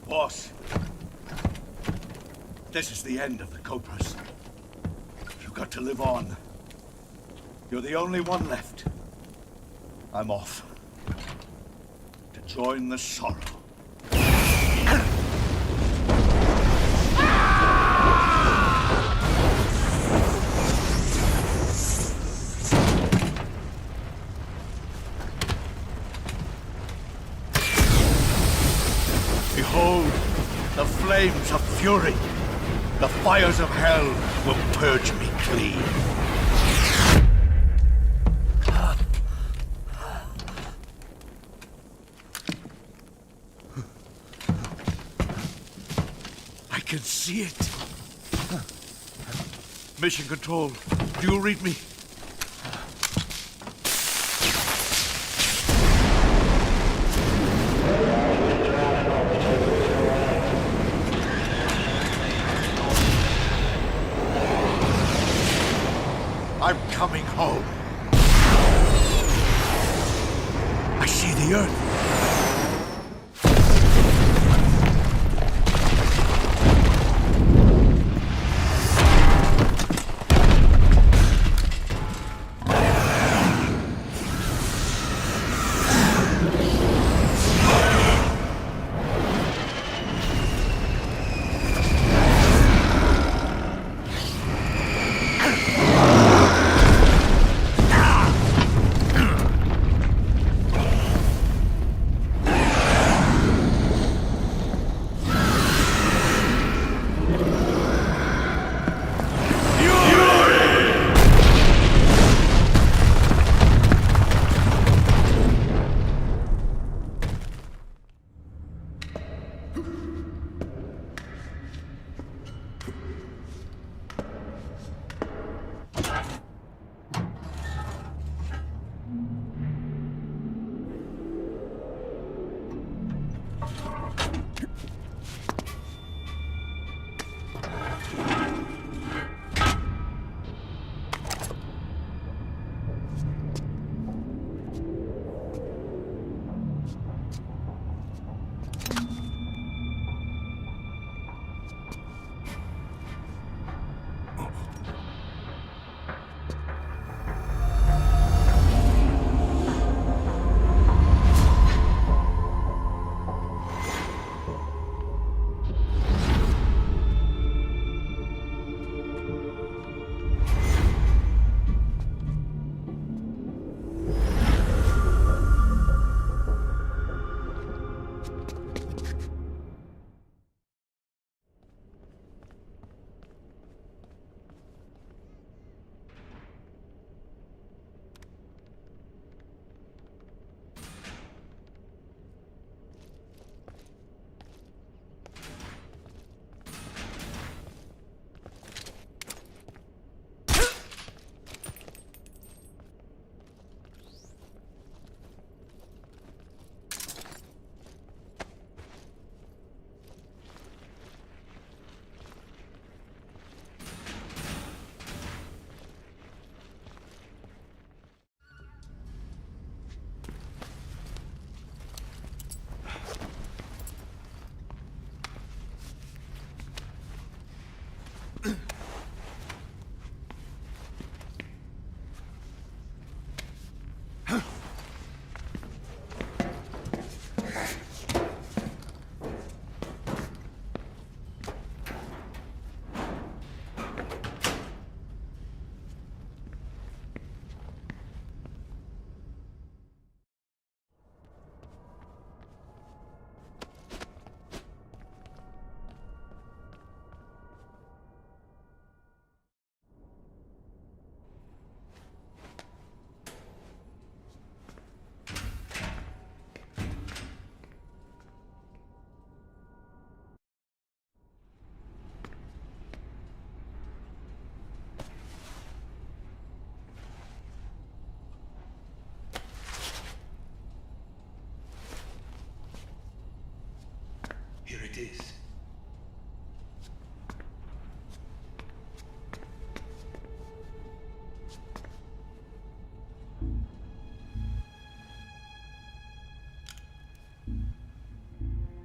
Boss, this is the end of the Cobras. You've got to live on. You're the only one left. I'm off. To join the sorrow. Behold, the flames of fury. The fires of hell will purge me clean. I can see it. Mission Control, do you read me? I'm coming home. I see the Earth.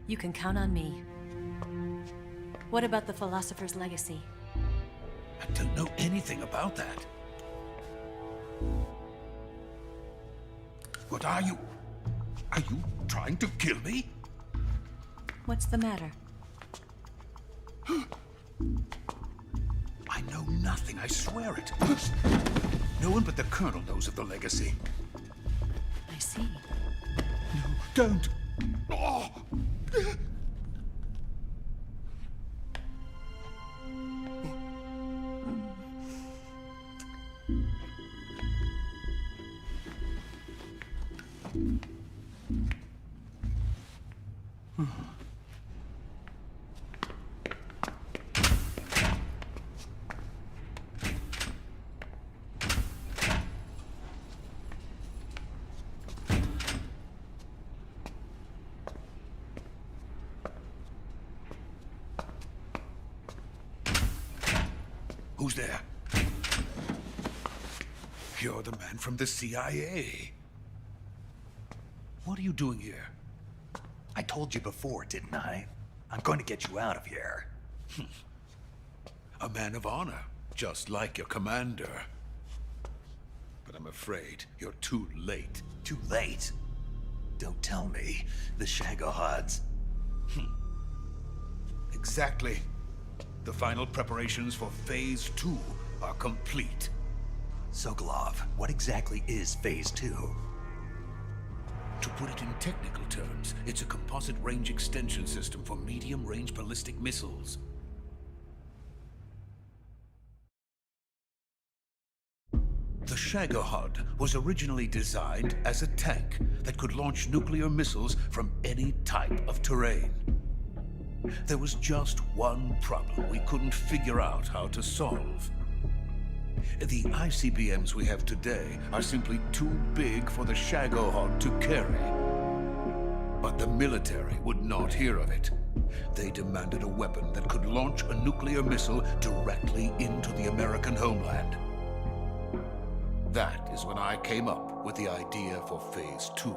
You can count on me. What about the Philosopher's Legacy? I don't know anything about that. What are you? Are you trying to kill me? What's the matter? I know nothing, I swear it. No one but the Colonel knows of the legacy. I see. No, don't. Oh. Who's there? You're the man from the CIA. What are you doing here? I told you before, didn't I? I'm going to get you out of here. A man of honor, just like your commander. But I'm afraid you're too late. Too late? Don't tell me. The Shagohods. Exactly. The final preparations for Phase 2 are complete. Sokolov, what exactly is Phase 2? To put it in technical terms, it's a composite range extension system for medium-range ballistic missiles. The Shagohod was originally designed as a tank that could launch nuclear missiles from any type of terrain. There was just one problem we couldn't figure out how to solve. The ICBMs we have today are simply too big for the Shagohod to carry. But the military would not hear of it. They demanded a weapon that could launch a nuclear missile directly into the American homeland. That is when I came up with the idea for Phase 2.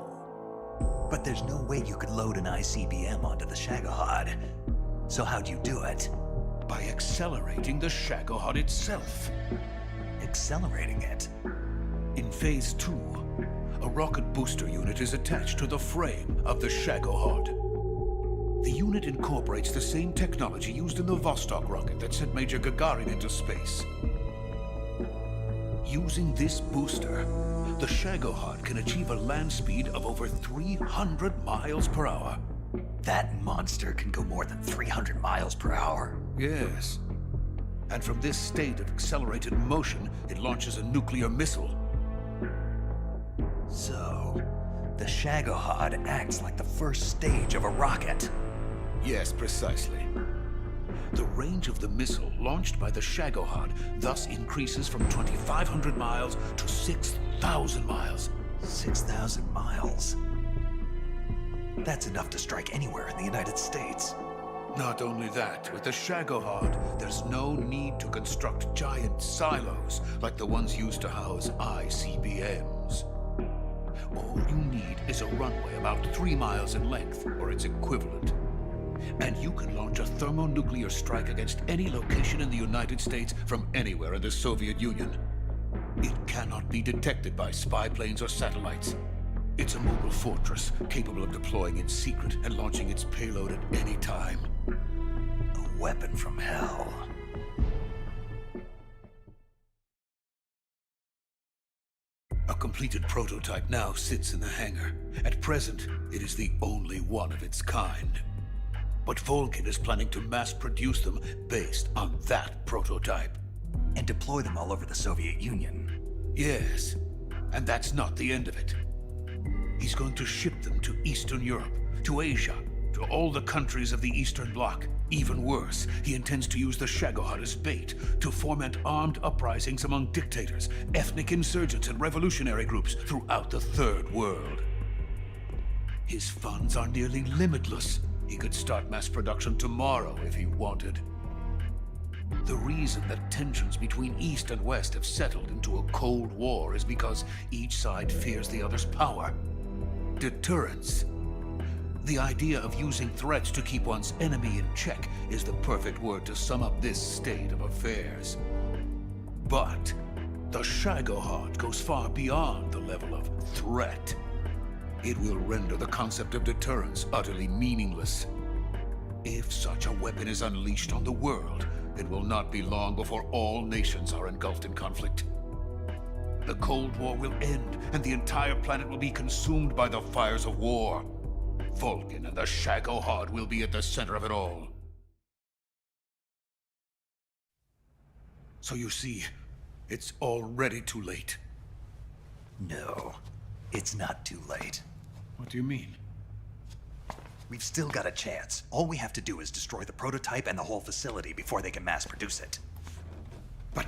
But there's no way you could load an ICBM onto the Shagohod. So how'd you do it? By accelerating the Shagohod itself. Accelerating it? In Phase 2, a rocket booster unit is attached to the frame of the Shagohod. The unit incorporates the same technology used in the Vostok rocket that sent Major Gagarin into space. Using this booster, the Shagohod can achieve a land speed of over 300 miles per hour. That monster can go more than 300 miles per hour? Yes. And from this state of accelerated motion, it launches a nuclear missile. So, the Shagohod acts like the first stage of a rocket? Yes, precisely. The range of the missile launched by the Shagohod thus increases from 2,500 miles to 6,000 miles. 6,000 miles? That's enough to strike anywhere in the United States. Not only that, with the Shagohod, there's no need to construct giant silos like the ones used to house ICBMs. All you need is a runway about 3 miles in length, or its equivalent. And you can launch a thermonuclear strike against any location in the United States from anywhere in the Soviet Union. It cannot be detected by spy planes or satellites. It's a mobile fortress, capable of deploying in secret and launching its payload at any time. A weapon from hell. A completed prototype now sits in the hangar. At present, it is the only one of its kind. But Volgin is planning to mass produce them based on that prototype. And deploy them all over the Soviet Union. Yes, and that's not the end of it. He's going to ship them to Eastern Europe, to Asia, to all the countries of the Eastern Bloc. Even worse, he intends to use the Shagohod as bait to foment armed uprisings among dictators, ethnic insurgents, and revolutionary groups throughout the Third World. His funds are nearly limitless. He could start mass production tomorrow if he wanted. The reason that tensions between East and West have settled into a Cold War is because each side fears the other's power. Deterrence. The idea of using threats to keep one's enemy in check is the perfect word to sum up this state of affairs. But the Shagohod goes far beyond the level of threat. It will render the concept of deterrence utterly meaningless. If such a weapon is unleashed on the world, it will not be long before all nations are engulfed in conflict. The Cold War will end, and the entire planet will be consumed by the fires of war. Volgin and the Shagohod will be at the center of it all. So you see, it's already too late. No, it's not too late. What do you mean? We've still got a chance. All we have to do is destroy the prototype and the whole facility before they can mass produce it. But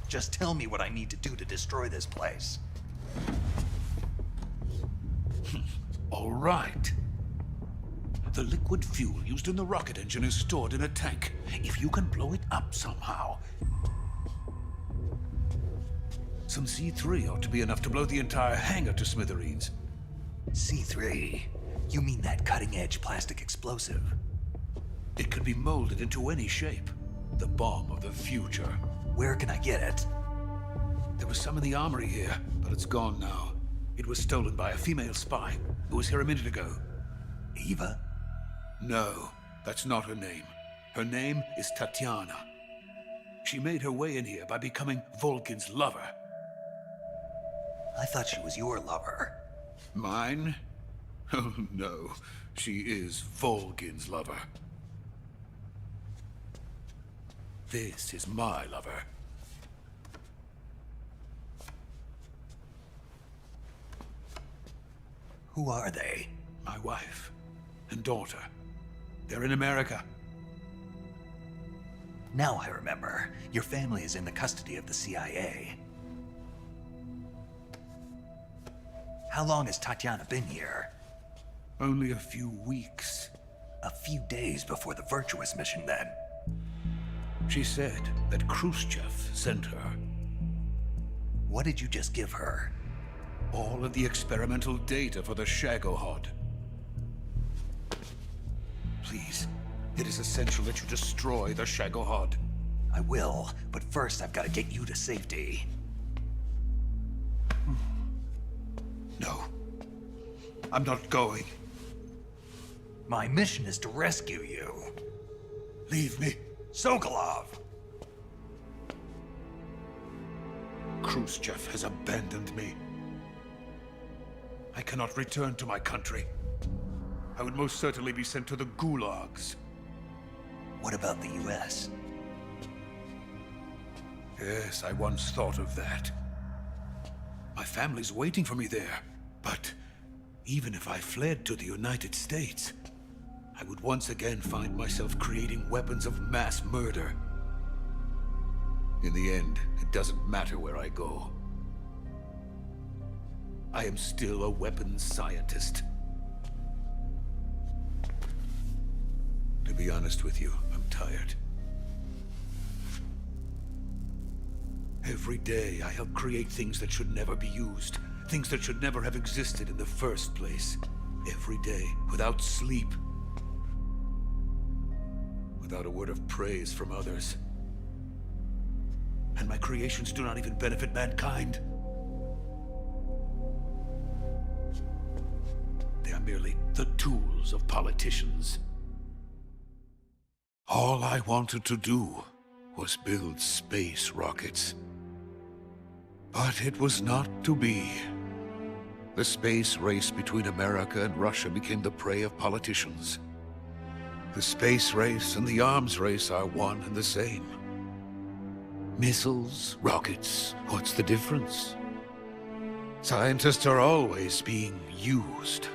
just tell me what I need to do to destroy this place. All right. The liquid fuel used in the rocket engine is stored in a tank. If you can blow it up somehow. Some C3 ought to be enough to blow the entire hangar to smithereens. C3? You mean that cutting-edge plastic explosive? It could be molded into any shape. The bomb of the future. Where can I get it? There was some in the armory here, but it's gone now. It was stolen by a female spy who was here a minute ago. Eva? No, that's not her name. Her name is Tatiana. She made her way in here by becoming Volgin's lover. I thought she was your lover. Mine? Oh no, she is Volgin's lover. This is my lover. Who are they? My wife and daughter. They're in America. Now I remember. Your family is in the custody of the CIA. How long has Tatiana been here? Only a few weeks. A few days before the Virtuous mission, then. She said that Khrushchev sent her. What did you just give her? All of the experimental data for the Shagohod. Please, it is essential that you destroy the Shagohod. I will, but first I've got to get you to safety. No. I'm not going. My mission is to rescue you. Leave me. Sokolov! Khrushchev has abandoned me. I cannot return to my country. I would most certainly be sent to the gulags. What about the US? Yes, I once thought of that. My family's waiting for me there. But even if I fled to the United States, I would once again find myself creating weapons of mass murder. In the end, it doesn't matter where I go. I am still a weapons scientist. To be honest with you, I'm tired. Every day, I help create things that should never be used. Things that should never have existed in the first place. Every day, without sleep. Without a word of praise from others. And my creations do not even benefit mankind. They are merely the tools of politicians. All I wanted to do was build space rockets. But it was not to be. The space race between America and Russia became the prey of politicians. The space race and the arms race are one and the same. Missiles, rockets, what's the difference? Scientists are always being used.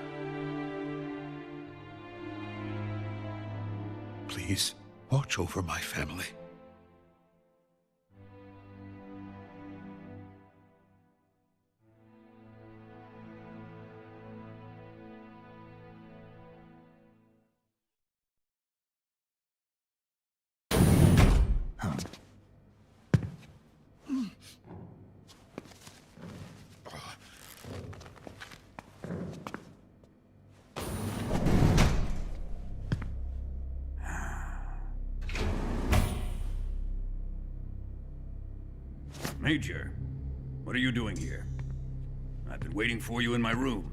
Please, watch over my family. Major, what are you doing here? I've been waiting for you in my room.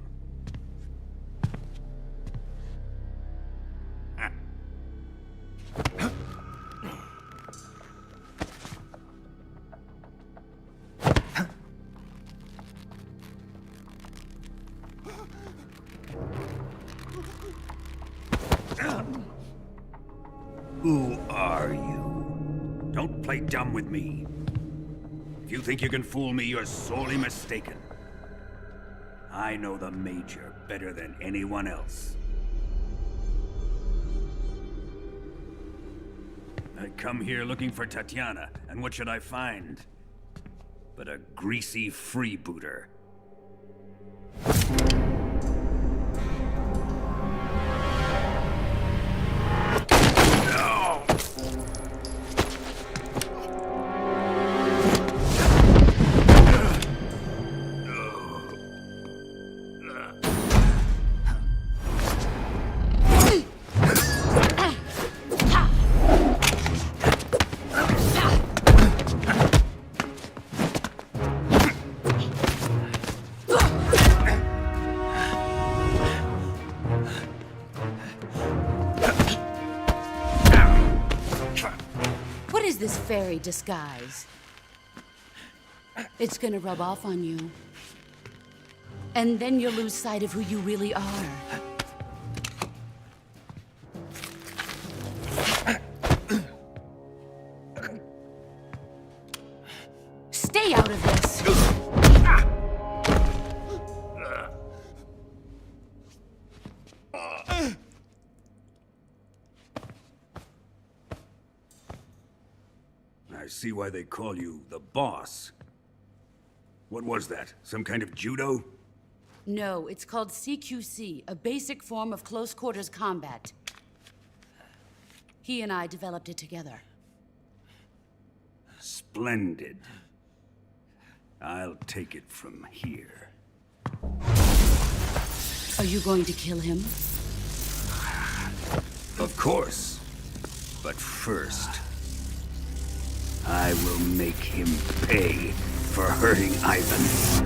Who are you? Don't play dumb with me. If you think you can fool me, you're sorely mistaken. I know the Major better than anyone else. I come here looking for Tatiana, and what should I find? But a greasy freebooter. Fairy disguise. It's gonna rub off on you. And then you'll lose sight of who you really are. Stay out of this! I see why they call you the boss. What was that? Some kind of judo? No, it's called CQC, a basic form of close quarters combat. He and I developed it together. Splendid. I'll take it from here. Are you going to kill him? Of course. But first, I will make him pay for hurting Ivan.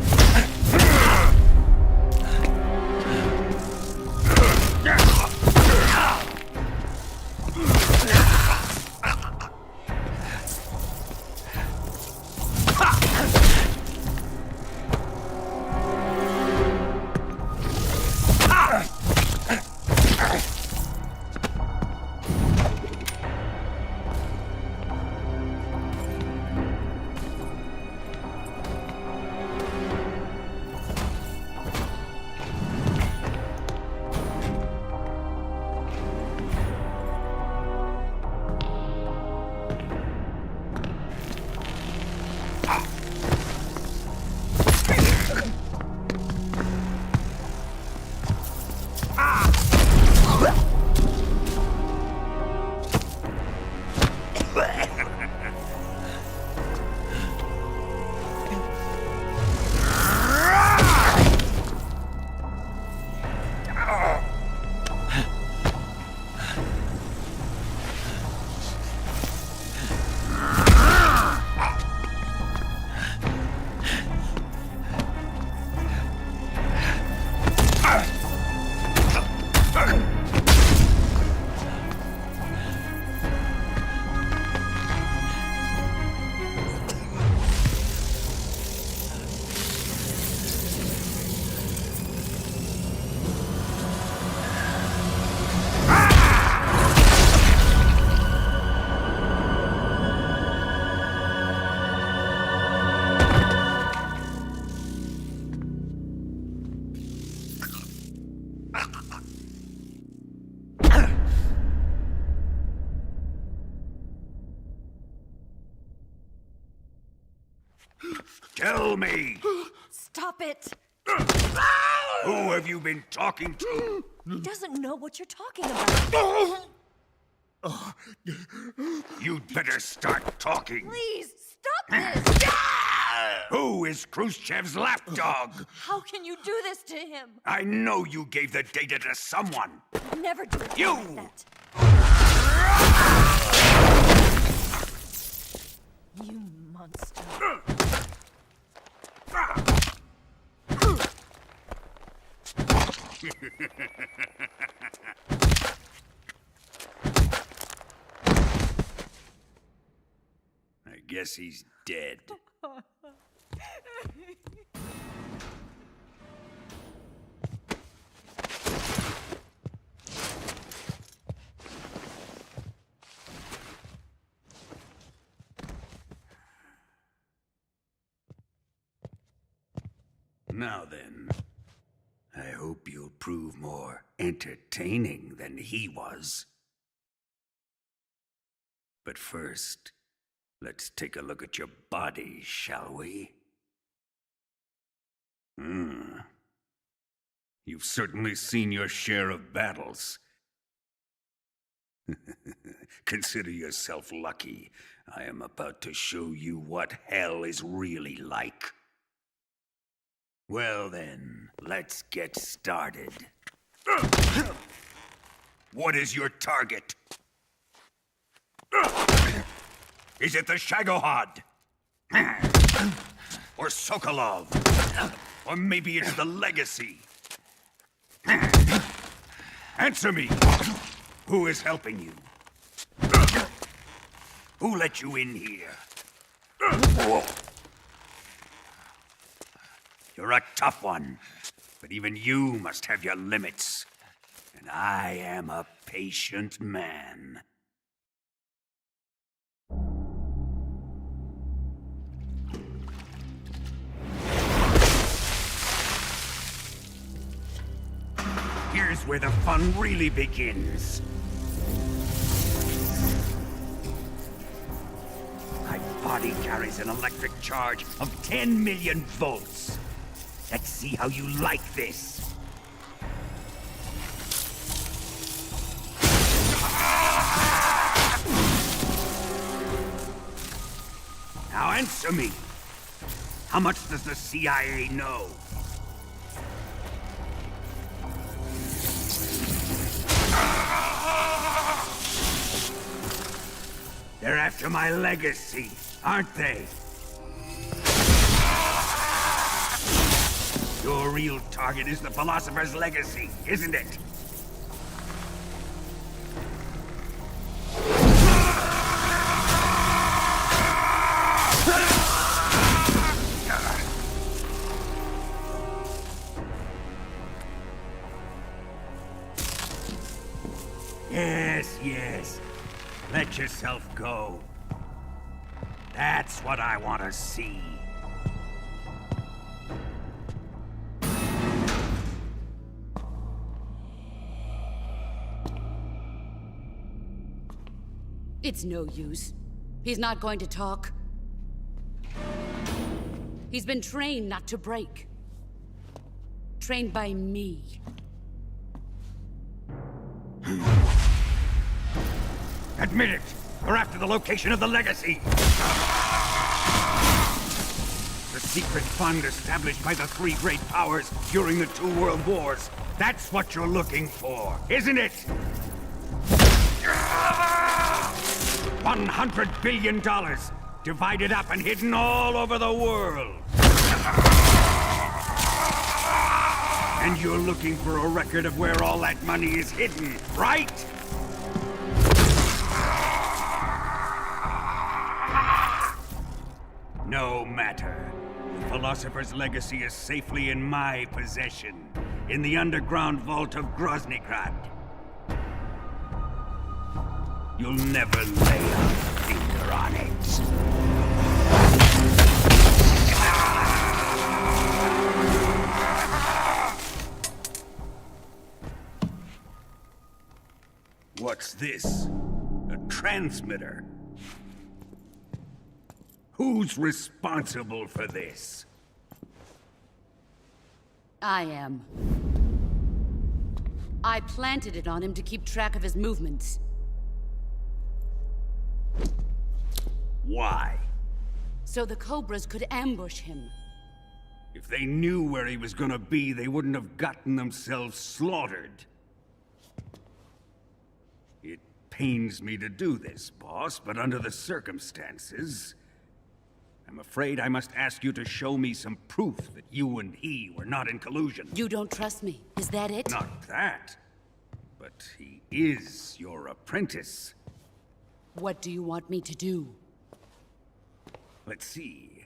Tell me! Stop it! Who have you been talking to? He doesn't know what you're talking about. You'd better start talking. Please, stop this! Who is Khrushchev's lapdog? How can you do this to him? I know you gave the data to someone. Never do it You! like that. You monster. I guess he's dead. Now then, I hope you'll prove more entertaining than he was. But first, let's take a look at your body, shall we? You've certainly seen your share of battles. Consider yourself lucky. I am about to show you what hell is really like. Well then, let's get started. What is your target? Is it the Shagohod? Or Sokolov? Or maybe it's the Legacy? Answer me! Who is helping you? Who let you in here? You're a tough one, but even you must have your limits. And I am a patient man. Here's where the fun really begins. My body carries an electric charge of 10 million volts. Let's see how you like this. Now answer me. How much does the CIA know? They're after my legacy, aren't they? Your real target is the Philosopher's Legacy, isn't it? Yes. Let yourself go. That's what I want to see. It's no use. He's not going to talk. He's been trained not to break. Trained by me. Admit it! We're after the location of the Legacy! The secret fund established by the three great powers during the 2 world wars. That's what you're looking for, isn't it? $100 billion, divided up and hidden all over the world. And you're looking for a record of where all that money is hidden, right? No matter. The Philosopher's Legacy is safely in my possession, in the underground vault of Groznygrad. You'll never lay a finger on it. What's this? A transmitter? Who's responsible for this? I am. I planted it on him to keep track of his movements. Why? So the Cobras could ambush him. If they knew where he was gonna be, they wouldn't have gotten themselves slaughtered. It pains me to do this, boss, but under the circumstances, I'm afraid I must ask you to show me some proof that you and he were not in collusion. You don't trust me, is that it? Not that. But he is your apprentice. What do you want me to do? Let's see.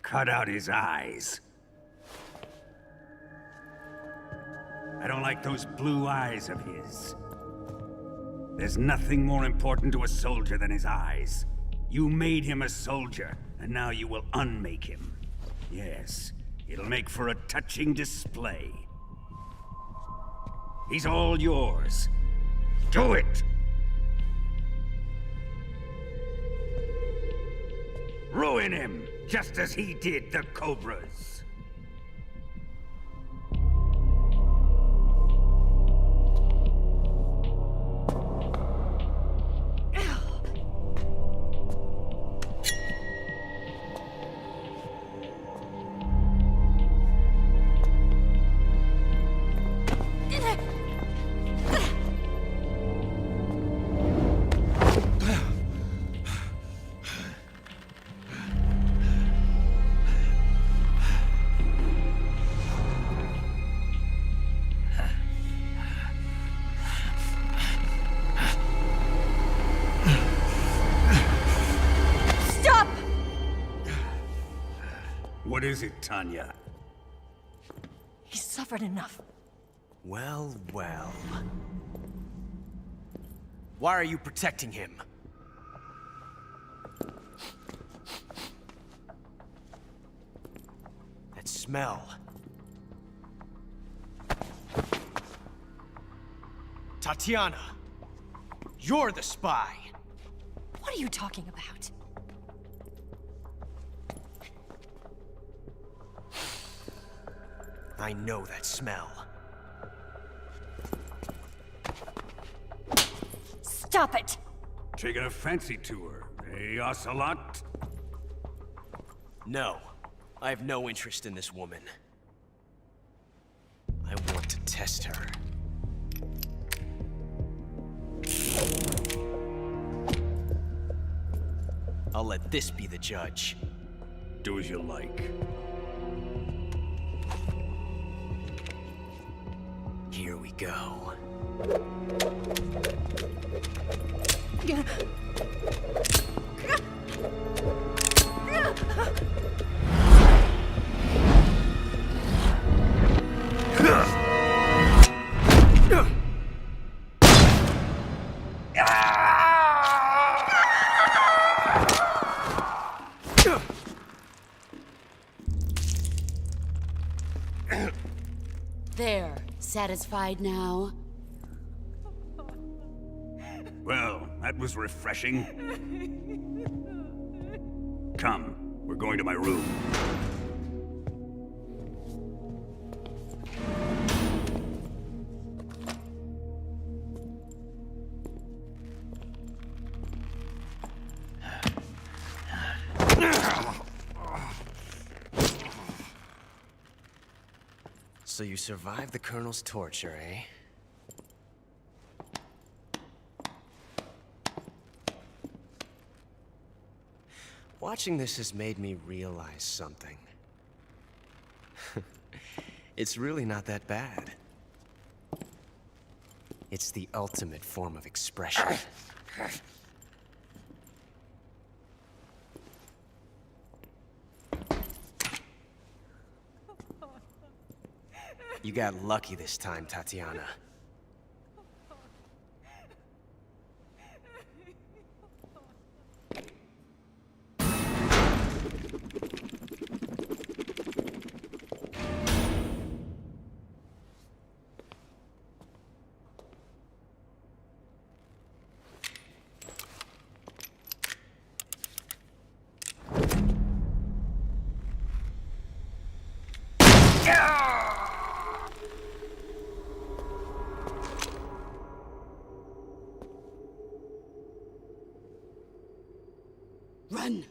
Cut out his eyes. I don't like those blue eyes of his. There's nothing more important to a soldier than his eyes. You made him a soldier, and now you will unmake him. Yes, it'll make for a touching display. He's all yours. Do it! Ruin him, just as he did the Cobras. What is it, Tanya? He's suffered enough. Well, well. Why are you protecting him? That smell. Tatiana! You're the spy! What are you talking about? I know that smell. Stop it! Taking a fancy to her, eh, Ocelot? No. I have no interest in this woman. I want to test her. I'll let this be the judge. Do as you like. Here we go. There. Satisfied now? Well, that was refreshing. Come, we're going to my room. So you survived the Colonel's torture, eh? Watching this has made me realize something. It's really not that bad. It's the ultimate form of expression. You got lucky this time, Tatiana. Run!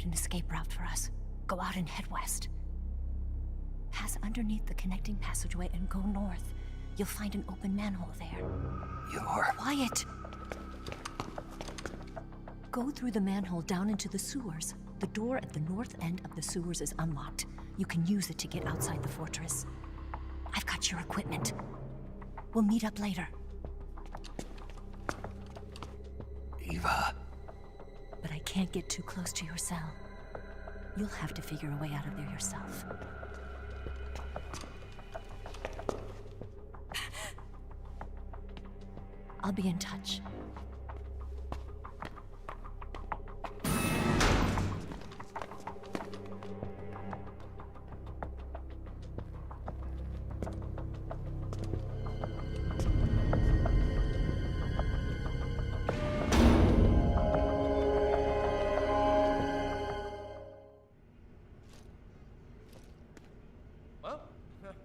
prepared an escape route for us. Go out and head west. Pass underneath the connecting passageway and go north. You'll find an open manhole there. You're... Quiet! Go through the manhole down into the sewers. The door at the north end of the sewers is unlocked. You can use it to get outside the fortress. I've got your equipment. We'll meet up later. Eva. But I can't get too close to your cell. You'll have to figure a way out of there yourself. I'll be in touch. Well,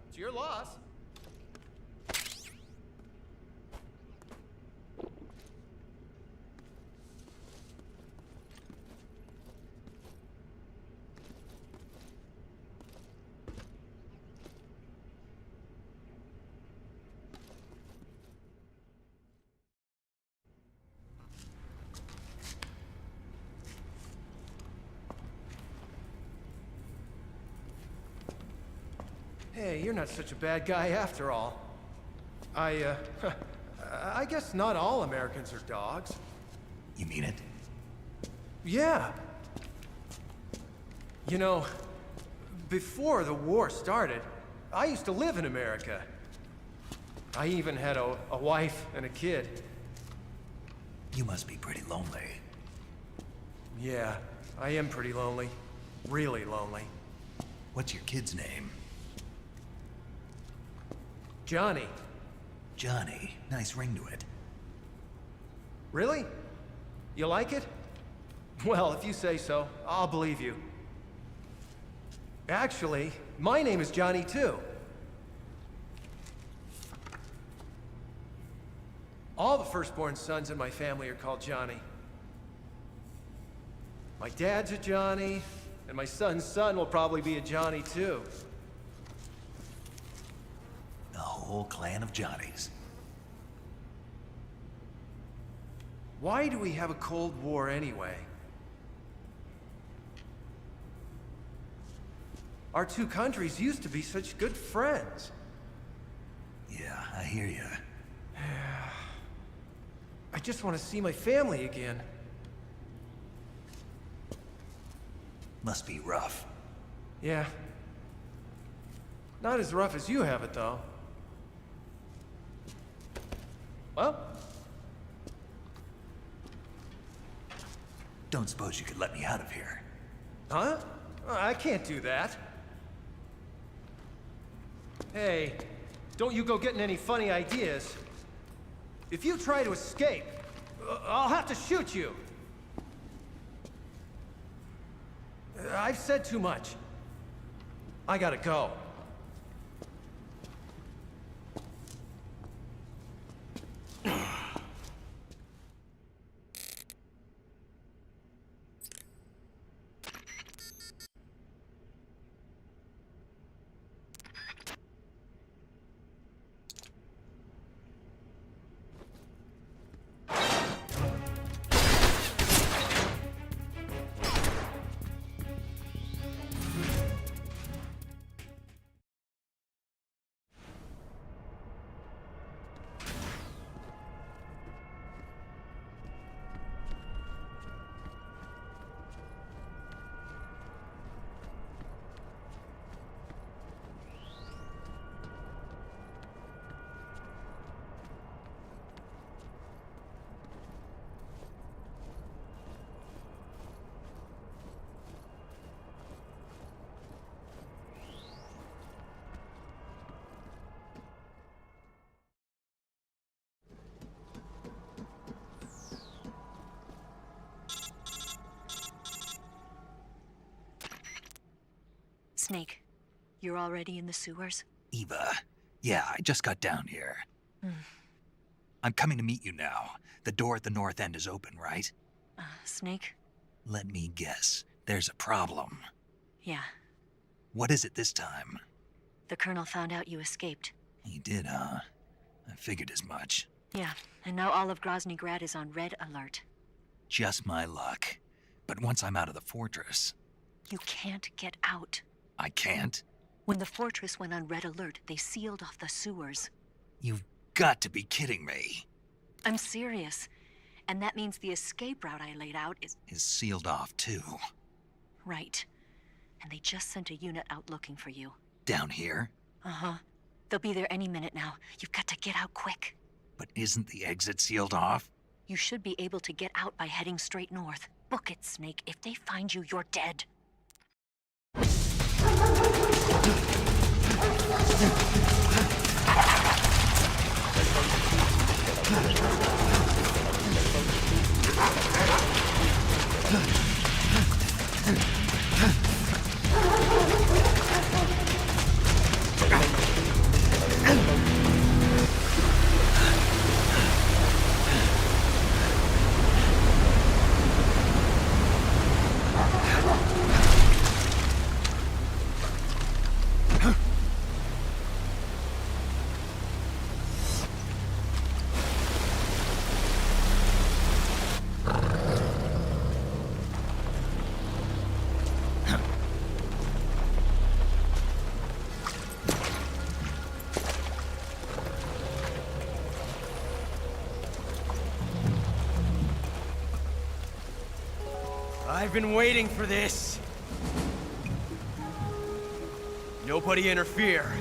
it's your loss. Hey, you're not such a bad guy after all. I guess not all Americans are dogs. You mean it? Yeah. You know, before the war started, I used to live in America. I even had a wife and a kid. You must be pretty lonely. Yeah, I am pretty lonely. Really lonely. What's your kid's name? Johnny. Johnny. Nice ring to it. Really? You like it? Well, if you say so, I'll believe you. Actually, my name is Johnny too. All the firstborn sons in my family are called Johnny. My dad's a Johnny, and my son's son will probably be a Johnny too. A whole clan of Johnnies. Why do we have a Cold War anyway? Our two countries used to be such good friends. Yeah, I hear you. I just want to see my family again. Must be rough. Yeah. Not as rough as you have it, though. Well? Don't suppose you could let me out of here? Huh? I can't do that. Hey, don't you go getting any funny ideas. If you try to escape, I'll have to shoot you. I've said too much. I gotta go. Snake, you're already in the sewers? Eva. Yeah, I just got down here. I'm coming to meet you now. The door at the north end is open, right? Snake? Let me guess. There's a problem. Yeah. What is it this time? The Colonel found out you escaped. He did, huh? I figured as much. Yeah, and now all of Grozny Grad is on red alert. Just my luck. But once I'm out of the fortress... You can't get out. I can't? When the fortress went on red alert, they sealed off the sewers. You've got to be kidding me. I'm serious. And that means the escape route I laid out is sealed off, too. Right. And they just sent a unit out looking for you. Down here? Uh-huh. They'll be there any minute now. You've got to get out quick. But isn't the exit sealed off? You should be able to get out by heading straight north. Book it, Snake. If they find you, you're dead. I've been waiting for this. Nobody interfere.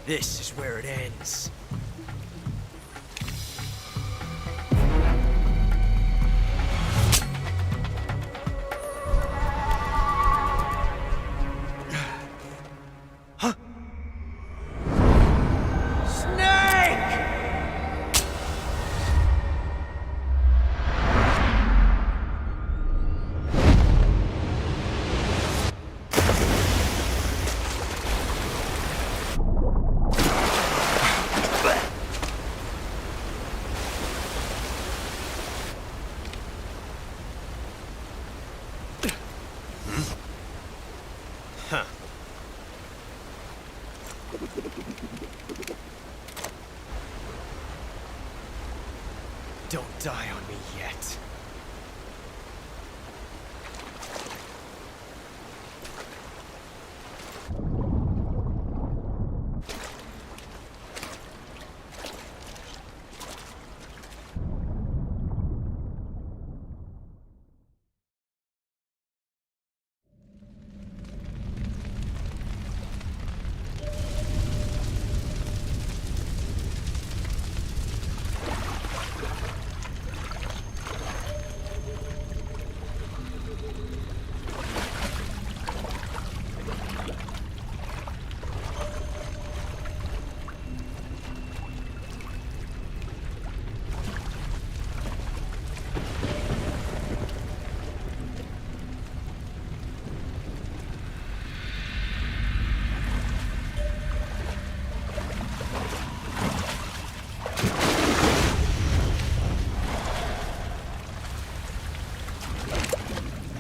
This is where it ends. Don't die on me yet.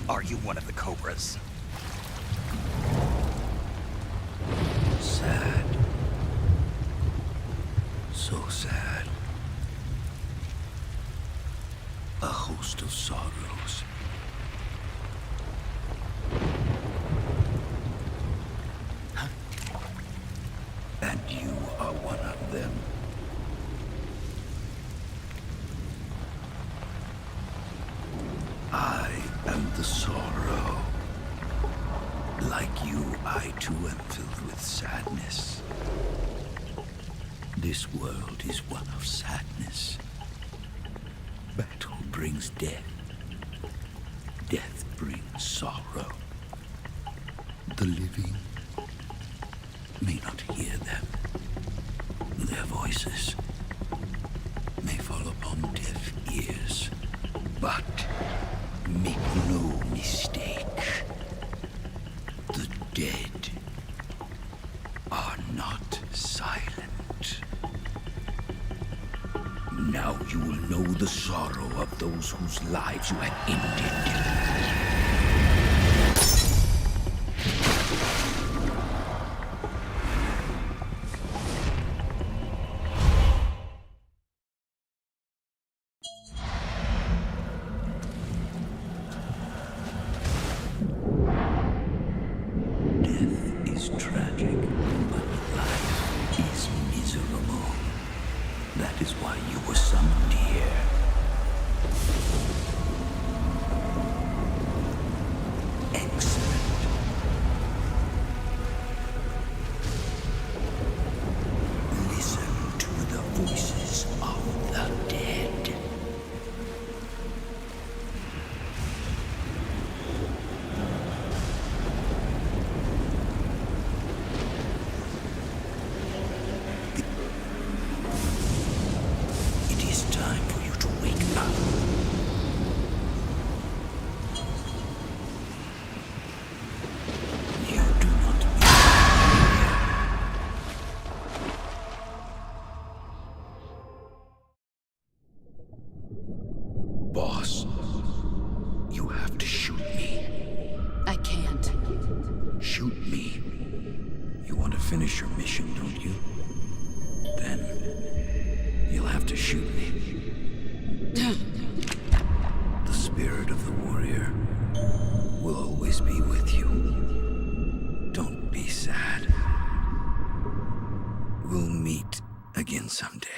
Are you one of the Cobras? Sad. So sad. A host of sorrows. And you are one of them. I am the sorrow. Like you, I too am filled with sadness. This world is one of sadness. Battle brings death. Death brings sorrow. The living may not hear them, their voices. not silent. Now you will know the sorrow of those whose lives you have ended. Boss, you have to shoot me. I can't. Shoot me. You want to finish your mission, don't you? Then you'll have to shoot me. The spirit of the warrior will always be with you. Don't be sad. We'll meet again someday.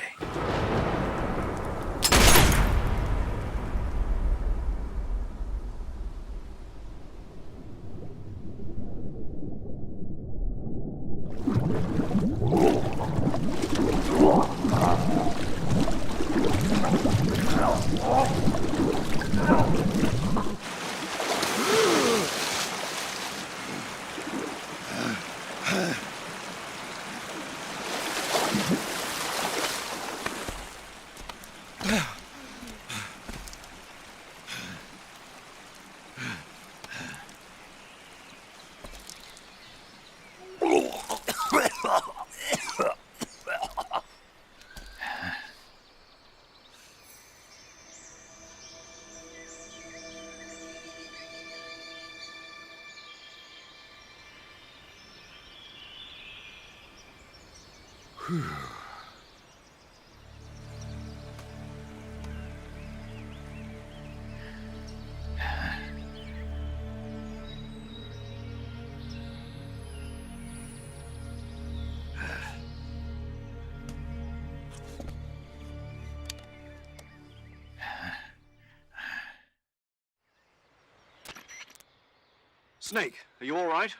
Snake, are you all right?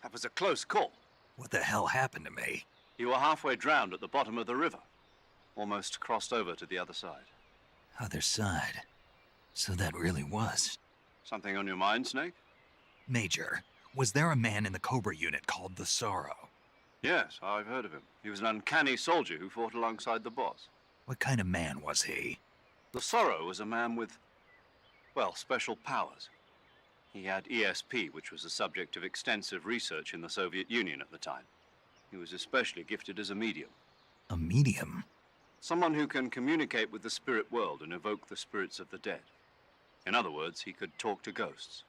That was a close call. What the hell happened to me? You were halfway drowned at the bottom of the river. Almost crossed over to the other side. Other side? So that really was. Something on your mind, Snake? Major, was there a man in the Cobra unit called the Sorrow? Yes, I've heard of him. He was an uncanny soldier who fought alongside the boss. What kind of man was he? The Sorrow was a man with, well, special powers. He had ESP, which was the subject of extensive research in the Soviet Union at the time. He was especially gifted as a medium. A medium? Someone who can communicate with the spirit world and evoke the spirits of the dead. In other words, he could talk to ghosts.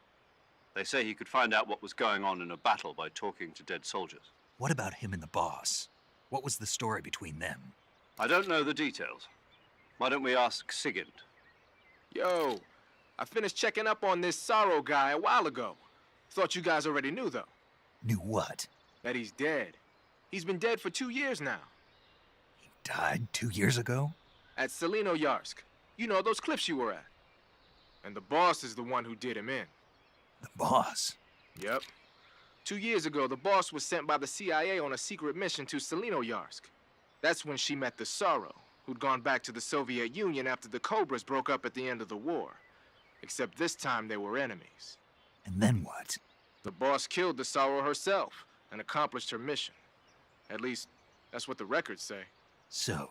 They say he could find out what was going on in a battle by talking to dead soldiers. What about him and the boss? What was the story between them? I don't know the details. Why don't we ask Sigint? Yo, I finished checking up on this Sorrow guy a while ago. Thought you guys already knew, though. Knew what? That he's dead. He's been dead for 2 years now. He died 2 years ago? At Tselinoyarsk. You know, those cliffs you were at. And the boss is the one who did him in. The boss? Yep. 2 years ago, the boss was sent by the CIA on a secret mission to Tselinoyarsk. That's when she met the Sorrow, who'd gone back to the Soviet Union after the Cobras broke up at the end of the war. Except this time they were enemies. And then what? The boss killed the Sorrow herself and accomplished her mission. At least, that's what the records say. So,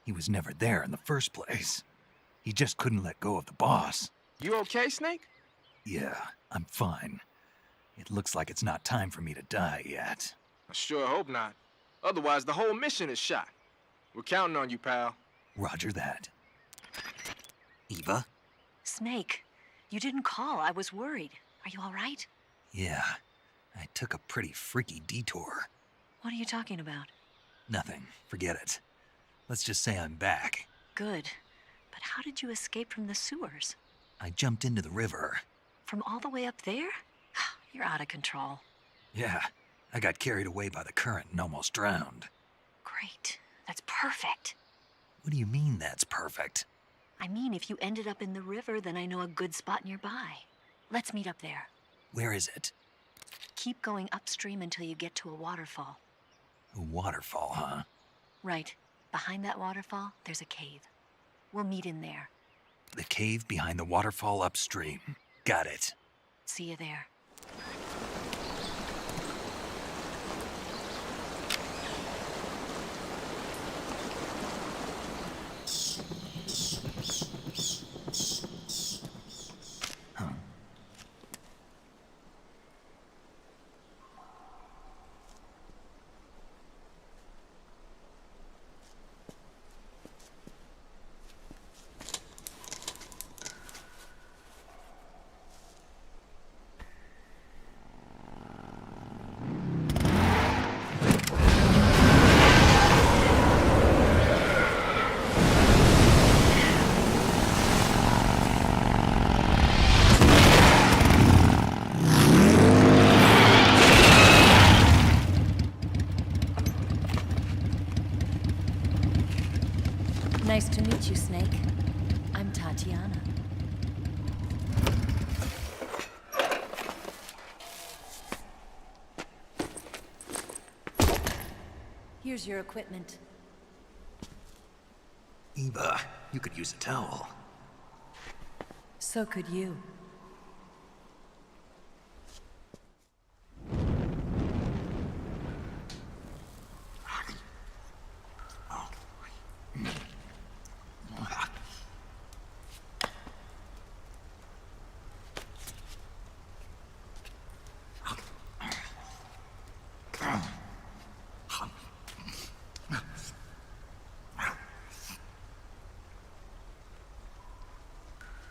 he was never there in the first place. He just couldn't let go of the boss. You okay, Snake? Yeah, I'm fine. It looks like it's not time for me to die yet. I sure hope not. Otherwise, the whole mission is shot. We're counting on you, pal. Roger that. Eva? Snake, you didn't call. I was worried. Are you all right? Yeah, I took a pretty freaky detour. What are you talking about? Nothing. Forget it. Let's just say I'm back. Good. But how did you escape from the sewers? I jumped into the river. From all the way up there? You're out of control. Yeah, I got carried away by the current and almost drowned. Great. That's perfect. What do you mean that's perfect? I mean, if you ended up in the river, then I know a good spot nearby. Let's meet up there. Where is it? Keep going upstream until you get to a waterfall. A waterfall, huh? Right. Behind that waterfall, there's a cave. We'll meet in there. The cave behind the waterfall upstream. Got it. See you there. Nice to meet you, Snake. I'm Tatiana. Here's your equipment. Eva, you could use a towel. So could you.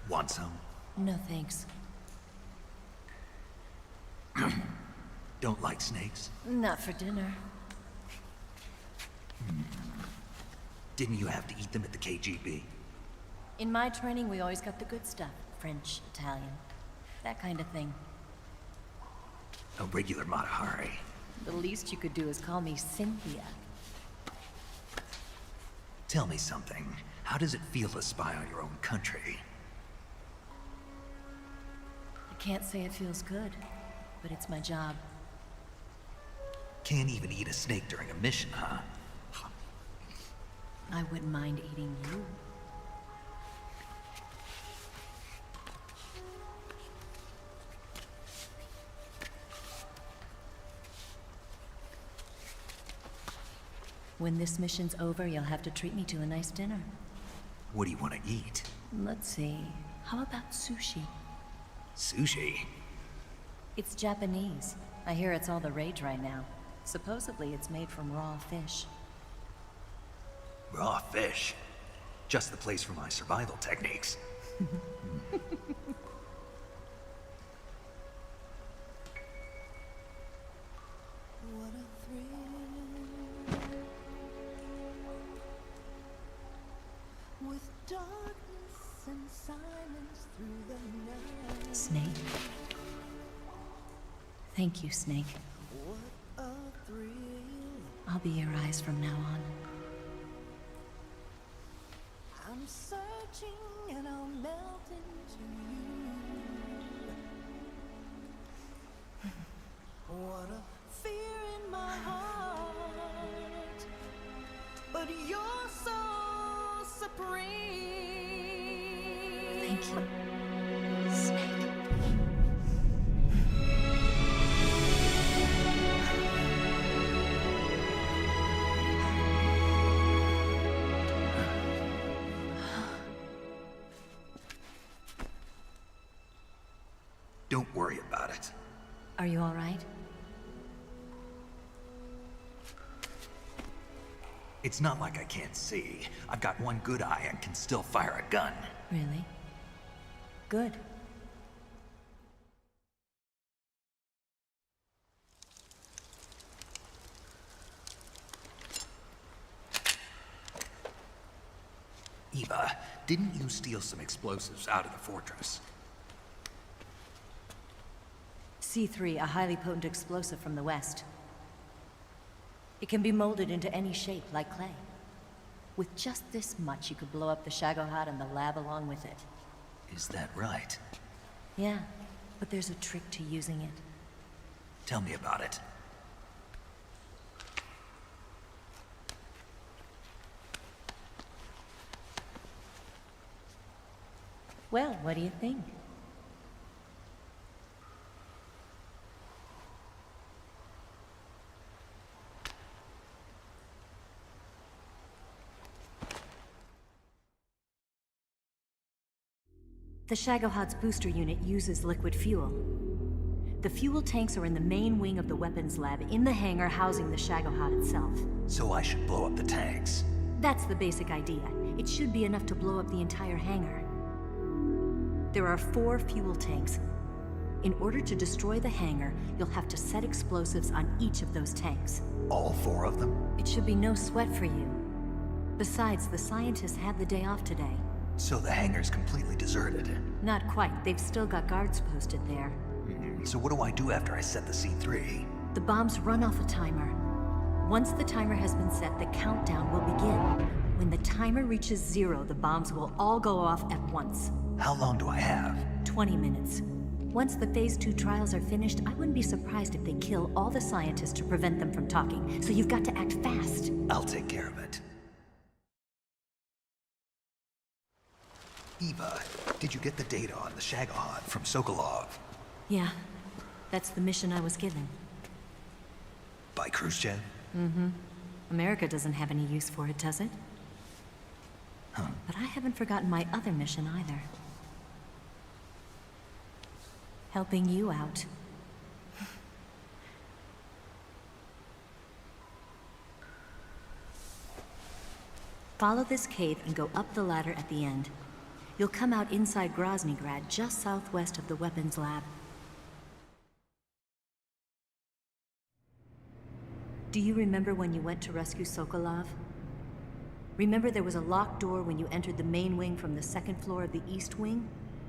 Want some? No thanks. Don't like snakes? Not for dinner. Didn't you have to eat them at the KGB? In my training, we always got the good stuff. French, Italian, that kind of thing. A regular Matahari. The least you could do is call me Cynthia. Tell me something. How does it feel to spy on your own country? I can't say it feels good, but it's my job. Can't even eat a snake during a mission, huh? I wouldn't mind eating you. When this mission's over, you'll have to treat me to a nice dinner. What do you want to eat? Let's see. How about sushi? Sushi? It's Japanese. I hear it's all the rage right now. Supposedly, it's made from raw fish. Raw fish? Just the place for my survival techniques. Snake. Thank you, Snake. I'll be your eyes from now on. I'm searching and I'll melt into you. What a fear in my heart, but you're so supreme. Thank you, Snake. Don't worry about it. Are you all right? It's not like I can't see. I've got one good eye and can still fire a gun. Really? Good. Eva, didn't you steal some explosives out of the fortress? C3, a highly potent explosive from the west. It can be molded into any shape, like clay. With just this much, you could blow up the Shagohod and the lab along with it. Is that right? Yeah, but there's a trick to using it. Tell me about it. Well, what do you think? The Shagohod's booster unit uses liquid fuel. The fuel tanks are in the main wing of the weapons lab in the hangar housing the Shagohod itself. So I should blow up the tanks. That's the basic idea. It should be enough to blow up the entire hangar. There are 4 fuel tanks. In order to destroy the hangar, you'll have to set explosives on each of those tanks. All 4 of them? It should be no sweat for you. Besides, the scientists had the day off today. So the hangar's completely deserted. Not quite. They've still got guards posted there. So what do I do after I set the C3? The bombs run off a timer. Once the timer has been set, the countdown will begin. When the timer reaches 0, the bombs will all go off at once. How long do I have? 20 minutes. Once the Phase 2 trials are finished, I wouldn't be surprised if they kill all the scientists to prevent them from talking. So you've got to act fast. I'll take care of it. Eva, did you get the data on the Shagohod from Sokolov? Yeah, that's the mission I was given. By Khrushchev? Mm-hmm. America doesn't have any use for it, does it? Huh. But I haven't forgotten my other mission either. Helping you out. Follow this cave and go up the ladder at the end. You'll come out inside Groznygrad, just southwest of the weapons lab. Do you remember when you went to rescue Sokolov? Remember there was a locked door when you entered the main wing from the 2nd floor of the east wing?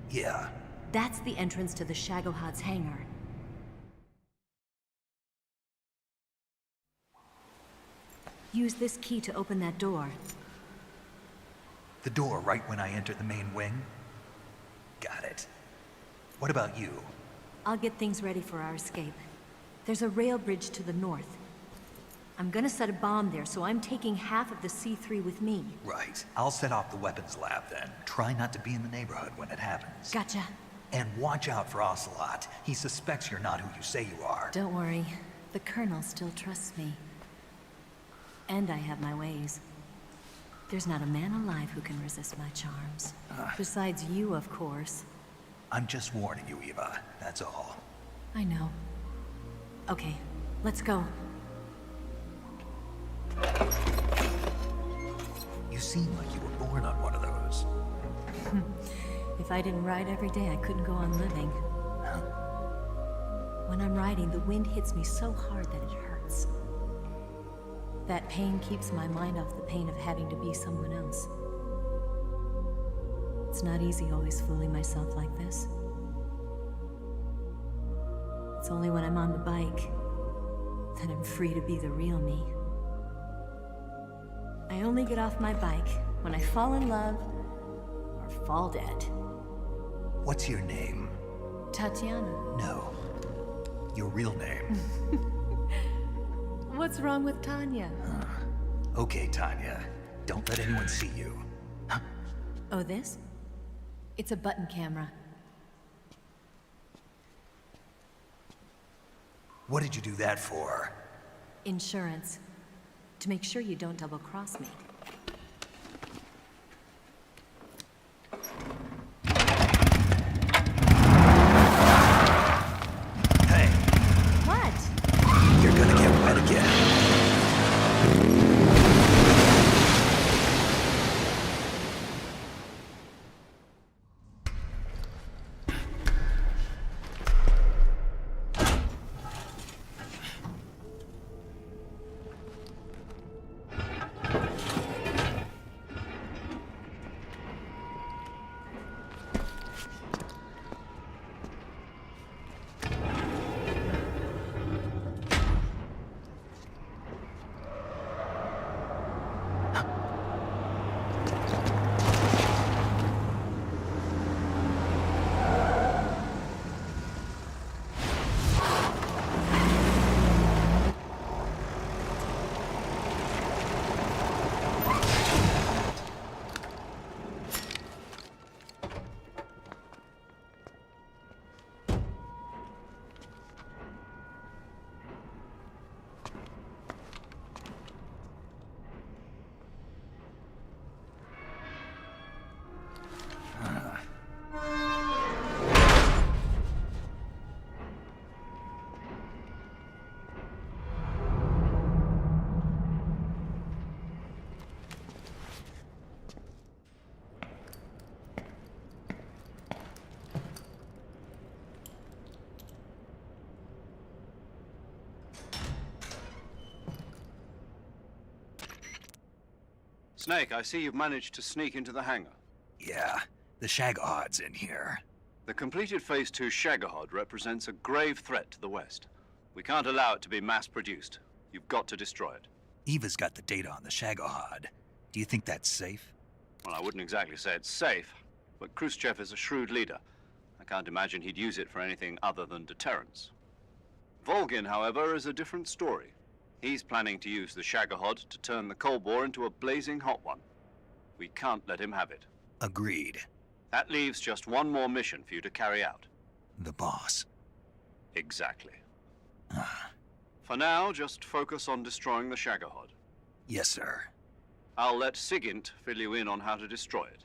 Yeah. That's the entrance to the Shagohod's hangar. Use this key to open that door. The door right when I enter the main wing? Got it. What about you? I'll get things ready for our escape. There's a rail bridge to the north. I'm gonna set a bomb there, so I'm taking half of the C3 with me. Right. I'll set off the weapons lab then. Try not to be in the neighborhood when it happens. Gotcha. And watch out for Ocelot. He suspects you're not who you say you are. Don't worry. The Colonel still trusts me. And I have my ways. There's not a man alive who can resist my charms. Besides you, of course. I'm just warning you, Eva. That's all. I know. Okay, let's go. You seem like you were born on one of those. If I didn't ride every day, I couldn't go on living. When I'm riding, the wind hits me so hard that it hurts. That pain keeps my mind off the pain of having to be someone else. It's not easy always fooling myself like this. It's only when I'm on the bike that I'm free to be the real me. I only get off my bike when I fall in love or fall dead. What's your name? Tatiana. No. Your real name. What's wrong with Tanya? Okay, Tanya. Don't let anyone see you. Oh, this? It's a button camera. What did you do that for? Insurance. To make sure you don't double-cross me. Hey. What? You're gonna get wet again. Snake, I see you've managed to sneak into the hangar. Yeah, the Shagohod's in here. The completed Phase 2 Shagohod represents a grave threat to the West. We can't allow it to be mass-produced. You've got to destroy it. Eva's got the data on the Shagohod. Do you think that's safe? Well, I wouldn't exactly say it's safe, but Khrushchev is a shrewd leader. I can't imagine he'd use it for anything other than deterrence. Volgin, however, is a different story. He's planning to use the Shagohod to turn the Cold War into a blazing hot one. We can't let him have it. Agreed. That leaves just one more mission for you to carry out. The boss. Exactly. For now, just focus on destroying the Shagohod. Yes, sir. I'll let Sigint fill you in on how to destroy it.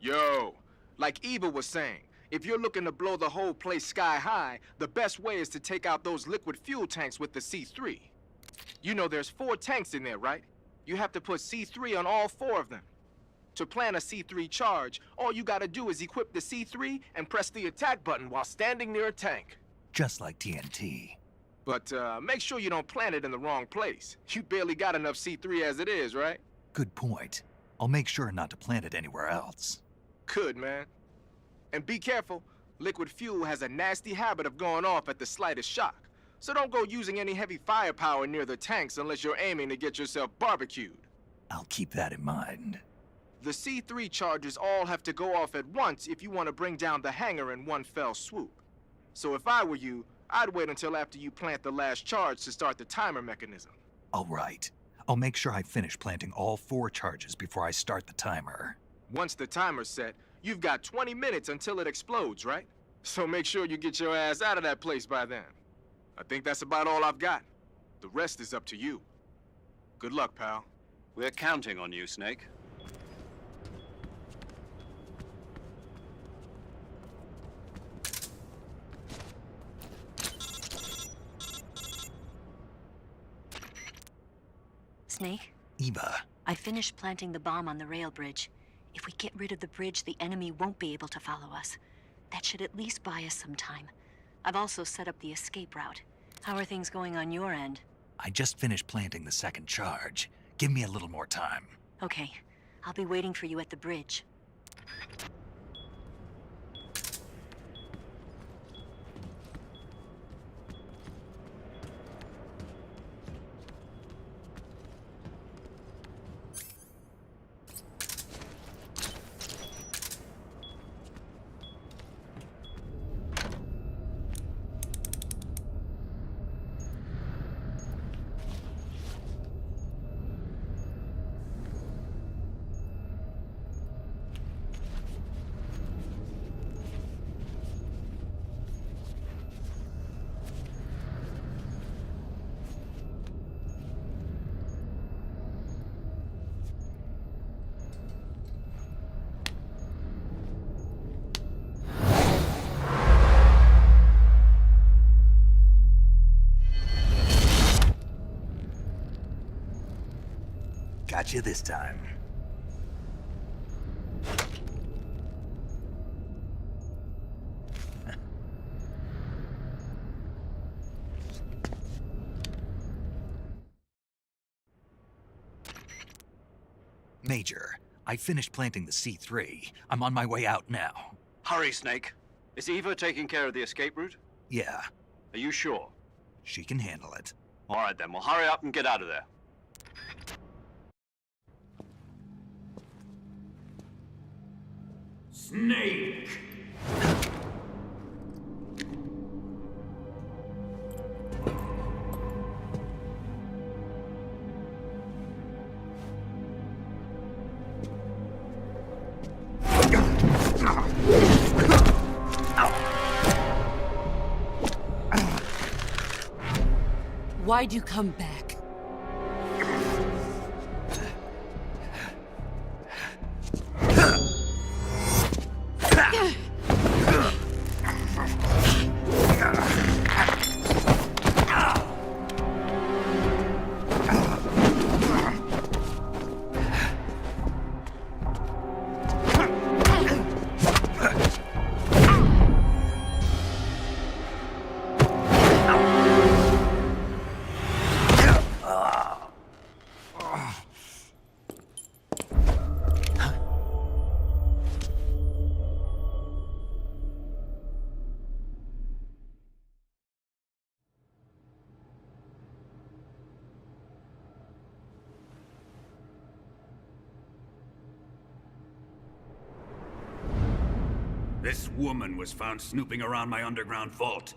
Yo, like Eva was saying, if you're looking to blow the whole place sky high, the best way is to take out those liquid fuel tanks with the C3. You know there's 4 tanks in there, right? You have to put C3 on all 4 of them. To plan a C3 charge, all you gotta do is equip the C3 and press the attack button while standing near a tank. Just like TNT. But make sure you don't plant it in the wrong place. You barely got enough C3 as it is, right? Good point. I'll make sure not to plant it anywhere else. Good, man. And be careful. Liquid fuel has a nasty habit of going off at the slightest shock. So don't go using any heavy firepower near the tanks unless you're aiming to get yourself barbecued. I'll keep that in mind. The C3 charges all have to go off at once if you want to bring down the hangar in one fell swoop. So if I were you, I'd wait until after you plant the last charge to start the timer mechanism. All right. I'll make sure I finish planting all 4 charges before I start the timer. Once the timer's set, you've got 20 minutes until it explodes, right? So make sure you get your ass out of that place by then. I think that's about all I've got. The rest is up to you. Good luck, pal. We're counting on you, Snake. Snake? Eva. I finished planting the bomb on the rail bridge. If we get rid of the bridge, the enemy won't be able to follow us. That should at least buy us some time. I've also set up the escape route. How are things going on your end? I just finished planting the 2nd charge. Give me a little more time. Okay. I'll be waiting for you at the bridge. Got you this time. Major, I finished planting the C3. I'm on my way out now. Hurry, Snake. Is Eva taking care of the escape route? Yeah. Are you sure? She can handle it. All right, then. Well, hurry up and get out of there. Snake! Why'd you come back? woman was found snooping around my underground vault.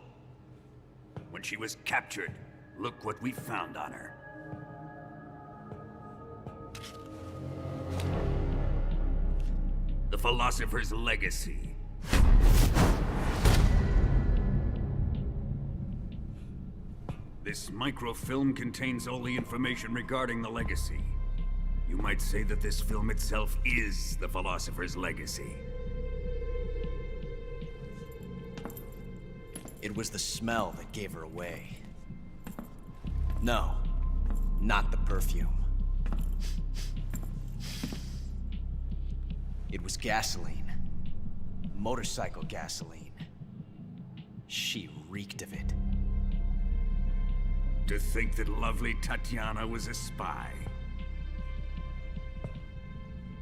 When she was captured, look what we found on her. The Philosopher's Legacy. This microfilm contains all the information regarding the Legacy. You might say that this film itself is the Philosopher's Legacy. It was the smell that gave her away. No, not the perfume. It was gasoline. Motorcycle gasoline. She reeked of it. To think that lovely Tatiana was a spy.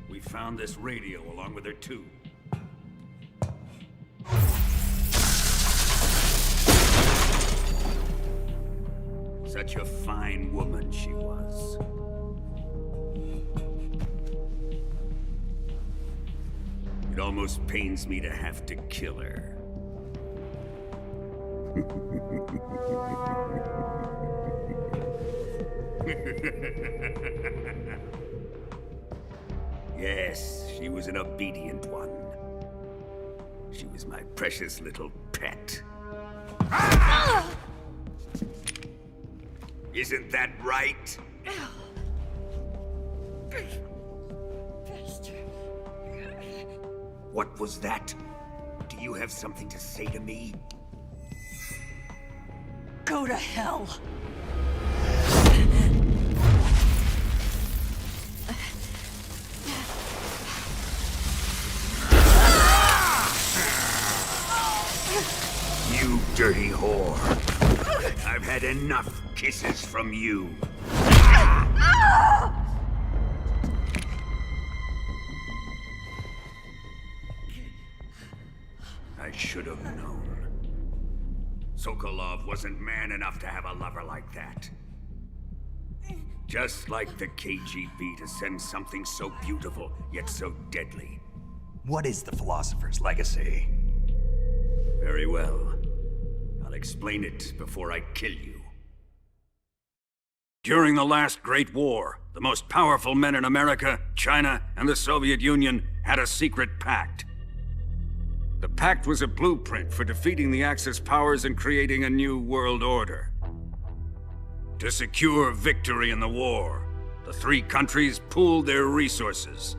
We found this radio along with her too. Such a fine woman she was. It almost pains me to have to kill her. Yes, she was an obedient one. She was my precious little pet. Isn't that right? What was that? Do you have something to say to me? Go to hell. You dirty whore. I've had enough kisses from you. I should have known. Sokolov wasn't man enough to have a lover like that. Just like the KGB to send something so beautiful, yet so deadly. What is the Philosopher's Legacy? Very well. I'll explain it before I kill you. During the last Great War, the most powerful men in America, China, and the Soviet Union had a secret pact. The pact was a blueprint for defeating the Axis powers and creating a new world order. To secure victory in the war, the three countries pooled their resources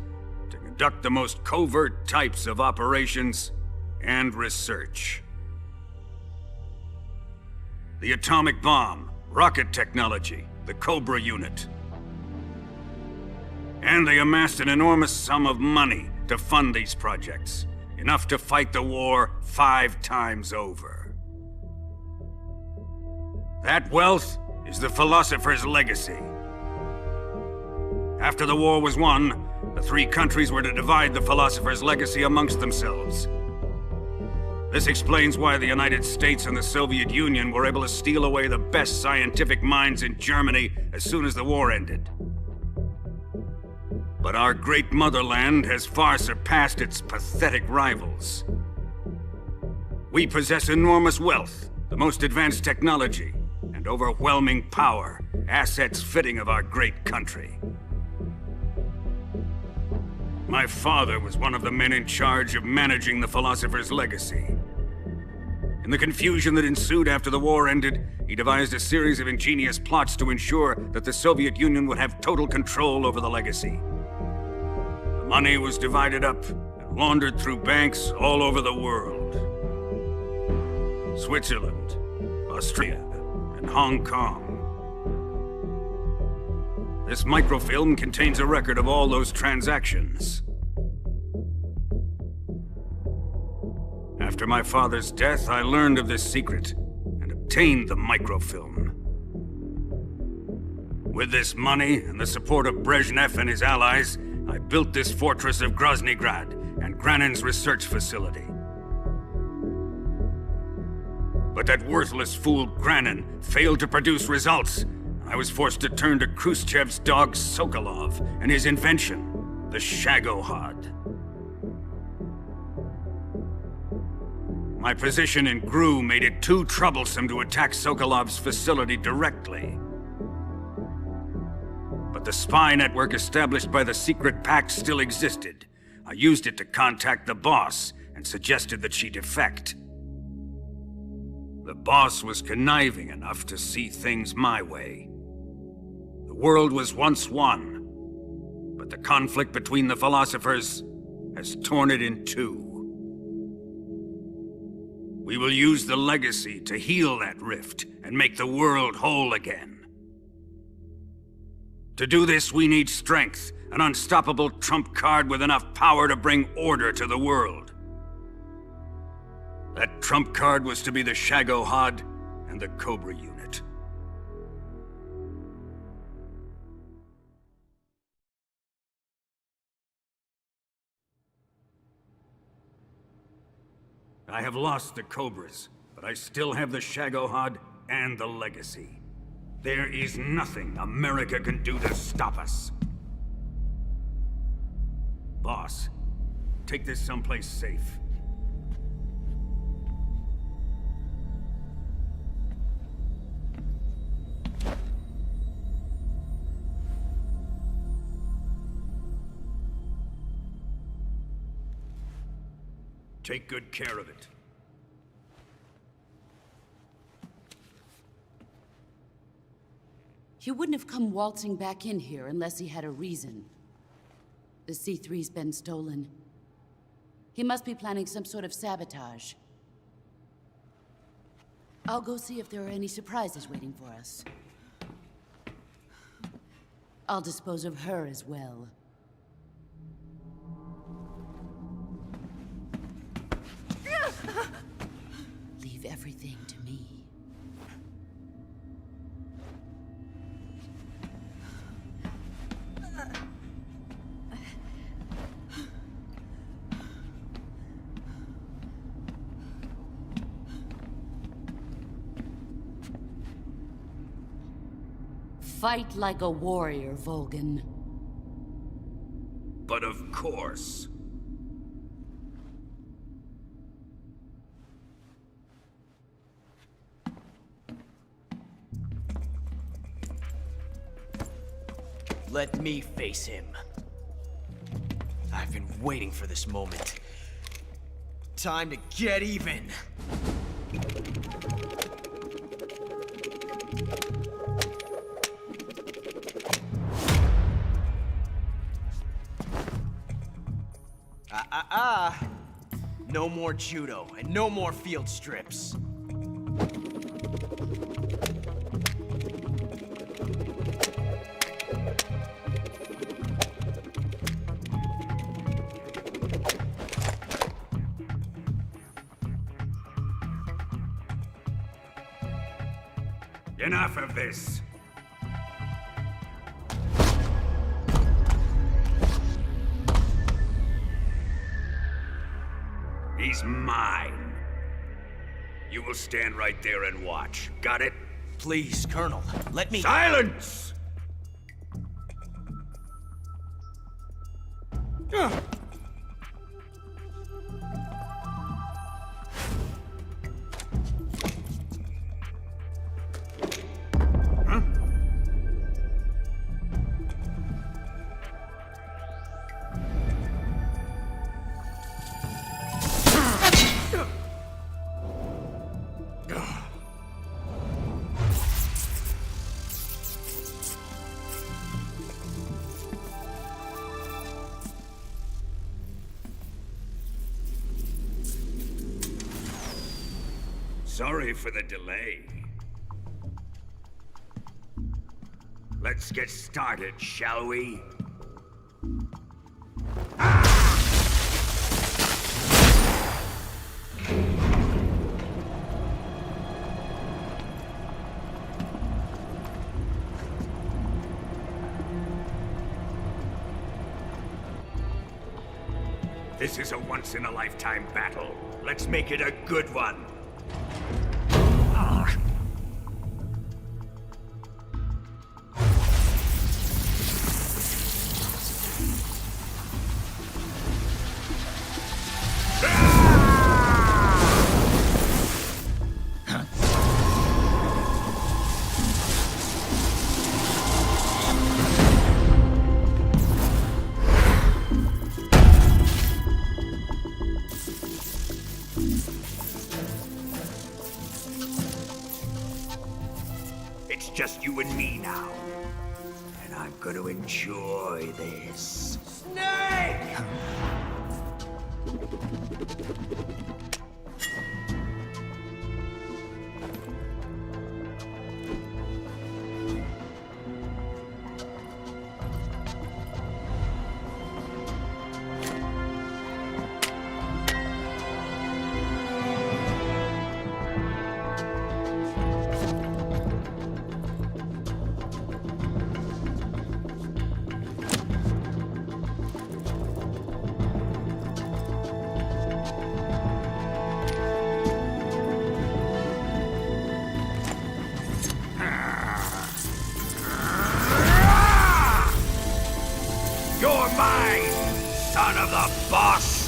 to conduct the most covert types of operations and research. The atomic bomb, rocket technology, the Cobra unit. And they amassed an enormous sum of money to fund these projects, enough to fight the war 5 times over. That wealth is the Philosopher's Legacy. After the war was won, the three countries were to divide the Philosopher's Legacy amongst themselves. This explains why the United States and the Soviet Union were able to steal away the best scientific minds in Germany as soon as the war ended. But our great motherland has far surpassed its pathetic rivals. We possess enormous wealth, the most advanced technology, and overwhelming power, assets fitting of our great country. My father was one of the men in charge of managing the Philosopher's Legacy. In the confusion that ensued after the war ended, he devised a series of ingenious plots to ensure that the Soviet Union would have total control over the Legacy. The money was divided up and laundered through banks all over the world. Switzerland, Austria, and Hong Kong. This microfilm contains a record of all those transactions. After my father's death, I learned of this secret and obtained the microfilm. With this money and the support of Brezhnev and his allies, I built this fortress of Groznygrad and Granin's research facility. But that worthless fool Granin failed to produce results. I was forced to turn to Khrushchev's dog Sokolov and his invention, the Shagohod. My position in GRU made it too troublesome to attack Sokolov's facility directly. But the spy network established by the secret pact still existed. I used it to contact the boss and suggested that she defect. The boss was conniving enough to see things my way. The world was once one, but the conflict between the philosophers has torn it in two. We will use the legacy to heal that rift and make the world whole again. To do this, we need strength, an unstoppable trump card with enough power to bring order to the world. That trump card was to be the Shagohod and the Cobra unit. I have lost the Cobras, but I still have the Shagohod and the legacy. There is nothing America can do to stop us. Boss, take this someplace safe. Take good care of it. He wouldn't have come waltzing back in here unless he had a reason. The C3's been stolen. He must be planning some sort of sabotage. I'll go see if there are any surprises waiting for us. I'll dispose of her as well. Leave everything to me. Fight like a warrior, Volgin. But of course. Let me face him. I've been waiting for this moment. Time to get even. No more judo, and no more field strips. Enough of this. He's mine. You will stand right there and watch. Got it? Please, Colonel, let me— Silence! Sorry for the delay. Let's get started, shall we? This is a once-in-a-lifetime battle. Let's make it a good one. just you and me now. And I'm gonna enjoy this. Snake! You're mine, son of the boss!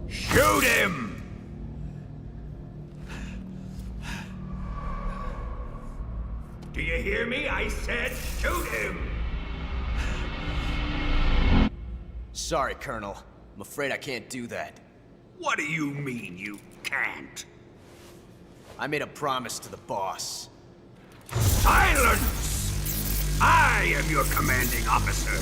Shoot him! Do you hear me? I said shoot him! Sorry, Colonel. I'm afraid I can't do that. What do you mean you can't? I made a promise to the boss. Silence! I am your commanding officer.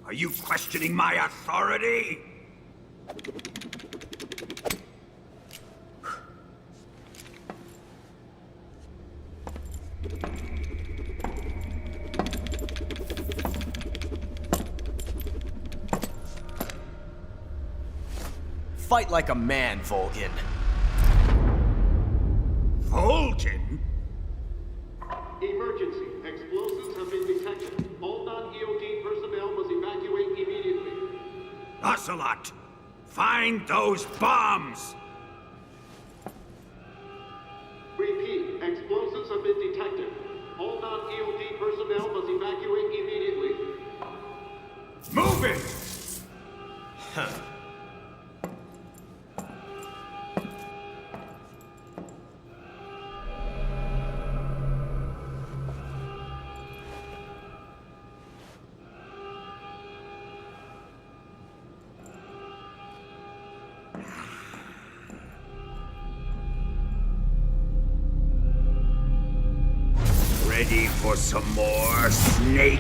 Are you questioning my authority? Fight like a man, Volgin. Volgin? Emergency. Explosives have been detected. All non-EOD personnel must evacuate immediately. Ocelot! Find those bombs! Repeat. Explosives have been detected. All non-EOD personnel must evacuate immediately. Move it! Huh. Ready for some more, Snake?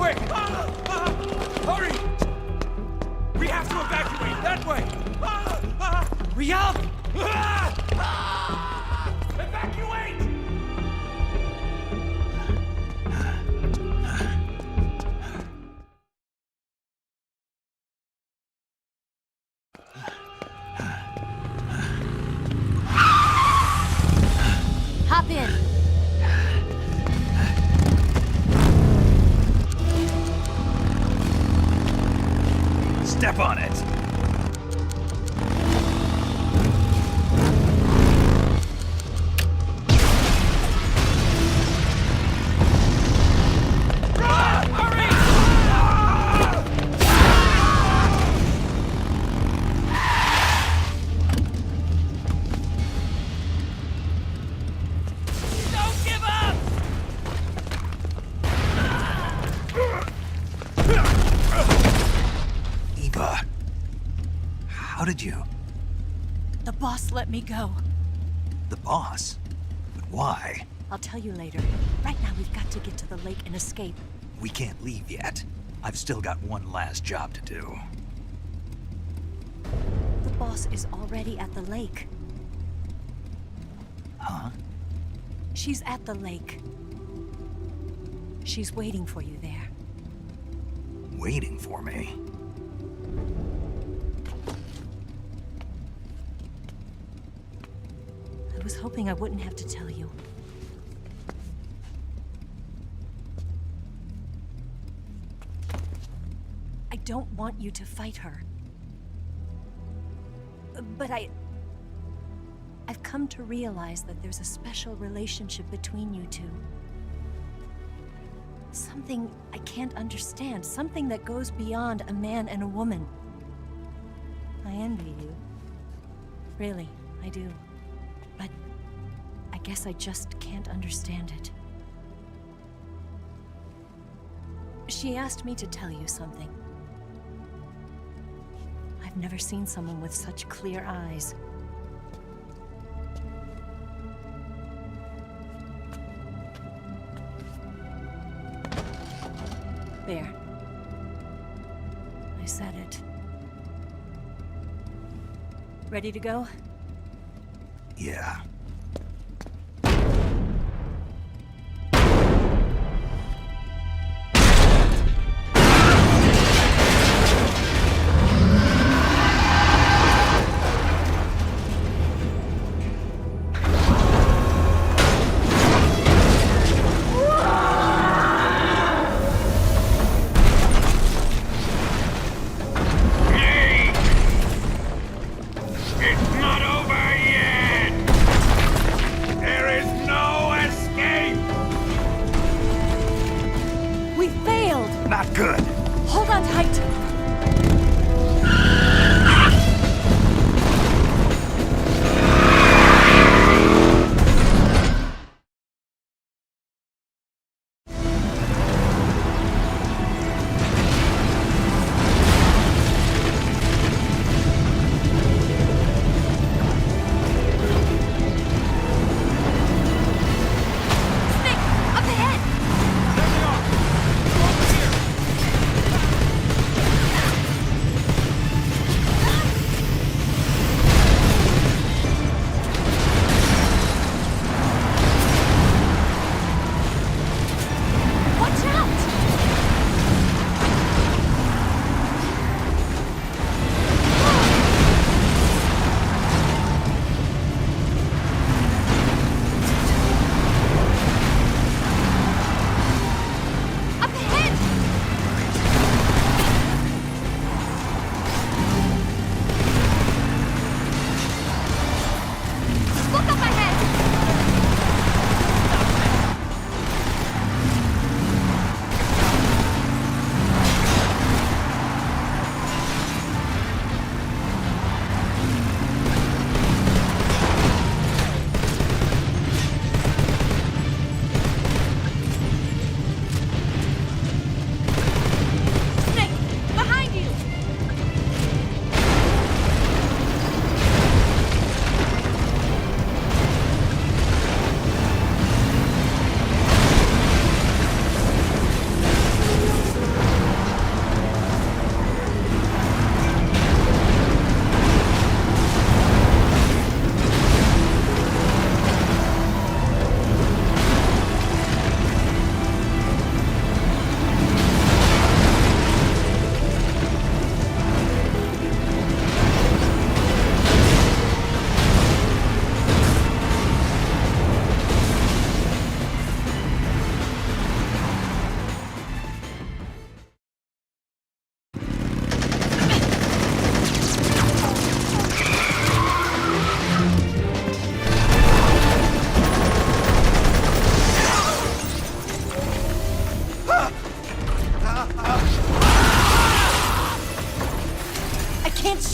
Quick! Hurry! We have to evacuate that way! Hurry up! Evacuate! Hop in. Step on it! How did you? The boss let me go. The boss? But why? I'll tell you later. Right now, we've got to get to the lake and escape. We can't leave yet. I've still got one last job to do. The boss is already at the lake. Huh? She's at the lake. She's waiting for you there. Waiting for me? I was hoping I wouldn't have to tell you. I don't want you to fight her. But I've come to realize that there's a special relationship between you two. Something I can't understand. Something that goes beyond a man and a woman. I envy you. Really, I do. But I guess I just can't understand it. She asked me to tell you something. I've never seen someone with such clear eyes. There. I said it. Ready to go? Yeah.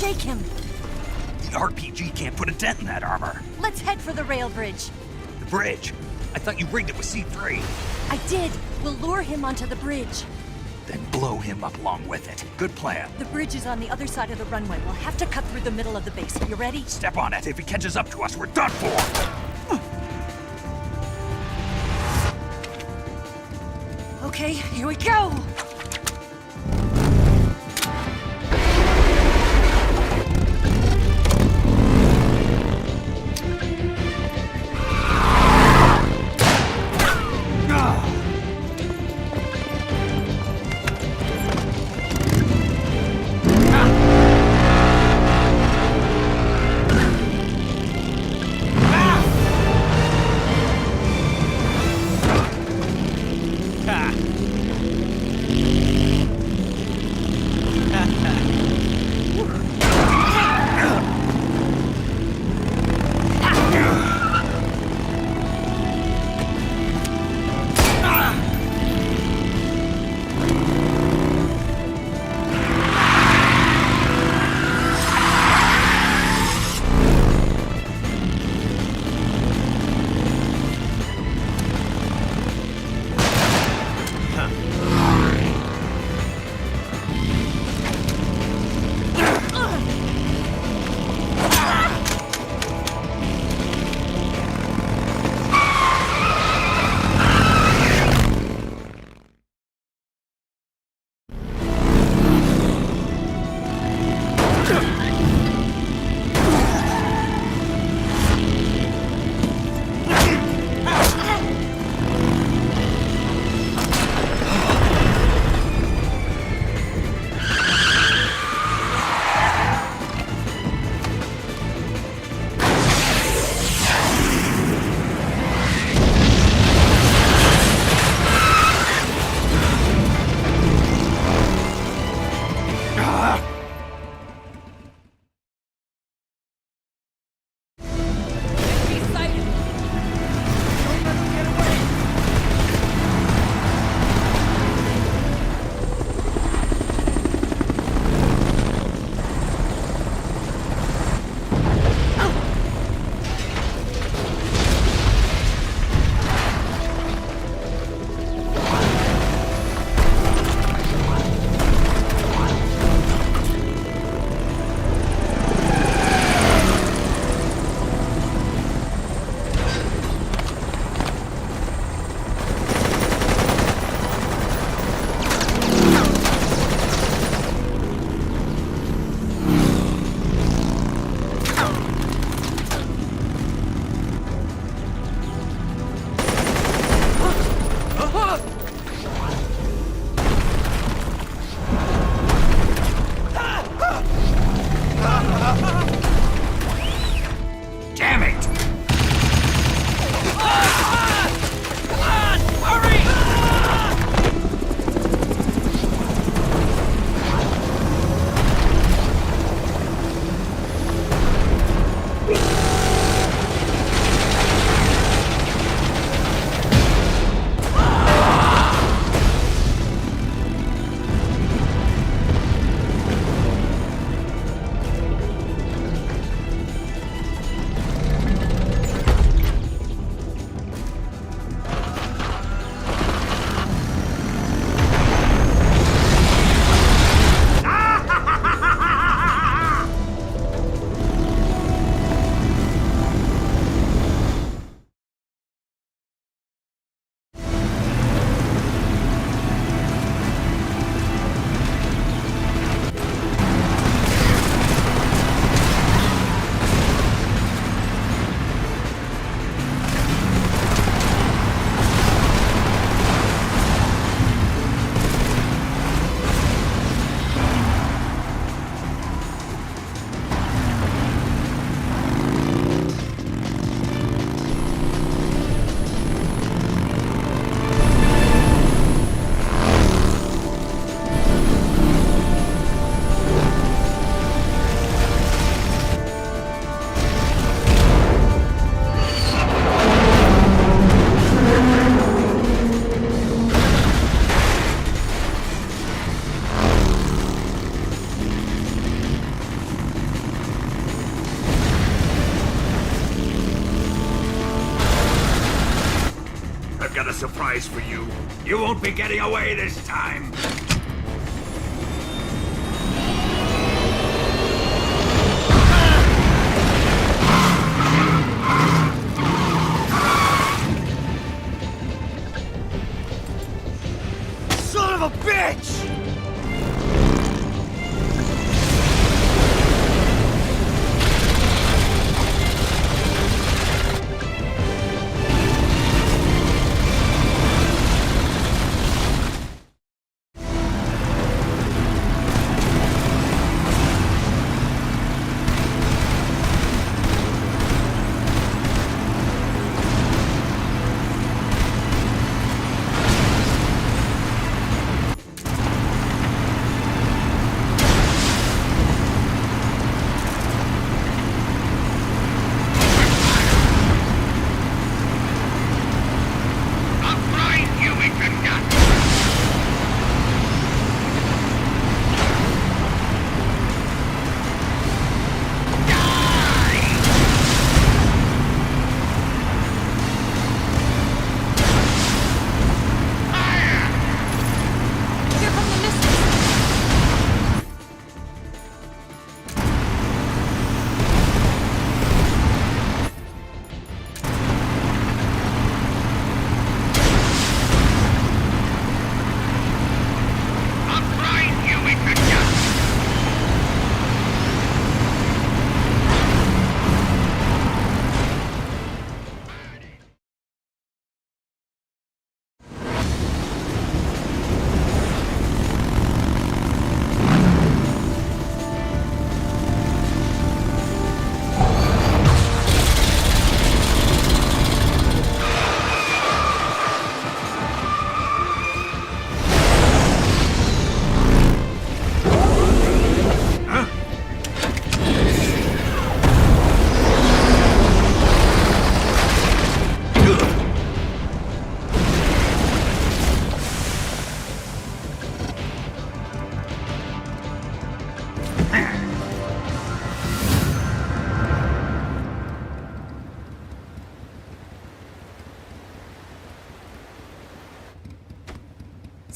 shake him. The RPG can't put a dent in that armor. Let's head for the rail bridge. The bridge? I thought you rigged it with C3. I did. We'll lure him onto the bridge. Then blow him up along with it. Good plan. The bridge is on the other side of the runway. We'll have to cut through the middle of the base. You ready? Step on it. If he catches up to us, we're done for. Okay, here we go! price for you. You won't be getting away this time. Son of a bitch!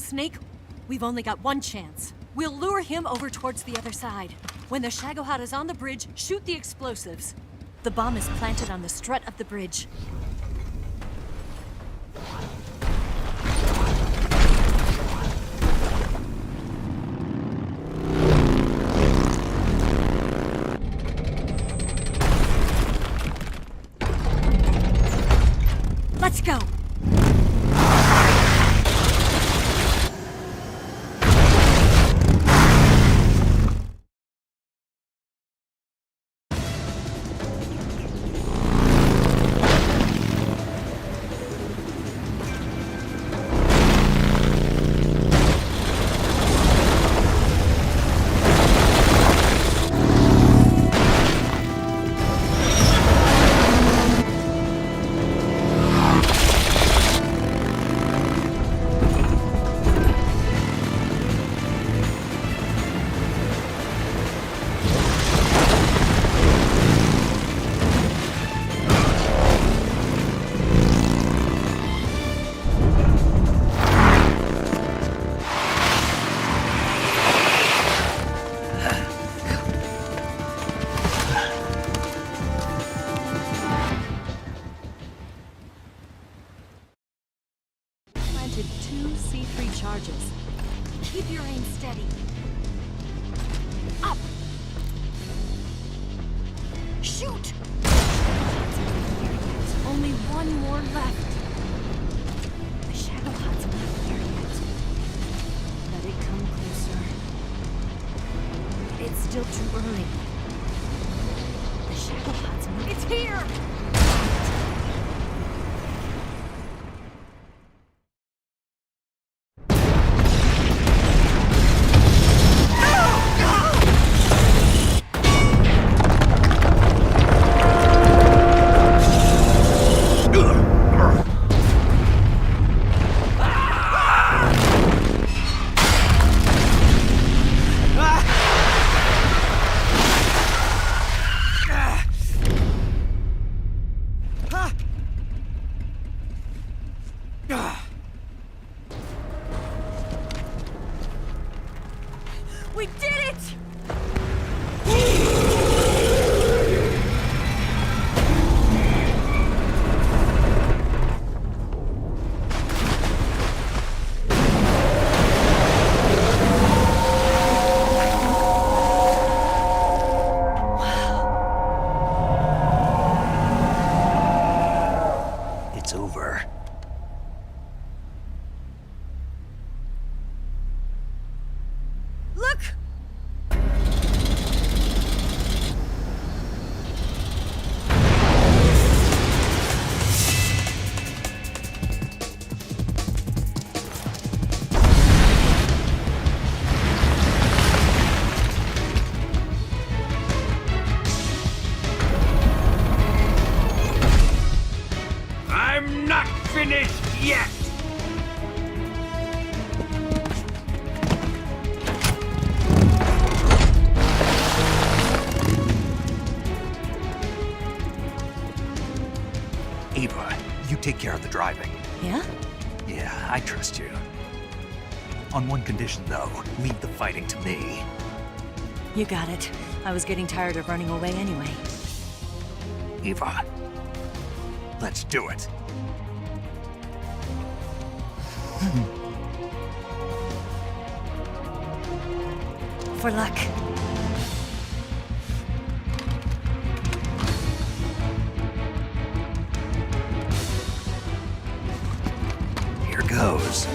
Snake, we've only got one chance. We'll lure him over towards the other side. When the Shagohod is on the bridge, shoot the explosives. The bomb is planted on the strut of the bridge. Let's go! Two C3 charges. Keep your aim steady. Up! Shoot! Only one more left. The Shagohod's not here yet. Let it come closer. It's still too early. The Shagohod's moving. It's here! We did it! It's over. Look! I'm not finished yet! Ava, you take care of the driving. Yeah? Yeah, I trust you. On one condition, though, leave the fighting to me. You got it. I was getting tired of running away anyway. Ava, let's do it. For luck. Here goes.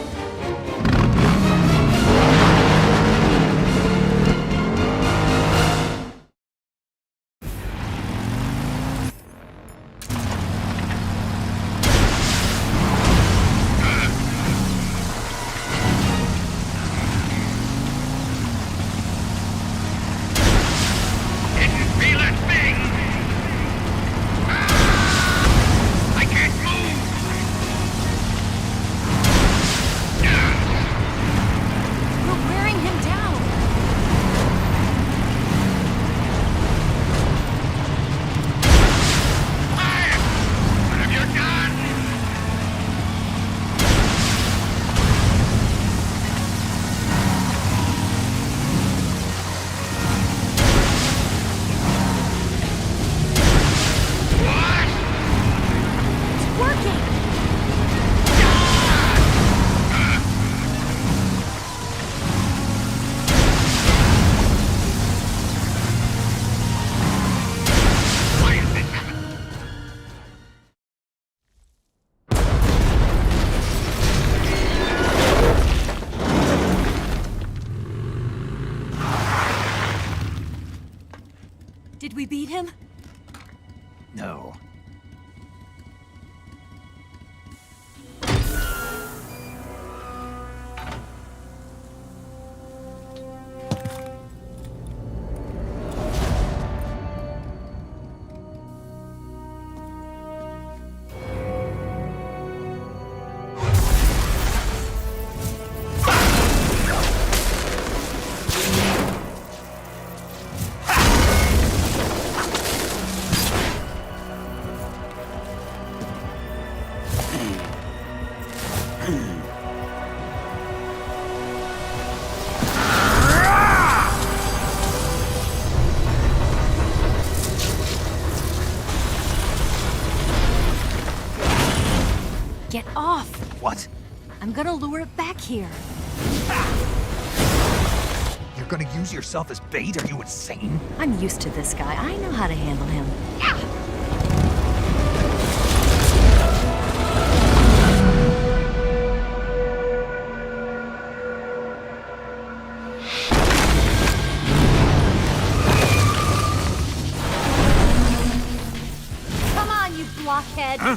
Feel that thing! I can't move! We're wearing him down. Fire! What have you done? It's working. Why is this? Did we beat him? No. Get off! What? I'm gonna lure it back here. You're gonna use yourself as bait? Are you insane? I'm used to this guy. I know how to handle him. Come on, you blockhead! Huh?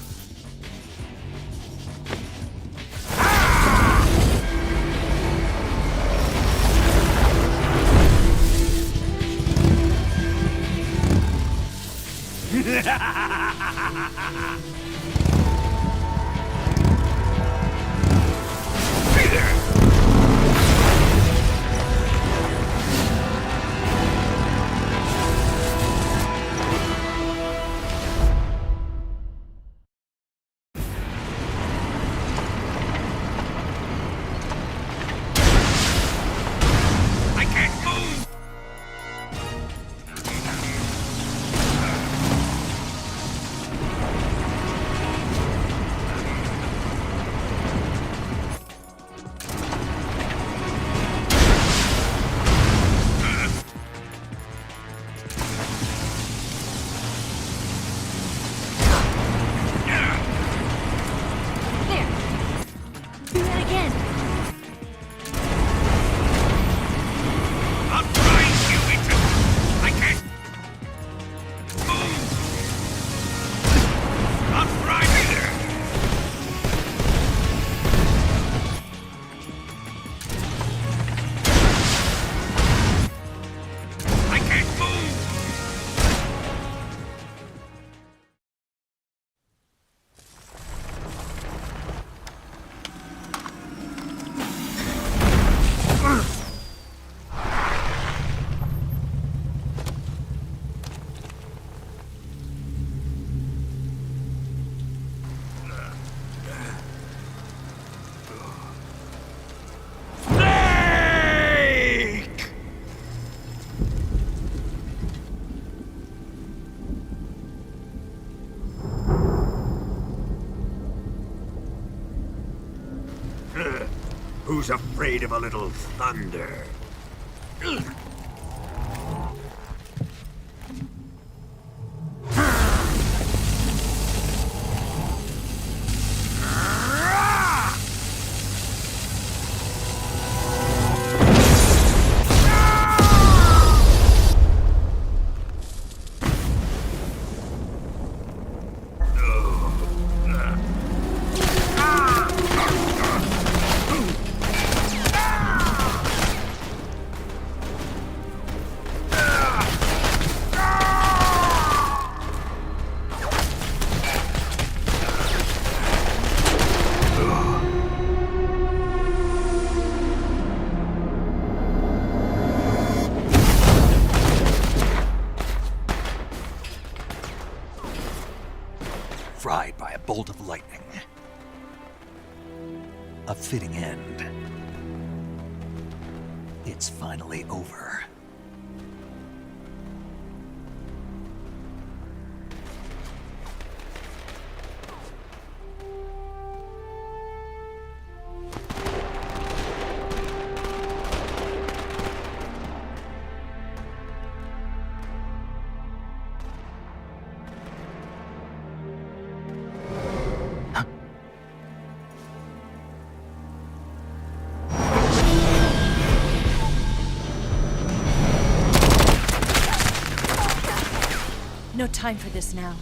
I can't move! Who's afraid of a little thunder? Fried by a bolt of lightning. A fitting end. It's finally over. No time for this now.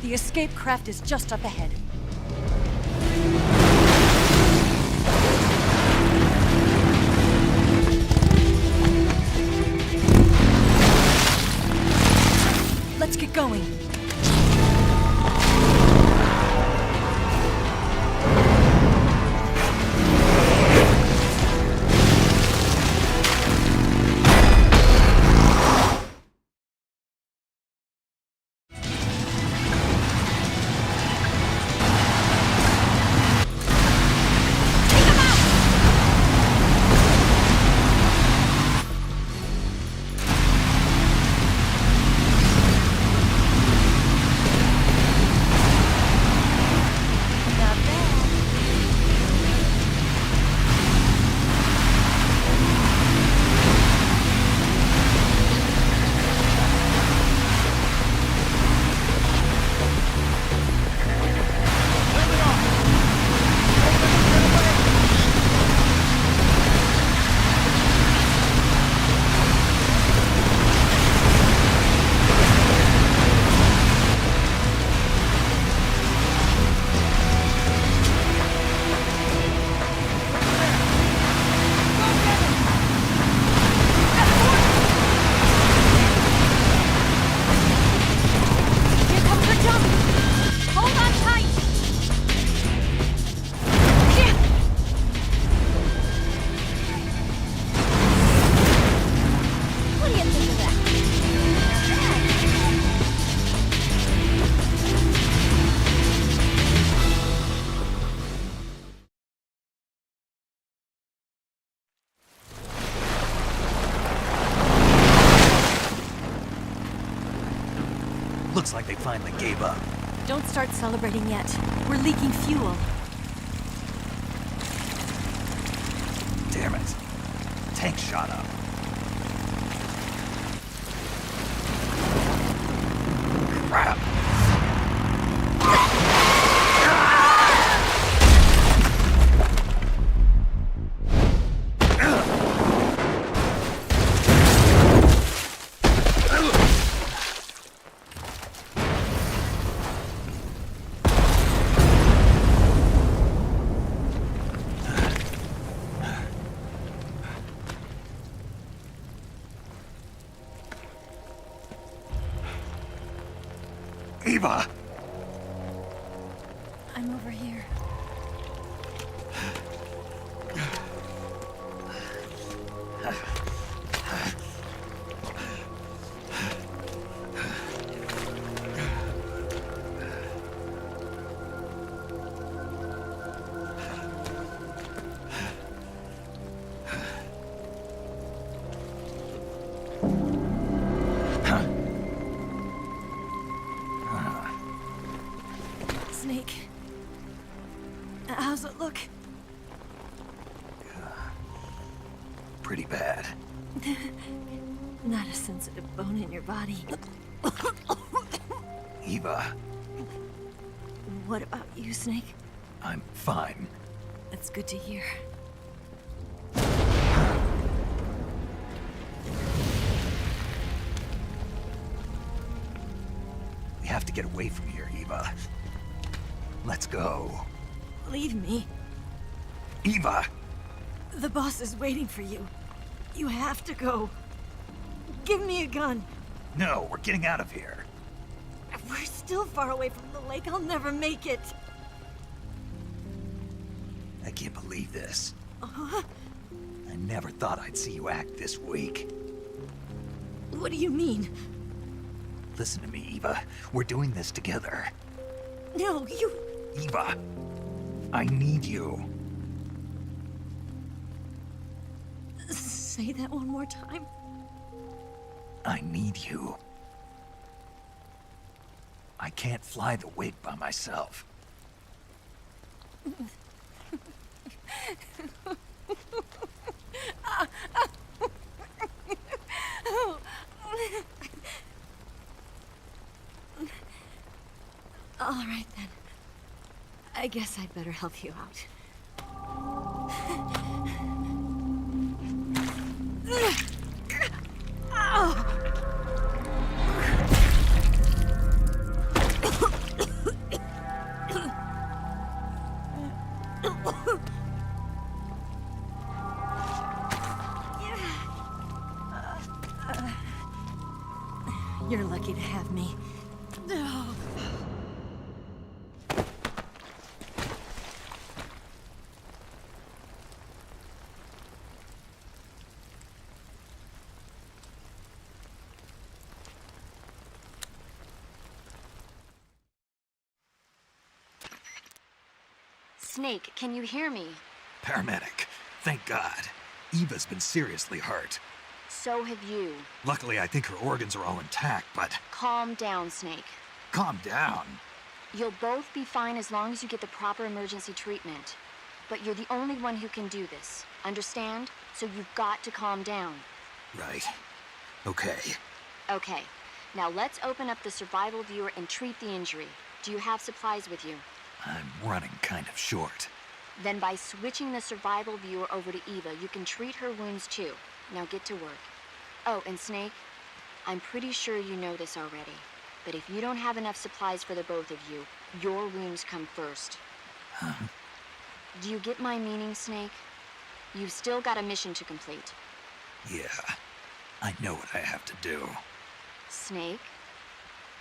The escape craft is just up ahead. Let's get going. Looks like they finally gave up. Don't start celebrating yet. We're leaking fuel. Damn it. Tank shot up. Crap. Eva! I'm over here. pretty bad. Not a sensitive bone in your body. Eva, What about you, Snake? I'm fine. That's good to hear. We have to get away from here, Eva. Let's go. Leave me. Eva! The boss is waiting for you. You have to go. Give me a gun. No, we're getting out of here. We're still far away from the lake. I'll never make it. I can't believe this. I never thought I'd see you act this weak. What do you mean? Listen to me, Eva. We're doing this together. No, you... Eva, I need you. Say that one more time. I need you. I can't fly the wig by myself. All right, then. I guess I'd better help you out. You're lucky to have me. Snake, can you hear me? Paramedic, thank God. Eva's been seriously hurt. So have you. Luckily, I think her organs are all intact, but... Calm down, Snake. Calm down. You'll both be fine as long as you get the proper emergency treatment. But you're the only one who can do this. Understand? So you've got to calm down. Right. Okay. Okay. Now let's open up the survival viewer and treat the injury. Do you have supplies with you? I'm running kind of short. Then by switching the survival viewer over to Eva, you can treat her wounds too. Now get to work. Oh, and Snake, I'm pretty sure you know this already, but if you don't have enough supplies for the both of you, your wounds come first. Huh? Do you get my meaning, Snake? You've still got a mission to complete. Yeah, I know what I have to do. Snake?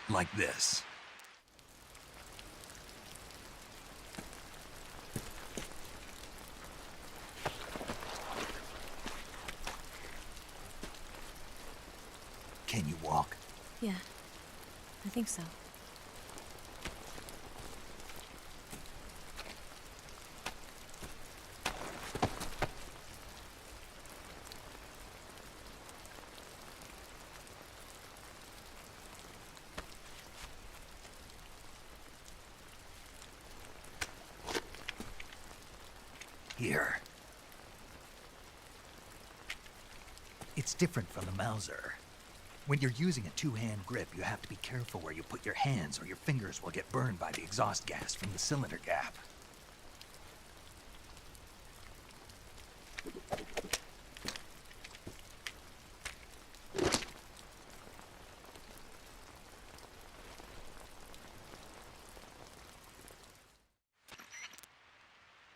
Like this. Can you walk? Yeah, I think so. Here. It's different from the Mauser. When you're using a two-hand grip, you have to be careful where you put your hands or your fingers will get burned by the exhaust gas from the cylinder gap.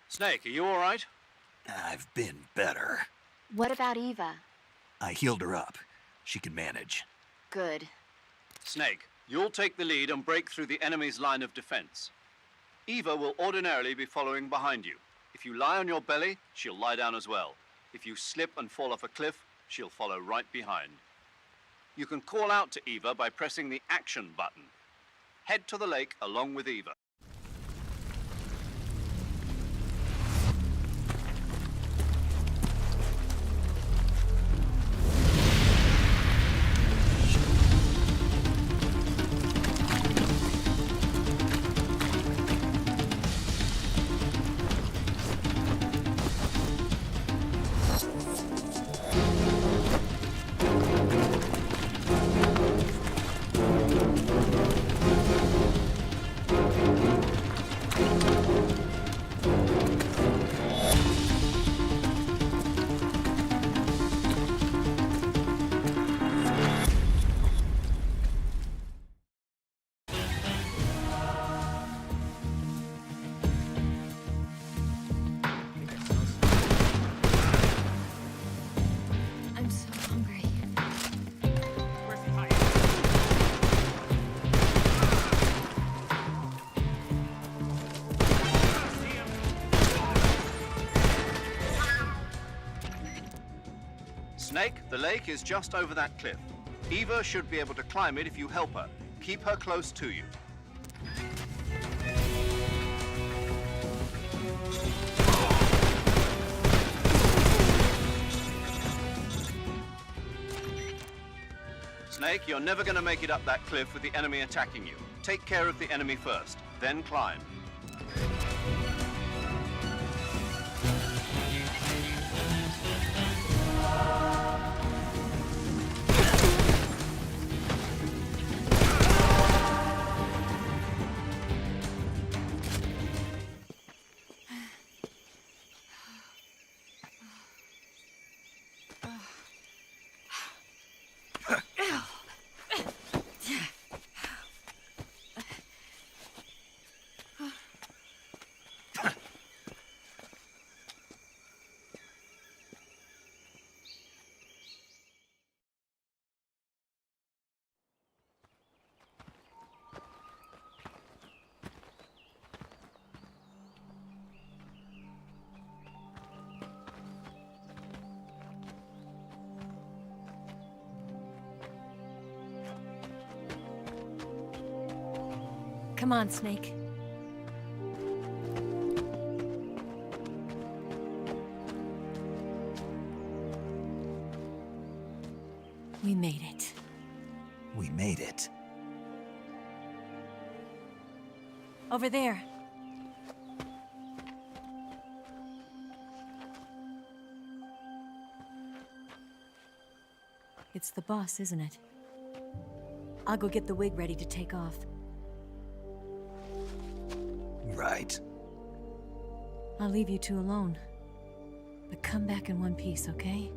Snake, are you all right? I've been better. What about Eva? I healed her up. She can manage. Good. Snake, you'll take the lead and break through the enemy's line of defense. Eva will ordinarily be following behind you. If you lie on your belly, she'll lie down as well. If you slip and fall off a cliff, she'll follow right behind. You can call out to Eva by pressing the action button. Head to the lake along with Eva. Snake, the lake is just over that cliff. Eva should be able to climb it if you help her. Keep her close to you. Snake, you're never going to make it up that cliff with the enemy attacking you. Take care of the enemy first, then climb. Come on, Snake. We made it. We made it. Over there. It's the boss, isn't it? I'll go get the wig ready to take off. Right. I'll leave you two alone. But come back in one piece, okay?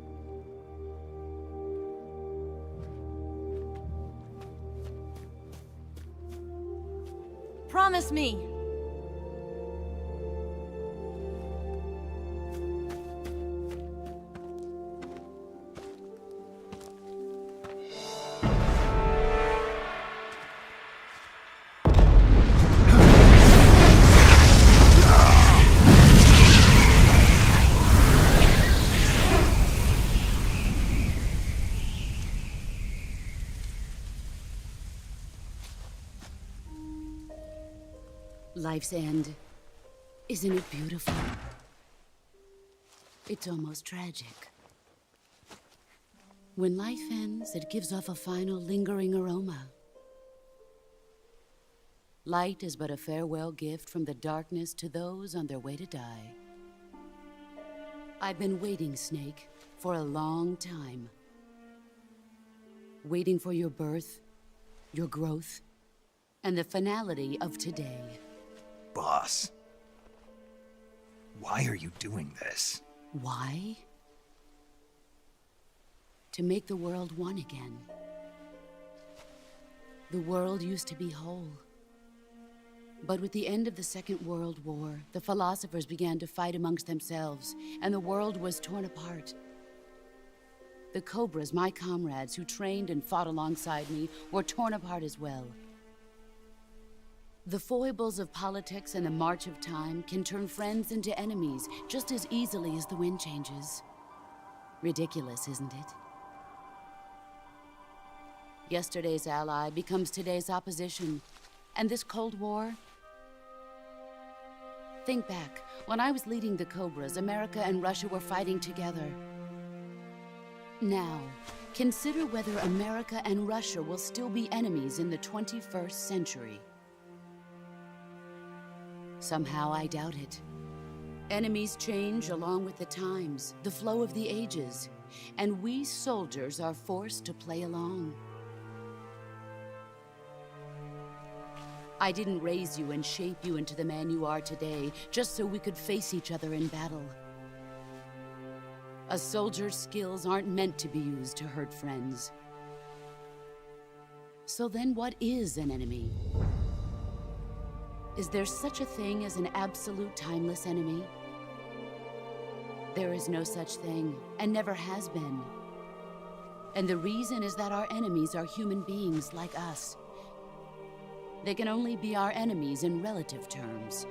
Promise me! Life's end. Isn't it beautiful? It's almost tragic. When life ends, it gives off a final lingering aroma. Light is but a farewell gift from the darkness to those on their way to die. I've been waiting, Snake, for a long time. Waiting for your birth, your growth, and the finality of today. Boss. Why are you doing this? Why? To make the world one again. The world used to be whole. But with the end of the Second World War, the philosophers began to fight amongst themselves, and the world was torn apart. The Cobras, my comrades who trained and fought alongside me, were torn apart as well. The foibles of politics and the march of time can turn friends into enemies just as easily as the wind changes. Ridiculous, isn't it? Yesterday's ally becomes today's opposition. And this Cold War? Think back. When I was leading the Cobras, America and Russia were fighting together. Now, consider whether America and Russia will still be enemies in the 21st century. Somehow I doubt it. Enemies change along with the times, the flow of the ages, and we soldiers are forced to play along. I didn't raise you and shape you into the man you are today just so we could face each other in battle. A soldier's skills aren't meant to be used to hurt friends. So then what is an enemy? Is there such a thing as an absolute timeless enemy? There is no such thing, and never has been. And the reason is that our enemies are human beings like us. They can only be our enemies in relative terms.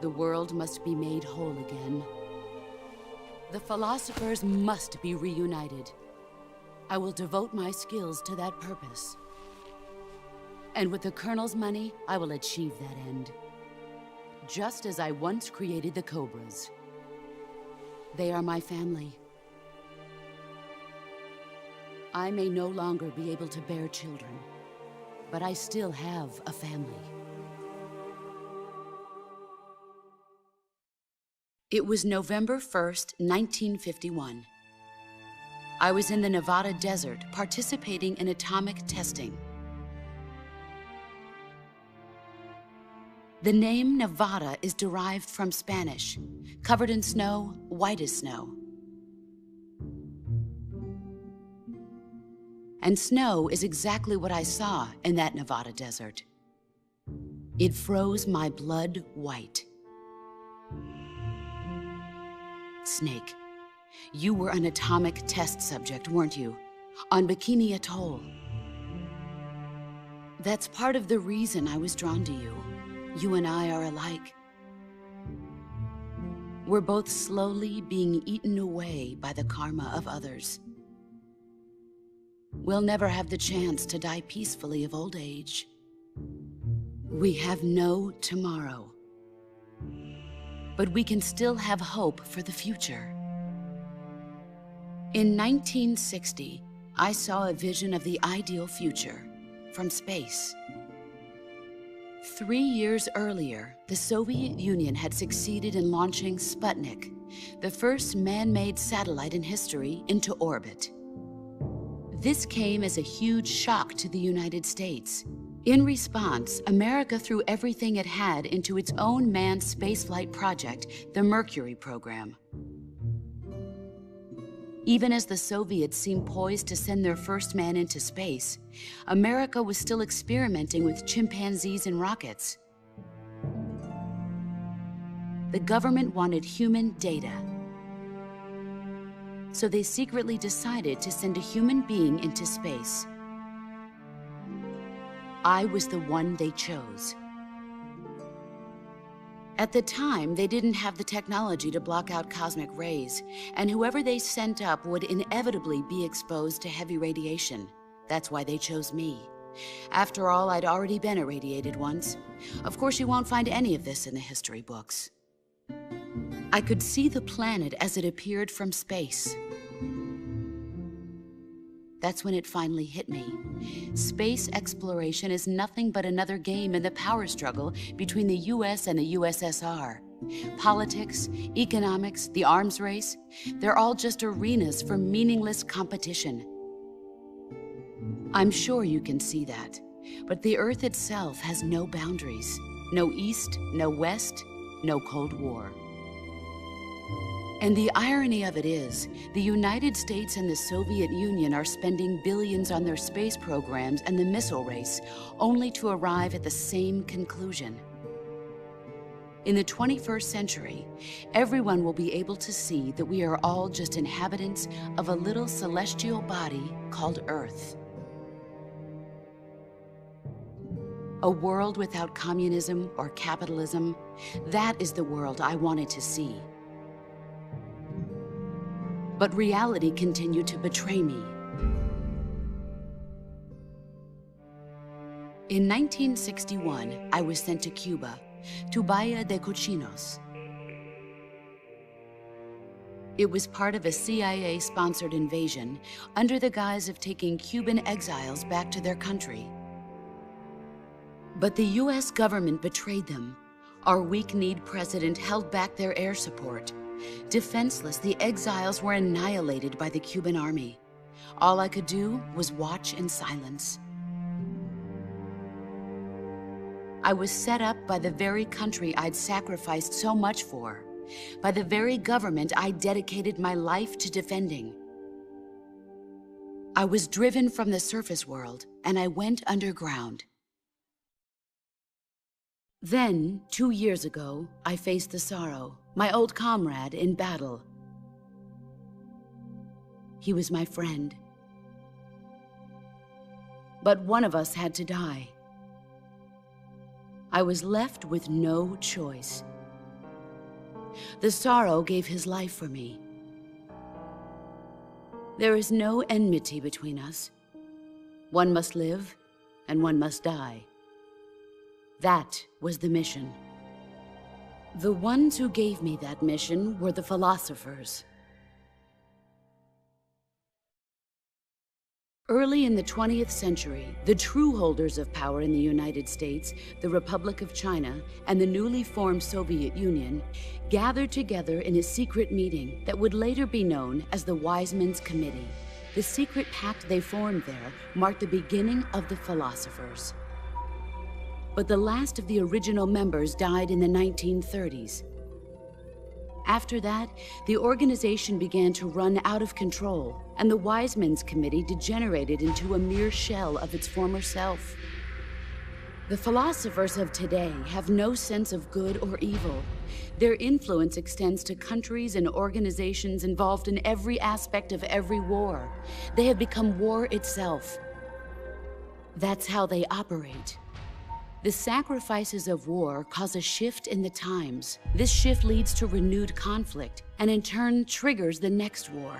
The world must be made whole again. The philosophers must be reunited. I will devote my skills to that purpose. And with the Colonel's money, I will achieve that end. Just as I once created the Cobras. They are my family. I may no longer be able to bear children, but I still have a family. It was November 1st, 1951. I was in the Nevada desert participating in atomic testing. The name Nevada is derived from Spanish, covered in snow, white as snow. And snow is exactly what I saw in that Nevada desert. It froze my blood white. Snake, you were an atomic test subject, weren't you? On Bikini Atoll. That's part of the reason I was drawn to you. You and I are alike. We're both slowly being eaten away by the karma of others. We'll never have the chance to die peacefully of old age. We have no tomorrow. But we can still have hope for the future. In 1960, I saw a vision of the ideal future from space. 3 years earlier, the Soviet Union had succeeded in launching Sputnik, the first man-made satellite in history, into orbit. This came as a huge shock to the United States. In response, America threw everything it had into its own manned spaceflight project, the Mercury program. Even as the Soviets seemed poised to send their first man into space, America was still experimenting with chimpanzees and rockets. The government wanted human data. So they secretly decided to send a human being into space. I was the one they chose. At the time, they didn't have the technology to block out cosmic rays, and whoever they sent up would inevitably be exposed to heavy radiation. That's why they chose me. After all, I'd already been irradiated once. Of course, you won't find any of this in the history books. I could see the planet as it appeared from space. That's when it finally hit me. Space exploration is nothing but another game in the power struggle between the US and the USSR. Politics, economics, the arms race, they're all just arenas for meaningless competition. I'm sure you can see that, but the Earth itself has no boundaries. No East, no West, no Cold War. And the irony of it is, the United States and the Soviet Union are spending billions on their space programs and the missile race, only to arrive at the same conclusion. In the 21st century, everyone will be able to see that we are all just inhabitants of a little celestial body called Earth. A world without communism or capitalism, that is the world I wanted to see. But reality continued to betray me. In 1961, I was sent to Cuba, to Bahia de Cochinos. It was part of a CIA-sponsored invasion under the guise of taking Cuban exiles back to their country. But the US government betrayed them. Our weak-kneed president held back their air support. Defenseless, the exiles were annihilated by the Cuban army. All I could do was watch in silence. I was set up by the very country I'd sacrificed so much for, by the very government I dedicated my life to defending. I was driven from the surface world, and I went underground. Then, 2 years ago, I faced the Sorrow, my old comrade in battle. He was my friend. But one of us had to die. I was left with no choice. The Sorrow gave his life for me. There is no enmity between us. One must live, and one must die. That was the mission. The ones who gave me that mission were the philosophers. Early in the 20th century, the true holders of power in the United States, the Republic of China, and the newly formed Soviet Union gathered together in a secret meeting that would later be known as the Wise Men's Committee. The secret pact they formed there marked the beginning of the philosophers. But the last of the original members died in the 1930s. After that, the organization began to run out of control, and the Wise Men's Committee degenerated into a mere shell of its former self. The philosophers of today have no sense of good or evil. Their influence extends to countries and organizations involved in every aspect of every war. They have become war itself. That's how they operate. The sacrifices of war cause a shift in the times. This shift leads to renewed conflict, and in turn triggers the next war.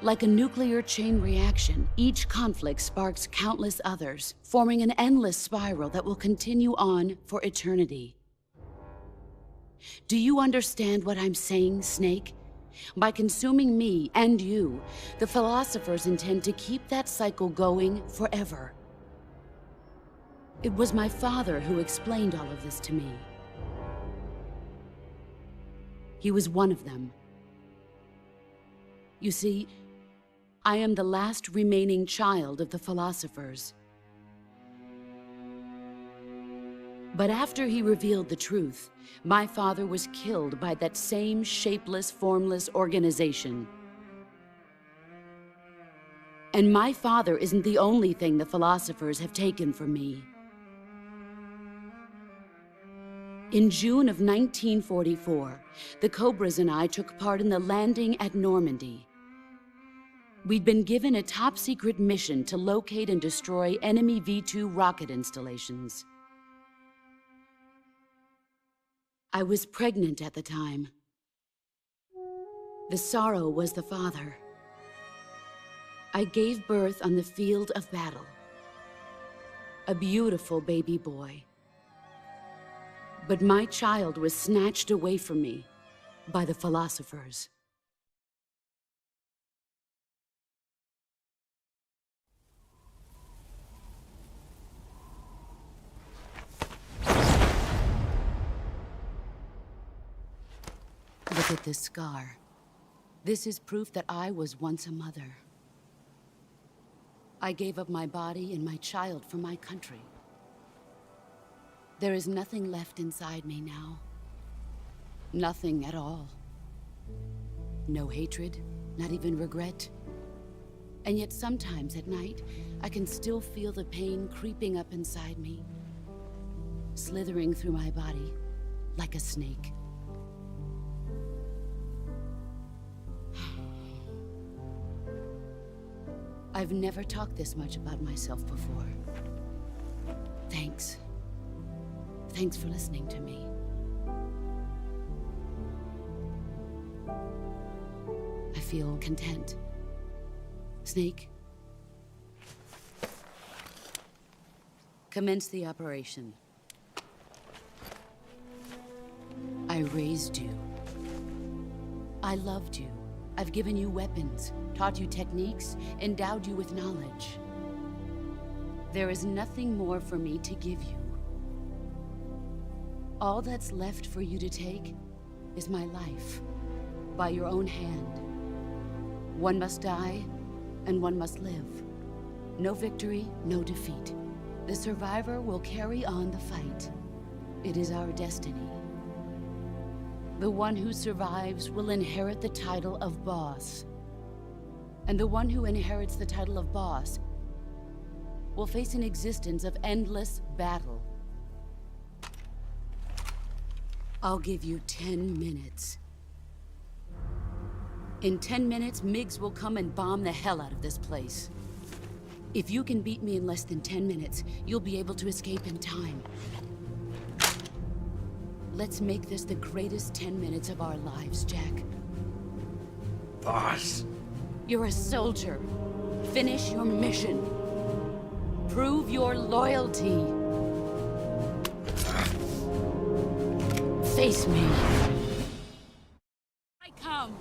Like a nuclear chain reaction, each conflict sparks countless others, forming an endless spiral that will continue on for eternity. Do you understand what I'm saying, Snake? By consuming me and you, the philosophers intend to keep that cycle going forever. It was my father who explained all of this to me. He was one of them. You see, I am the last remaining child of the philosophers. But after he revealed the truth, my father was killed by that same shapeless, formless organization. And my father isn't the only thing the philosophers have taken from me. In June of 1944, the Cobras and I took part in the landing at Normandy. We'd been given a top-secret mission to locate and destroy enemy V-2 rocket installations. I was pregnant at the time. The sorrow was the father. I gave birth on the field of battle. A beautiful baby boy. But my child was snatched away from me by the philosophers. Look at this scar. This is proof that I was once a mother. I gave up my body and my child for my country. There is nothing left inside me now. Nothing at all. No hatred, not even regret. And yet sometimes at night, I can still feel the pain creeping up inside me, slithering through my body like a snake. I've never talked this much about myself before. Thanks. Thanks for listening to me. I feel content. Snake, commence the operation. I raised you. I loved you. I've given you weapons, taught you techniques, endowed you with knowledge. There is nothing more for me to give you. All that's left for you to take is my life, by your own hand. One must die, and one must live. No victory, no defeat. The survivor will carry on the fight. It is our destiny. The one who survives will inherit the title of boss. And the one who inherits the title of boss will face an existence of endless battle. I'll give you 10 minutes. In 10 minutes, MiGs will come and bomb the hell out of this place. If you can beat me in less than 10 minutes, you'll be able to escape in time. Let's make this the greatest 10 minutes of our lives, Jack. Boss, You're a soldier. Finish your mission. Prove your loyalty. Face me. I come.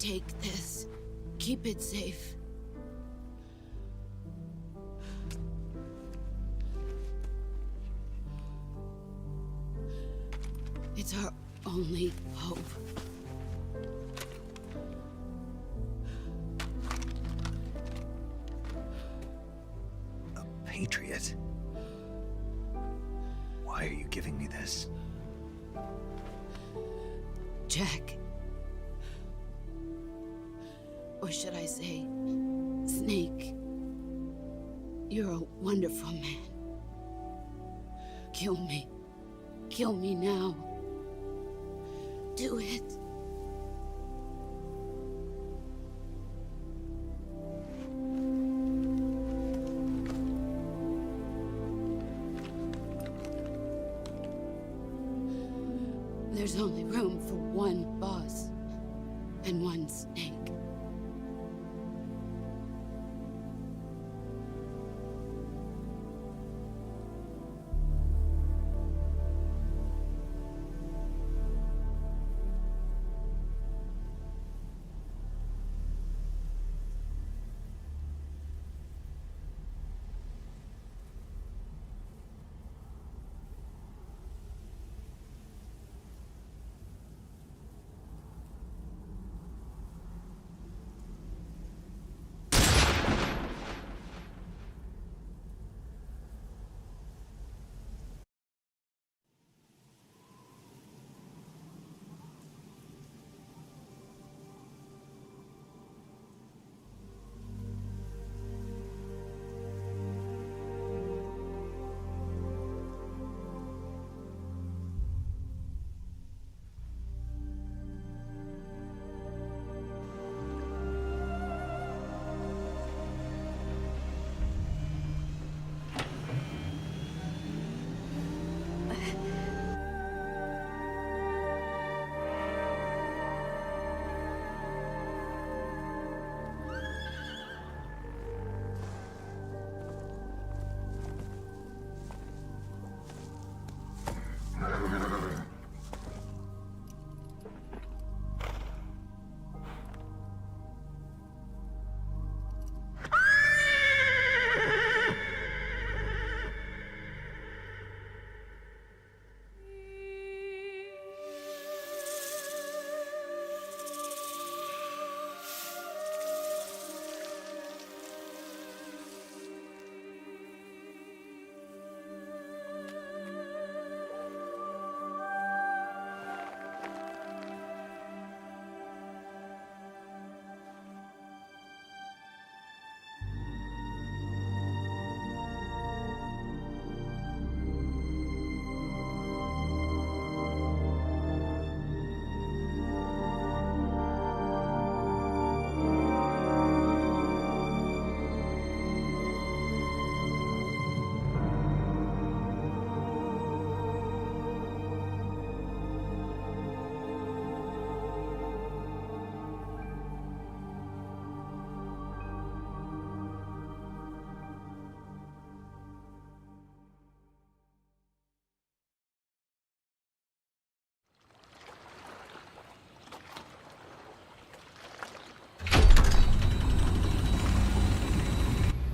Take this. Keep it safe. It's our only hope. A patriot? Why are you giving me this? Jack. Or should I say, Snake? You're a wonderful man. Kill me. Kill me now. Do it. There's only room for one boss and one Snake.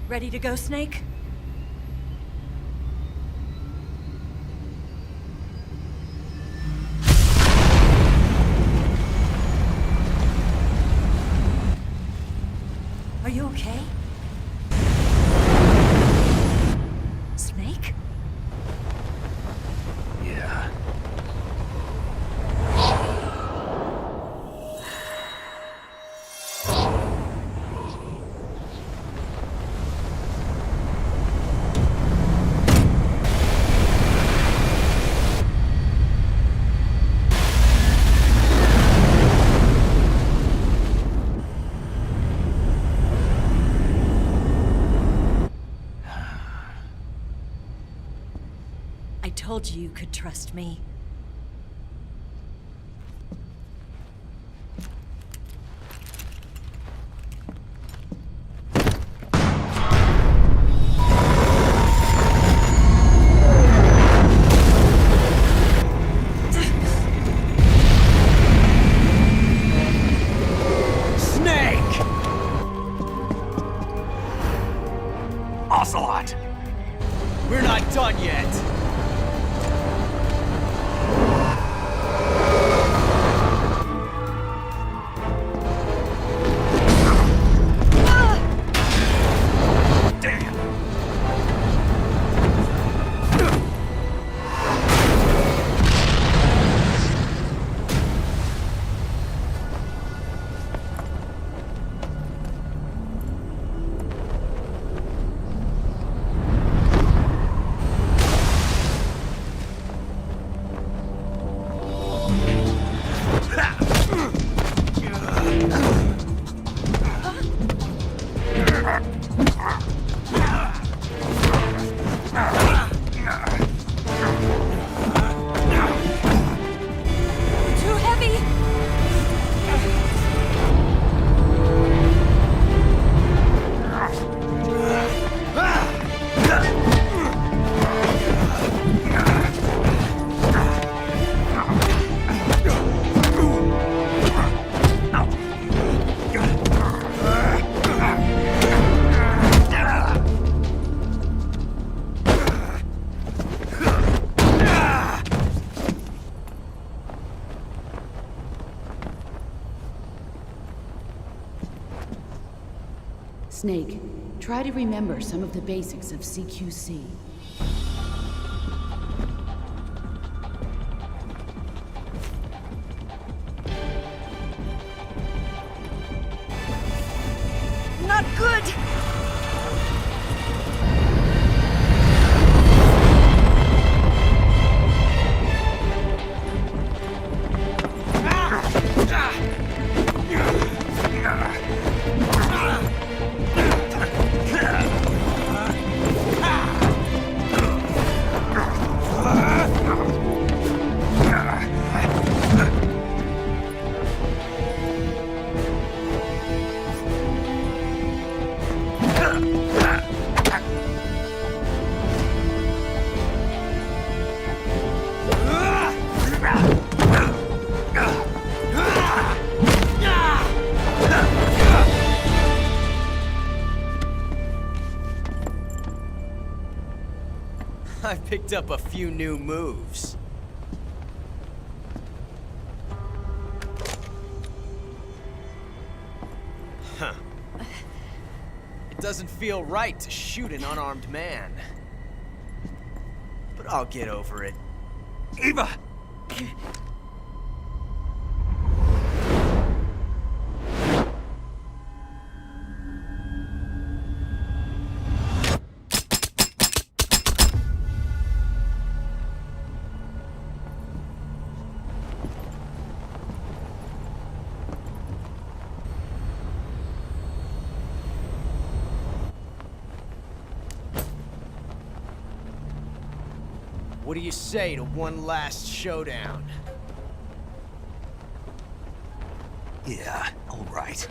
Ready to go, Snake? Are you okay? Snake? Yeah. I told you you could trust me. Snake! Ocelot! We're not done yet! Too heavy! Snake, try to remember some of the basics of CQC. Not good! I've picked up a few new moves. Huh. It doesn't feel right to shoot an unarmed man. But I'll get over it. Eva! What do you say to one last showdown? Yeah, all right.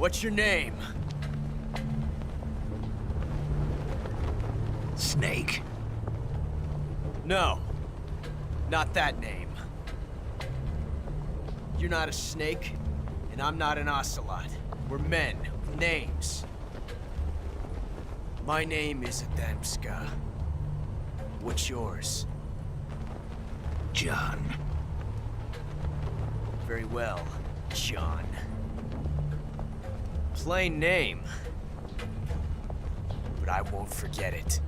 What's your name? Snake? No. Not that name. You're not a snake, and I'm not an ocelot. We're men with names. My name is Adamska. What's yours? John. Very well, John. Plain name. But I won't forget it.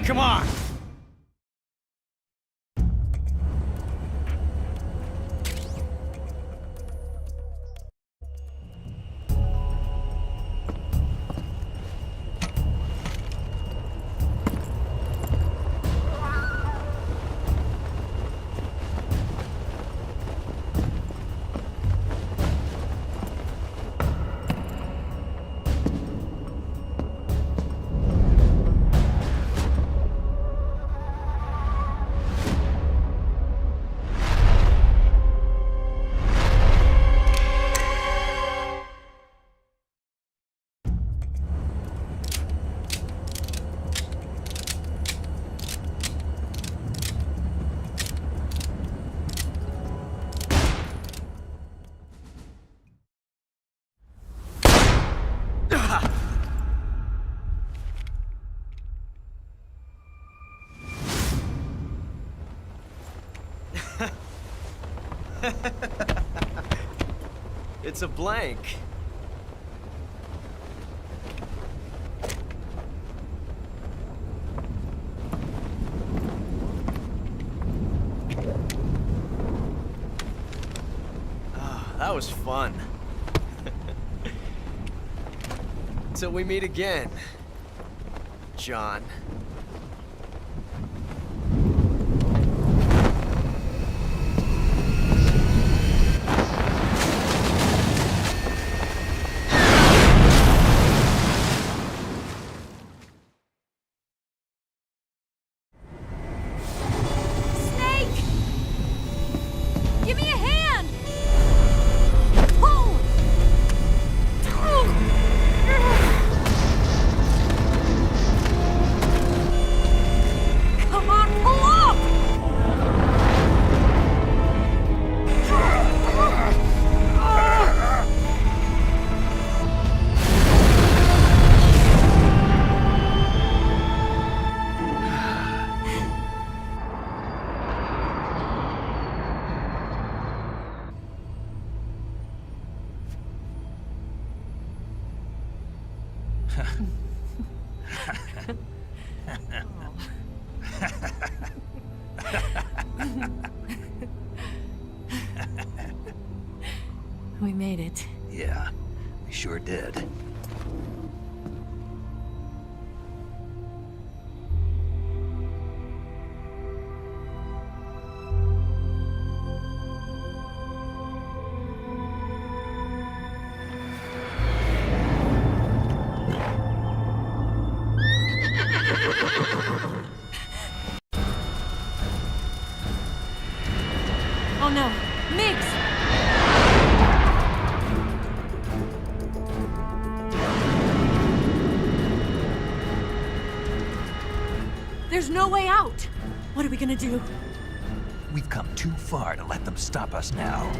Come on! It's a blank. Oh, that was fun. Till we meet again, John. We made it. Yeah, we sure did. Oh no, Miggs! There's no way out! What are we gonna do? We've come too far to let them stop us now.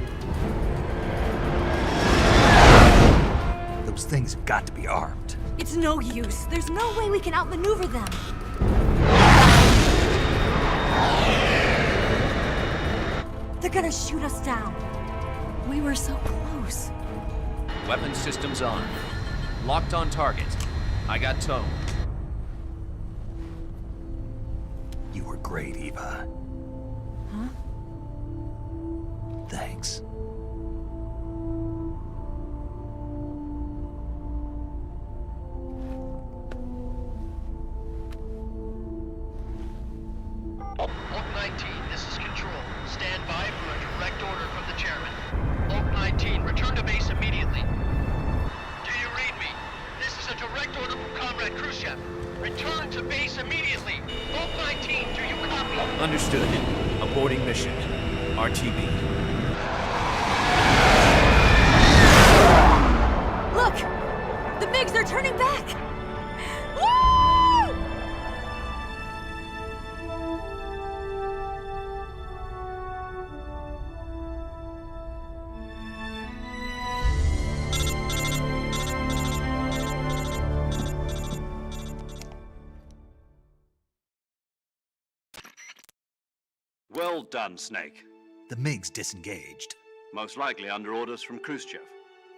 Those things have got to be armed. It's no use. There's no way we can outmaneuver them. They're gonna shoot us down. We were so close. Weapons systems on. Locked on target. I got towed. You were great, Eva. Huh? Thanks. Oak 19, this is Control. Stand by for a direct order from the chairman. Oak 19, return to base immediately. Do you read me? This is a direct order from Comrade Khrushchev. Return to base immediately. Oak 19, do you copy? Understood. Aborting mission. RTB. Look! The MiGs are turning back! Woo! Well done, Snake. The MiGs disengaged. Most likely under orders from Khrushchev.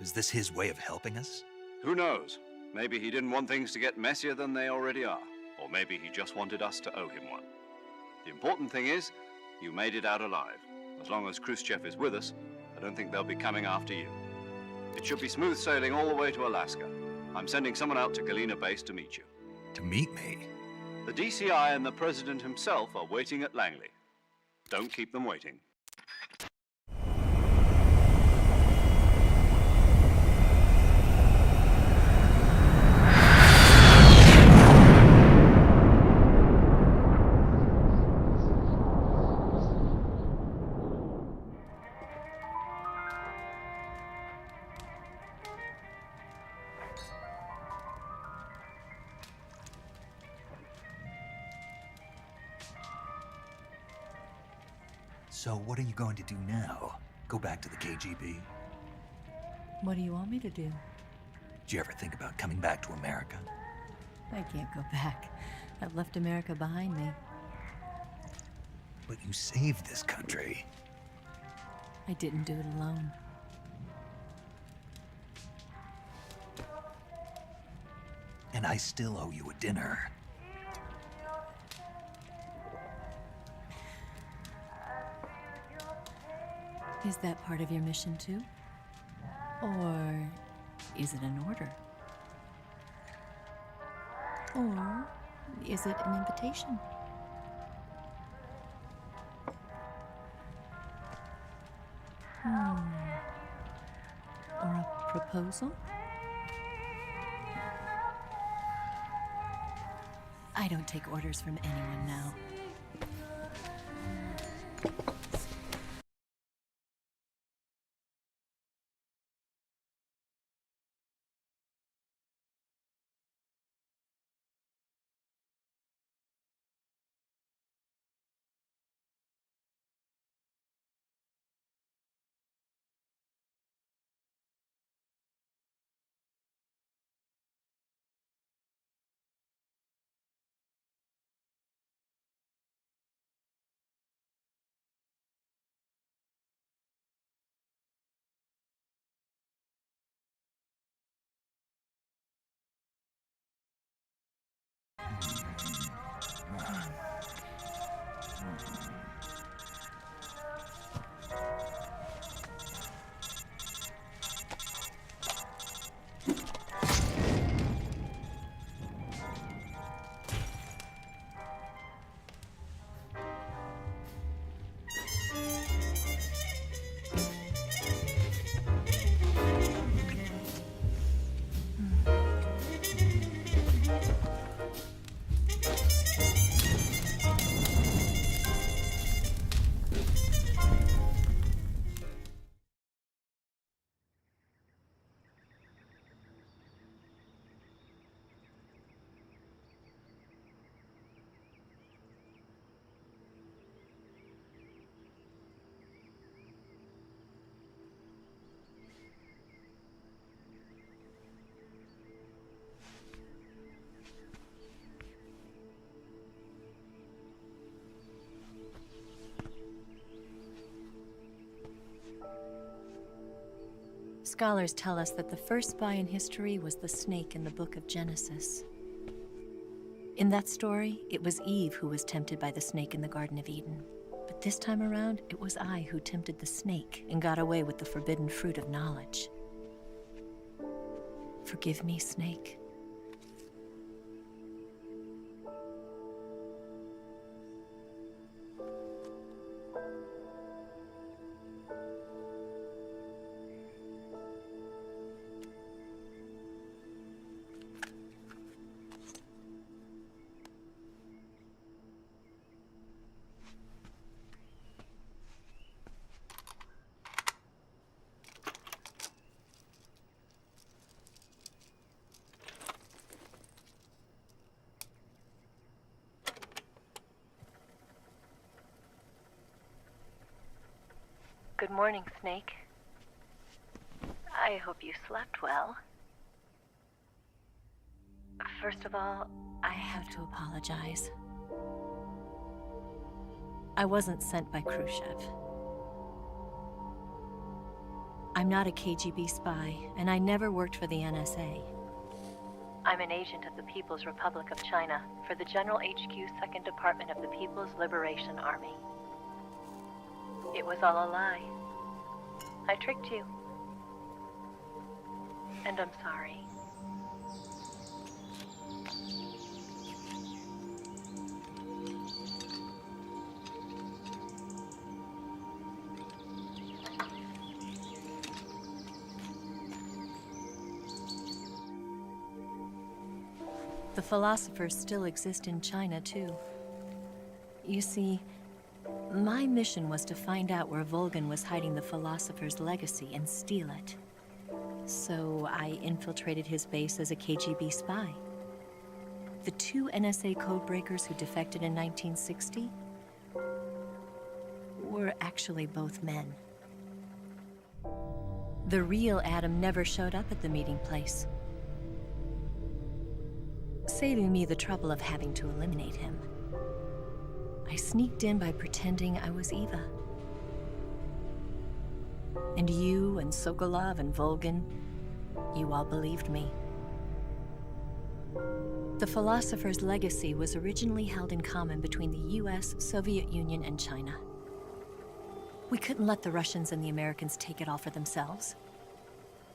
Is this his way of helping us? Who knows? Maybe he didn't want things to get messier than they already are. Or maybe he just wanted us to owe him one. The important thing is, you made it out alive. As long as Khrushchev is with us, I don't think they'll be coming after you. It should be smooth sailing all the way to Alaska. I'm sending someone out to Galena Base to meet you. To meet me? The DCI and the President himself are waiting at Langley. Don't keep them waiting. So what are you going to do now? Go back to the KGB? What do you want me to do? Did you ever think about coming back to America? I can't go back. I've left America behind me. But you saved this country. I didn't do it alone. And I still owe you a dinner. Is that part of your mission too? Or is it an order? Or is it an invitation? Or a proposal? I don't take orders from anyone now. Scholars tell us that the first spy in history was the snake in the book of Genesis. In that story, it was Eve who was tempted by the snake in the Garden of Eden. But this time around, it was I who tempted the snake and got away with the forbidden fruit of knowledge. Forgive me, snake. Good morning, Snake. I hope you slept well. First of all, I have to apologize. I wasn't sent by Khrushchev. I'm not a KGB spy, and I never worked for the NSA. I'm an agent of the People's Republic of China for the General HQ 2nd Department of the People's Liberation Army. It was all a lie. I tricked you. And I'm sorry. The philosophers still exist in China, too. You see, my mission was to find out where Volgin was hiding the philosopher's legacy and steal it. So I infiltrated his base as a KGB spy. The 2 NSA codebreakers who defected in 1960 were actually both men. The real Adam never showed up at the meeting place, saving me the trouble of having to eliminate him. I sneaked in by pretending I was Eva. And you and Sokolov and Volgin, you all believed me. The philosopher's legacy was originally held in common between the US, Soviet Union, and China. We couldn't let the Russians and the Americans take it all for themselves.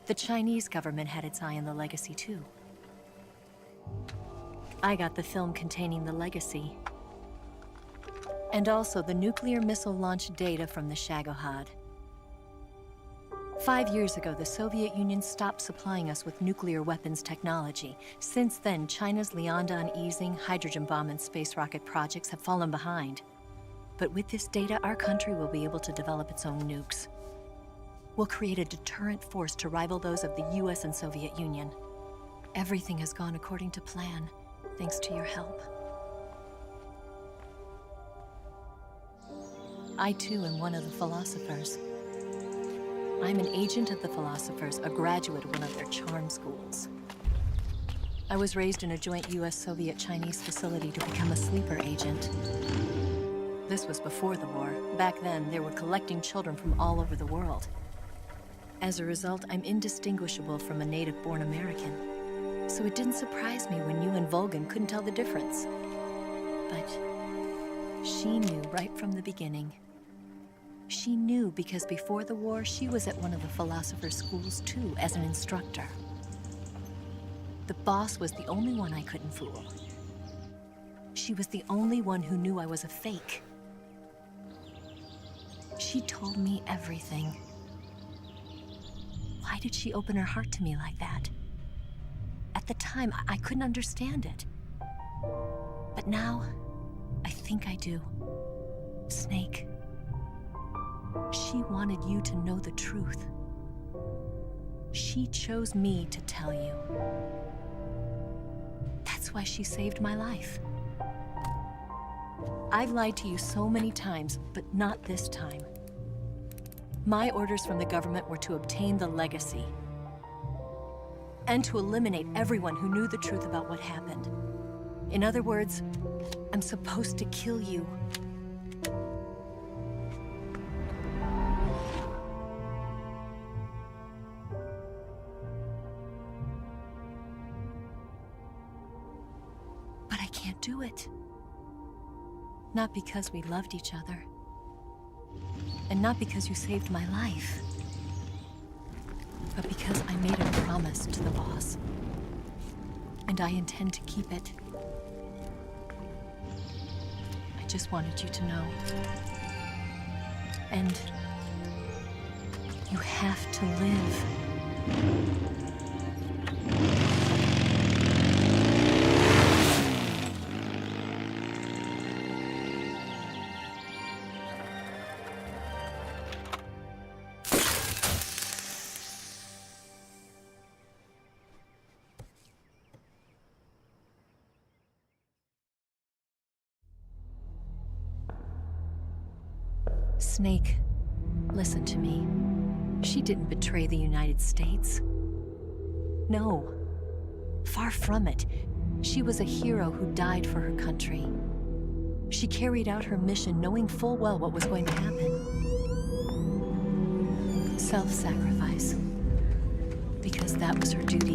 The Chinese government had its eye on the legacy, too. I got the film containing the legacy, and also the nuclear missile launch data from the Shagohod. 5 years ago, the Soviet Union stopped supplying us with nuclear weapons technology. Since then, China's Liaodong easing, hydrogen bomb, and space rocket projects have fallen behind. But with this data, our country will be able to develop its own nukes. We'll create a deterrent force to rival those of the US and Soviet Union. Everything has gone according to plan, thanks to your help. I, too, am one of the philosophers. I'm an agent of the philosophers, a graduate of one of their charm schools. I was raised in a joint US-Soviet-Chinese facility to become a sleeper agent. This was before the war. Back then, they were collecting children from all over the world. As a result, I'm indistinguishable from a native-born American. So it didn't surprise me when you and Volgin couldn't tell the difference. But she knew right from the beginning. She knew because before the war, she was at one of the philosopher's schools too, as an instructor. The boss was the only one I couldn't fool. She was the only one who knew I was a fake. She told me everything. Why did she open her heart to me like that? At the time, I couldn't understand it. But now, I think I do. Snake. She wanted you to know the truth. She chose me to tell you. That's why she saved my life. I've lied to you so many times, but not this time. My orders from the government were to obtain the legacy and to eliminate everyone who knew the truth about what happened. In other words, I'm supposed to kill you. But I can't do it. Not because we loved each other. And not because you saved my life. But because I made a promise to the boss. And I intend to keep it. I just wanted you to know. And you have to live. Snake, Listen to me. She didn't betray the United States. No. Far from it. She was a hero who died for her country. She carried out her mission knowing full well what was going to happen. Self-sacrifice. Because that was her duty.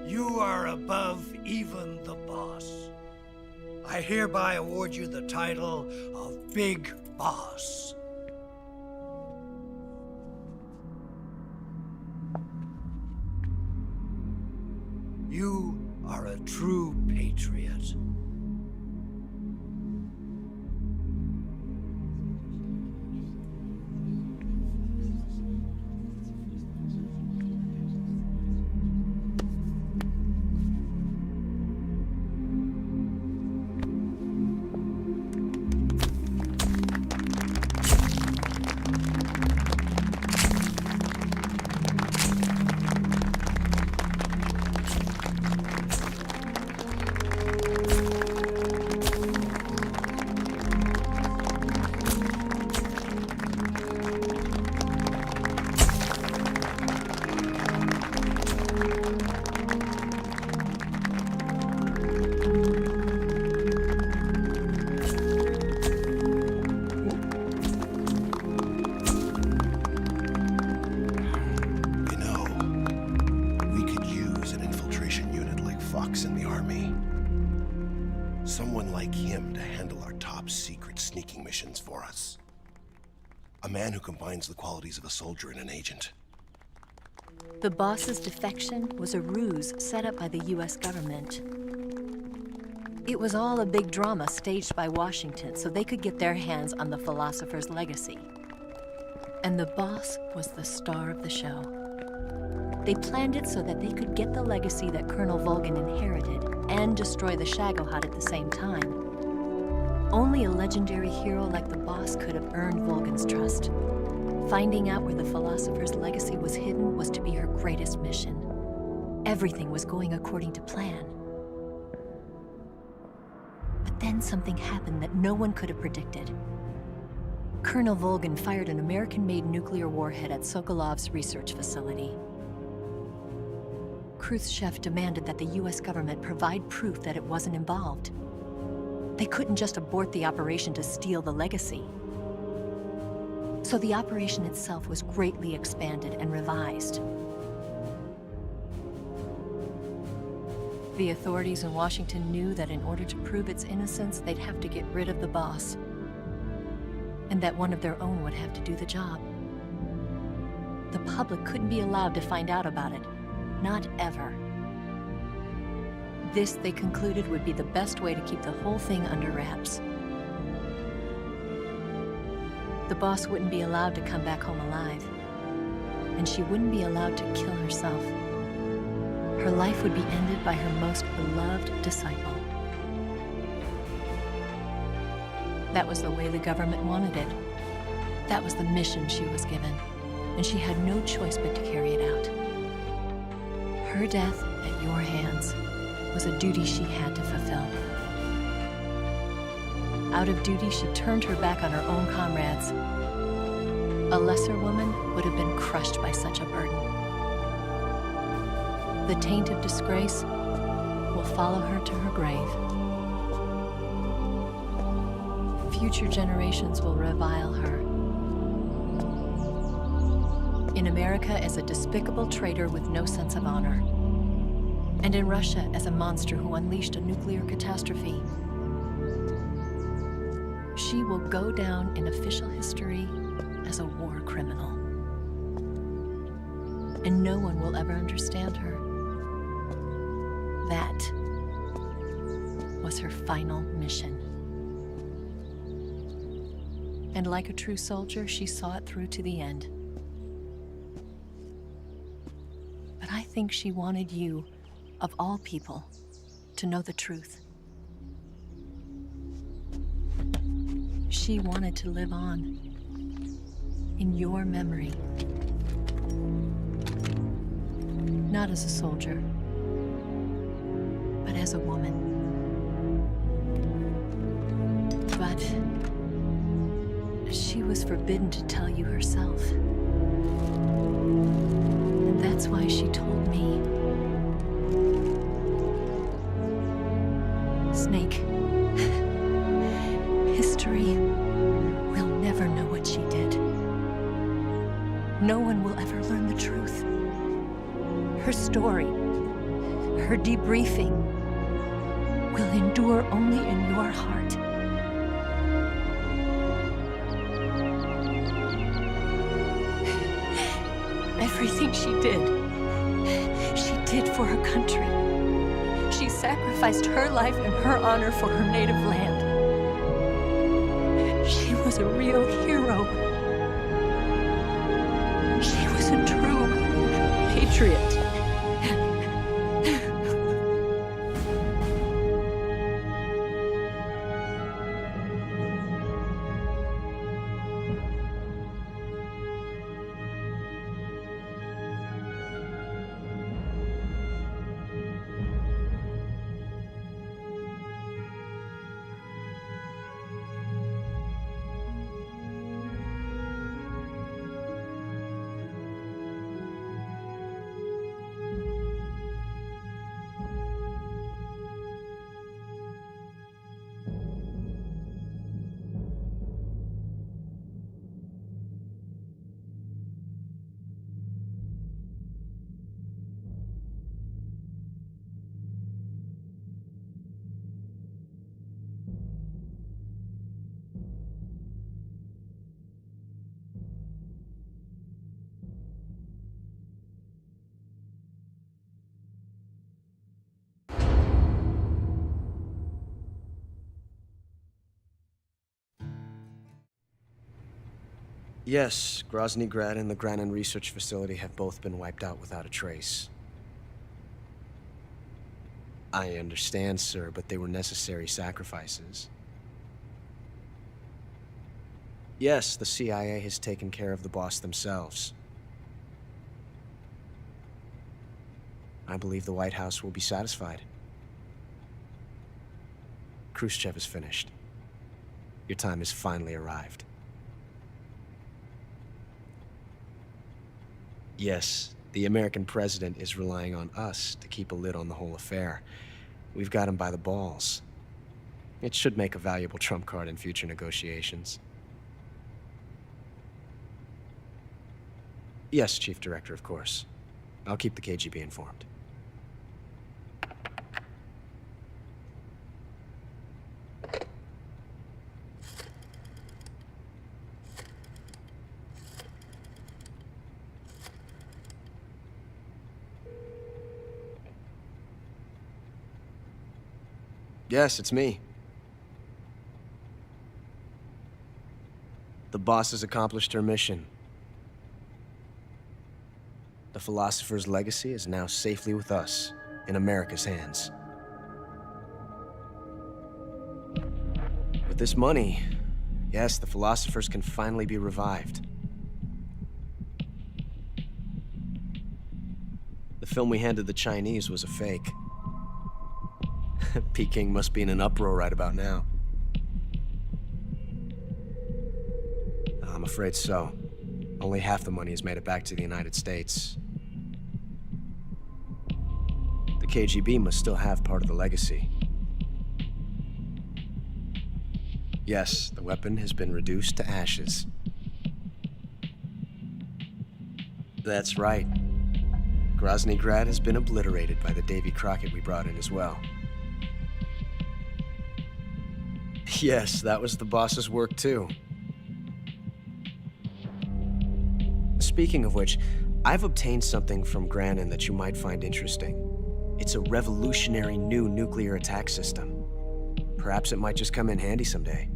You are above even the boss. I hereby award you the title of Big Boss. You are a true patriot. Someone like him to handle our top secret sneaking missions for us. A man who combines the qualities of a soldier and an agent. The boss's defection was a ruse set up by the US government. It was all a big drama staged by Washington so they could get their hands on the philosopher's legacy. And the boss was the star of the show. They planned it so that they could get the legacy that Colonel Volgin inherited and destroy the Shagohod at the same time. Only a legendary hero like the boss could have earned Volgin's trust. Finding out where the philosopher's legacy was hidden was to be her greatest mission. Everything was going according to plan. But then something happened that no one could have predicted. Colonel Volgin fired an American-made nuclear warhead at Sokolov's research facility. Khrushchev demanded that the US government provide proof that it wasn't involved. They couldn't just abort the operation to steal the legacy. So the operation itself was greatly expanded and revised. The authorities in Washington knew that in order to prove its innocence, they'd have to get rid of the boss, and that one of their own would have to do the job. The public couldn't be allowed to find out about it. Not ever. This, they concluded, would be the best way to keep the whole thing under wraps. The boss wouldn't be allowed to come back home alive, and she wouldn't be allowed to kill herself. Her life would be ended by her most beloved disciple. That was the way the government wanted it. That was the mission she was given, and she had no choice but to carry it out. Her death at your hands was a duty she had to fulfill. Out of duty, she turned her back on her own comrades. A lesser woman would have been crushed by such a burden. The taint of disgrace will follow her to her grave. Future generations will revile her. In America as a despicable traitor with no sense of honor. And in Russia as a monster who unleashed a nuclear catastrophe. She will go down in official history as a war criminal. And no one will ever understand her. That was her final mission. And like a true soldier, she saw it through to the end. But I think she wanted you of all people, to know the truth. She wanted to live on, in your memory. Not as a soldier, but as a woman. But she was forbidden to tell you herself. And that's why she told me. Snake, history will never know what she did. No one will ever learn the truth. Her story, her debriefing, will endure only in your heart. Everything she did for her country. She sacrificed her life and her honor for her native land. She was a real hero. She was a true patriot. Yes, Grozny Grad and the Granin Research Facility have both been wiped out without a trace. I understand, sir, but they were necessary sacrifices. Yes, the CIA has taken care of the boss themselves. I believe the White House will be satisfied. Khrushchev is finished. Your time has finally arrived. Yes, the American president is relying on us to keep a lid on the whole affair. We've got him by the balls. It should make a valuable trump card in future negotiations. Yes, Chief Director, of course. I'll keep the KGB informed. Yes, it's me. The boss has accomplished her mission. The philosopher's legacy is now safely with us, in America's hands. With this money, yes, the philosophers can finally be revived. The film we handed the Chinese was a fake. Peking must be in an uproar right about now. I'm afraid so. Only half the money has made it back to the United States. The KGB must still have part of the legacy. Yes, the weapon has been reduced to ashes. That's right. Grozny Grad has been obliterated by the Davy Crockett we brought in as well. Yes, that was the boss's work too. Speaking of which, I've obtained something from Granin that you might find interesting. It's a revolutionary new nuclear attack system. Perhaps it might just come in handy someday.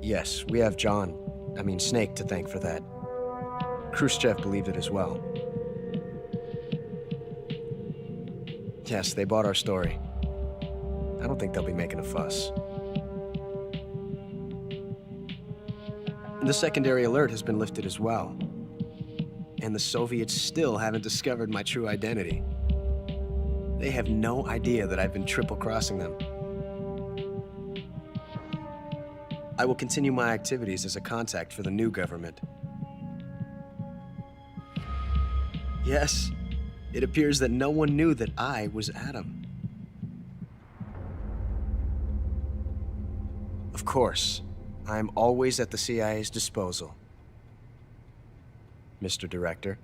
Yes, we have Snake to thank for that. Khrushchev believed it as well. Yes, they bought our story. I don't think they'll be making a fuss. The secondary alert has been lifted as well. And the Soviets still haven't discovered my true identity. They have no idea that I've been triple-crossing them. I will continue my activities as a contact for the new government. Yes, it appears that no one knew that I was Adam. Of course, I'm always at the CIA's disposal, Mr. Director.